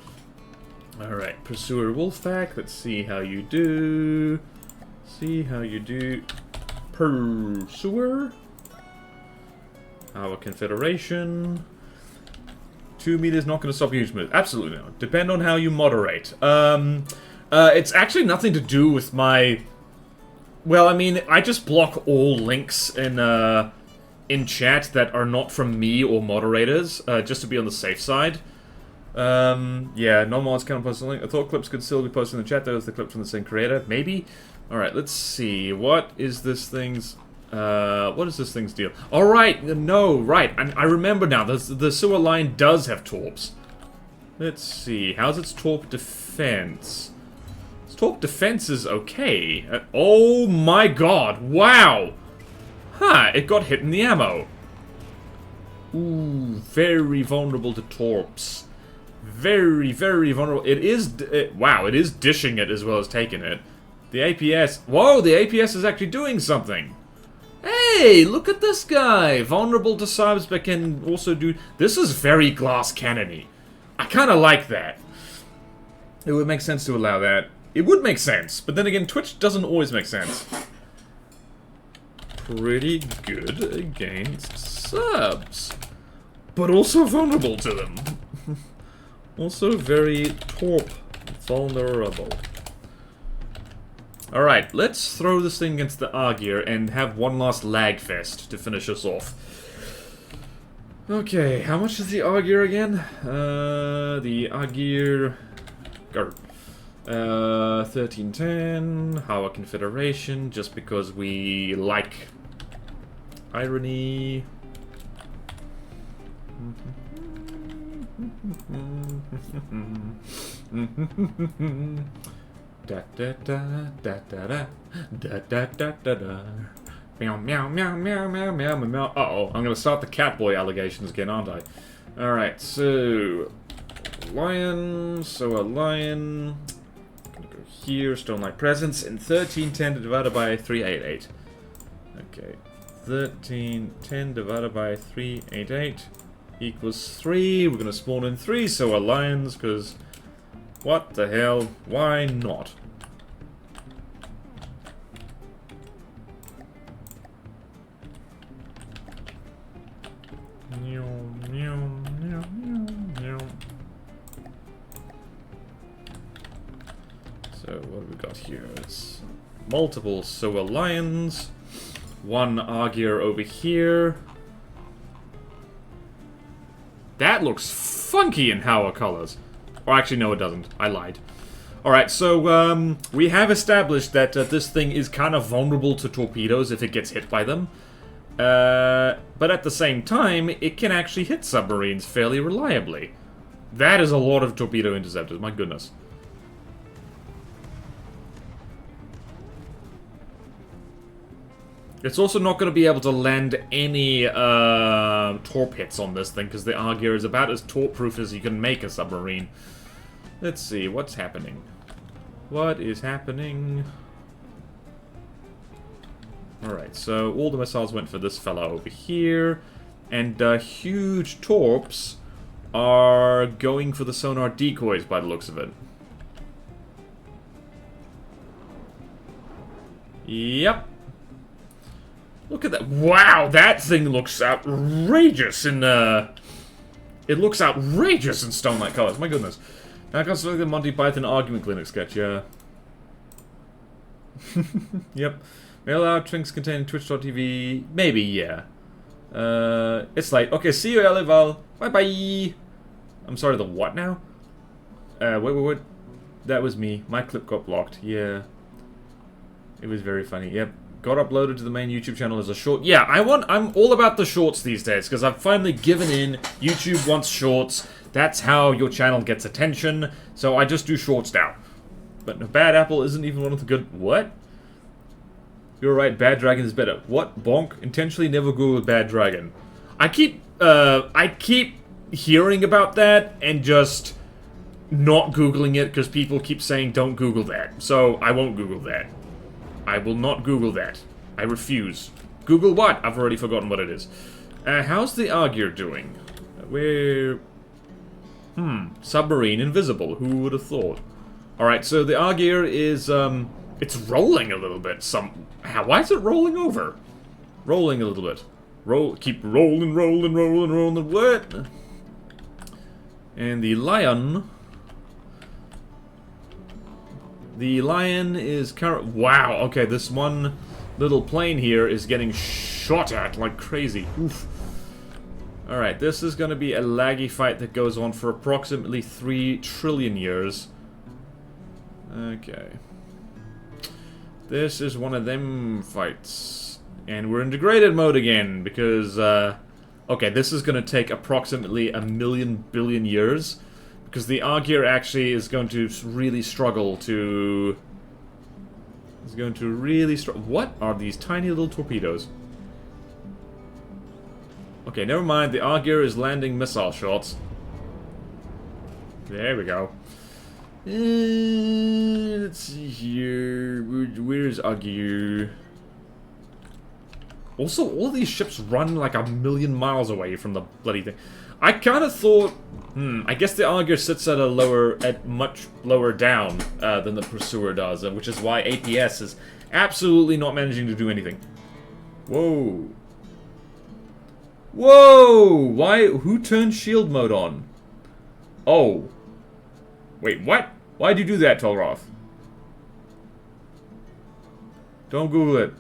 Alright, Pursuer Wolfpack, let's see how you do. See how you do. Pursuer. Our Confederation. 2 meters not going to stop you huge move. Absolutely not. Depend on how you moderate. It's actually nothing to do with my... Well, I mean, I just block all links in chat that are not from me or moderators, just to be on the safe side. Yeah, non-mods can't post a link. I thought clips could still be posted in the chat, though, as the clip from the same creator. Maybe? Alright, let's see. What is this thing's... what is this thing's deal? Alright, no, right. I remember now. The sewer line does have torps. Let's see. How's its torp defense? Its torp defense is okay. Oh my god. Wow. Huh. It got hit in the ammo. Ooh. Very vulnerable to torps. Very, very vulnerable. It is... wow. It is dishing it as well as taking it. The APS... Whoa. The APS is actually doing something. Hey, look at this guy! Vulnerable to subs, but can also do... This is very glass cannon-y. I kind of like that. It would make sense to allow that. It would make sense, but then again, Twitch doesn't always make sense. Pretty good against subs. But also vulnerable to them. Also very torp vulnerable. Alright, let's throw this thing against the Argear and have one last lag fest to finish us off. Okay, how much is the Argear again? The Argear... 1310, Hawa Confederation, just because we like irony. Da da da da da da da da da da da. Meow meow meow meow meow meow meow. Uh-oh, I'm gonna start the Catboy allegations again, aren't I? Alright, so lion, so a lion. Gonna go here, Stonelight Presence, and 1310 divided by 388. Okay. 1310 divided by 388 equals 3. We're gonna spawn in 3, so a lions, because what the hell? Why not? So what have we got here? It's multiple Soa lions, one Argear over here. That looks funky in Hawa colors. Or actually, no, it doesn't. I lied. Alright, so, we have established that this thing is kind of vulnerable to torpedoes if it gets hit by them. But at the same time, it can actually hit submarines fairly reliably. That is a lot of torpedo interceptors, my goodness. It's also not going to be able to land any torp hits on this thing, because the Argear is about as torp-proof as you can make a submarine. Let's see, what's happening? What is happening? Alright, so all the missiles went for this fella over here, and huge torps are going for the sonar decoys by the looks of it. Yep. Look at that. Wow, that thing looks outrageous in, it looks outrageous in Stonelight colors. My goodness. Now I can select the Monty Python argument clinic sketch, yeah. Yep. Mail out trinks containing twitch.tv. Maybe, yeah. It's late. Okay, see you, Elival. Bye-bye. I'm sorry, the what now? Wait. That was me. My clip got blocked. Yeah. It was very funny. Yep. Got uploaded to the main YouTube channel as a short. Yeah, I'm all about the shorts these days, because I've finally given in. YouTube wants shorts. That's how your channel gets attention. So I just do shorts now. But no, Bad Apple isn't even one of the good... What? You're right, Bad Dragon is better. What? Bonk? Intentionally never Google Bad Dragon. I keep hearing about that and just not Googling it because people keep saying don't Google that. So I won't Google that. I will not Google that. I refuse. Google what? I've already forgotten what it is. How's the Argear doing? Where... Submarine invisible. Who would have thought? Alright, so the Argear is, it's rolling a little bit. Why is it rolling over? Rolling a little bit. Keep rolling. What? And the lion... The lion is current. Wow, okay, this one little plane here is getting shot at like crazy. Oof. Alright, this is gonna be a laggy fight that goes on for approximately 3 trillion years. Okay. This is one of them fights. And we're in degraded mode again, because, okay, this is gonna take approximately 1,000,000,000,000,000 years. Because the Argyr actually is going to really struggle to... What are these tiny little torpedoes? Okay, never mind. The Argyr is landing missile shots. There we go. Let's see here. Where's Argyr? Also, all these ships run like 1,000,000 miles away from the bloody thing. I kind of thought... I guess the Argyr sits at much lower down than the Pursuer does, which is why APS is absolutely not managing to do anything. Whoa. Whoa! Why? Who turned shield mode on? Oh. Wait, what? Why'd you do that, Tolroth? Don't Google it.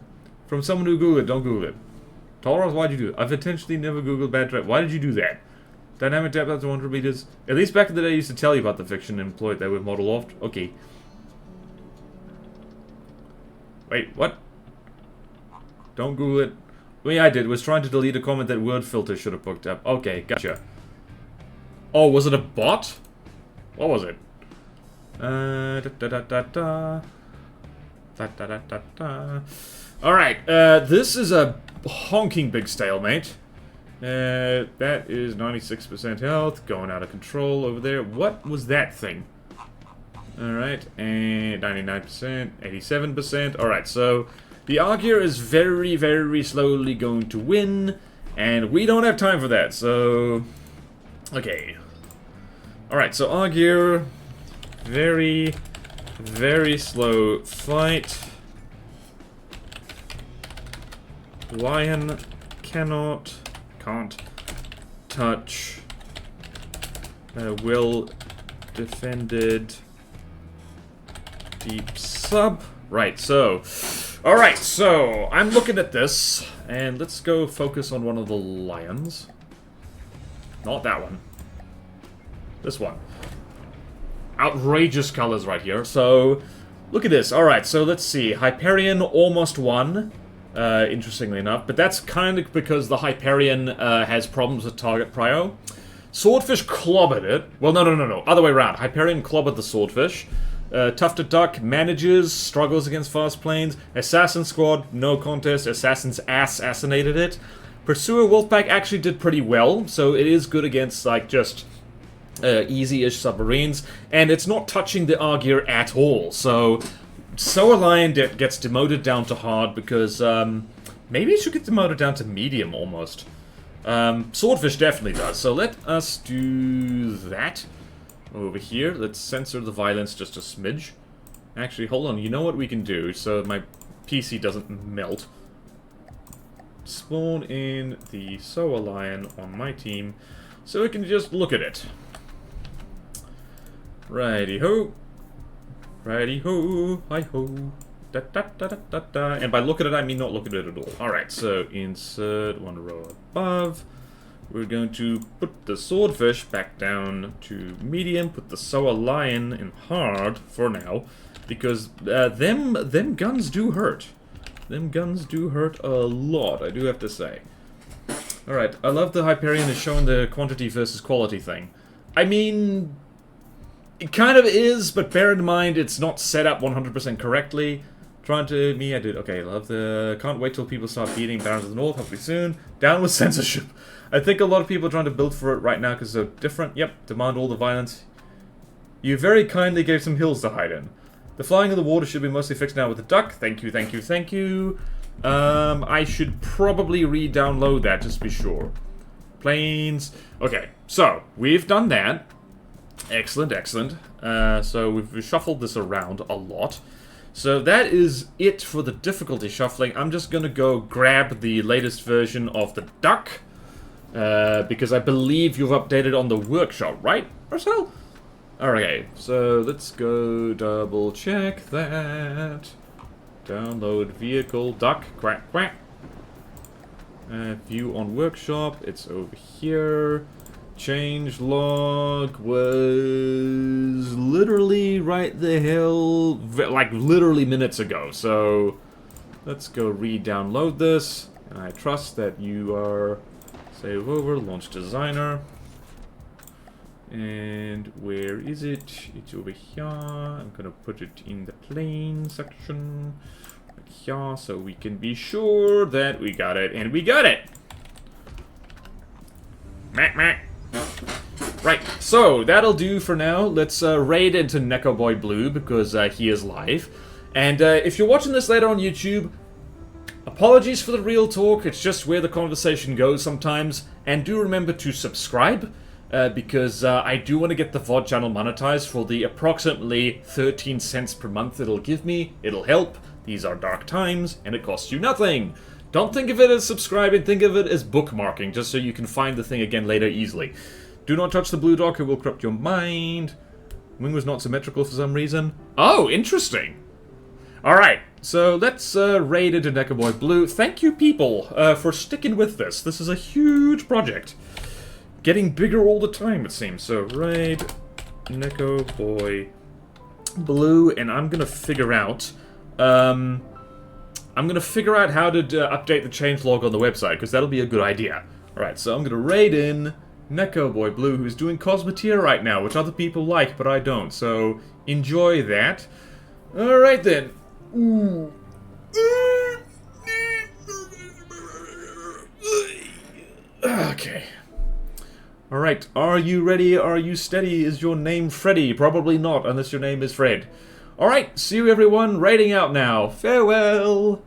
From someone who Googled it, don't Google it. Tolroth, why'd you do it? I've intentionally never Googled bad trap. Why did you do that? Dynamic depth up to 100 meters. At least back in the day I used to tell you about the fiction and employed that with Model Loft. Okay. Wait, what? Don't Google it. Well, yeah, I did. Was trying to delete a comment that word filter should have picked up. Okay, gotcha. Oh, was it a bot? What was it? Alright, this is a honking big stalemate. That is 96% health, going out of control over there. What was that thing? Alright, and 99%, 87%. Alright, so the Argyr is very, very slowly going to win, and we don't have time for that, so... Okay. Alright, so Argyr, very, very slow fight. Lion can't touch. Well defended. Deep sub. Right, so... Alright, so I'm looking at this, and let's go focus on one of the lions. Not that one. This one. Outrageous colors right here. So, look at this. Alright, so let's see. Hyperion almost won. Interestingly enough. But that's kind of because the Hyperion has problems with target prio. Swordfish clobbered it. Well, no. Other way around. Hyperion clobbered the Swordfish. Tufted Duck manages, struggles against fast planes. Assassin Squad, no contest. Assassin's assassinated it. Pursuer Wolfpack actually did pretty well. So it is good against, like, just... easy-ish submarines, and it's not touching the Argyr at all, so a Lion gets demoted down to hard because, maybe it should get demoted down to medium, almost. Swordfish definitely does, so let us do that over here. Let's censor the violence just a smidge. Actually, hold on, you know what we can do, so my PC doesn't melt. Spawn in the SOA Lion on my team, so we can just look at it. Righty-ho. Righty-ho. Hi-ho. Da-da-da-da-da-da. And by look at it, I mean not look at it at all. Alright, so insert one row above. We're going to put the Swordfish back down to medium, put the SOA Lion in hard for now, because them guns do hurt. Them guns do hurt a lot, I do have to say. Alright, I love the Hyperion is showing the quantity versus quality thing. I mean... It kind of is, but bear in mind it's not set up 100% correctly. Trying to... Me, I did. Okay, love the... Can't wait till people start beating Barons of the North, hopefully soon. Down with censorship. I think a lot of people are trying to build for it right now because they're different. Yep, demand all the violence. You very kindly gave some hills to hide in. The flying in the water should be mostly fixed now with the duck. Thank you, thank you, thank you. I should probably re-download that just to be sure. Planes. Okay, so we've done that. Excellent, excellent. So we've shuffled this around a lot. So that is it for the difficulty shuffling. I'm just gonna go grab the latest version of the duck. Because I believe you've updated on the workshop, right, Marcel? Okay, so let's go double check that. Download vehicle, duck, quack, quack. View on workshop, it's over here. Change log was literally right the hell, like literally minutes ago. So let's go re-download this. And I trust that you are, save over, launch designer. And where is it? It's over here. I'm gonna put it in the plane section. Right here, so we can be sure that we got it. And we got it! Meh. Right, so that'll do for now. Let's raid into Neko Boy Blue because he is live. And if you're watching this later on YouTube, apologies for the real talk. It's just where the conversation goes sometimes. And do remember to subscribe because I do want to get the VOD channel monetized for the approximately 13 cents per month it'll give me. It'll help. These are dark times and it costs you nothing. Don't think of it as subscribing, think of it as bookmarking, just so you can find the thing again later easily. Do not touch the blue dog, it will corrupt your mind. Wing was not symmetrical for some reason. Oh, interesting. Alright, so let's raid into Neko Boy Blue. Thank you, people, for sticking with this. This is a huge project. Getting bigger all the time, it seems. So, raid Neko Boy Blue, and I'm gonna figure out... how to update the changelog on the website, because that'll be a good idea. Alright, so I'm gonna raid in Neko Boy Blue, who's doing Cosmeteer right now, which other people like, but I don't, so enjoy that. Alright then. Ooh. Okay. Alright, are you ready? Are you steady? Is your name Freddy? Probably not, unless your name is Fred. Alright, see you everyone, raiding out now. Farewell!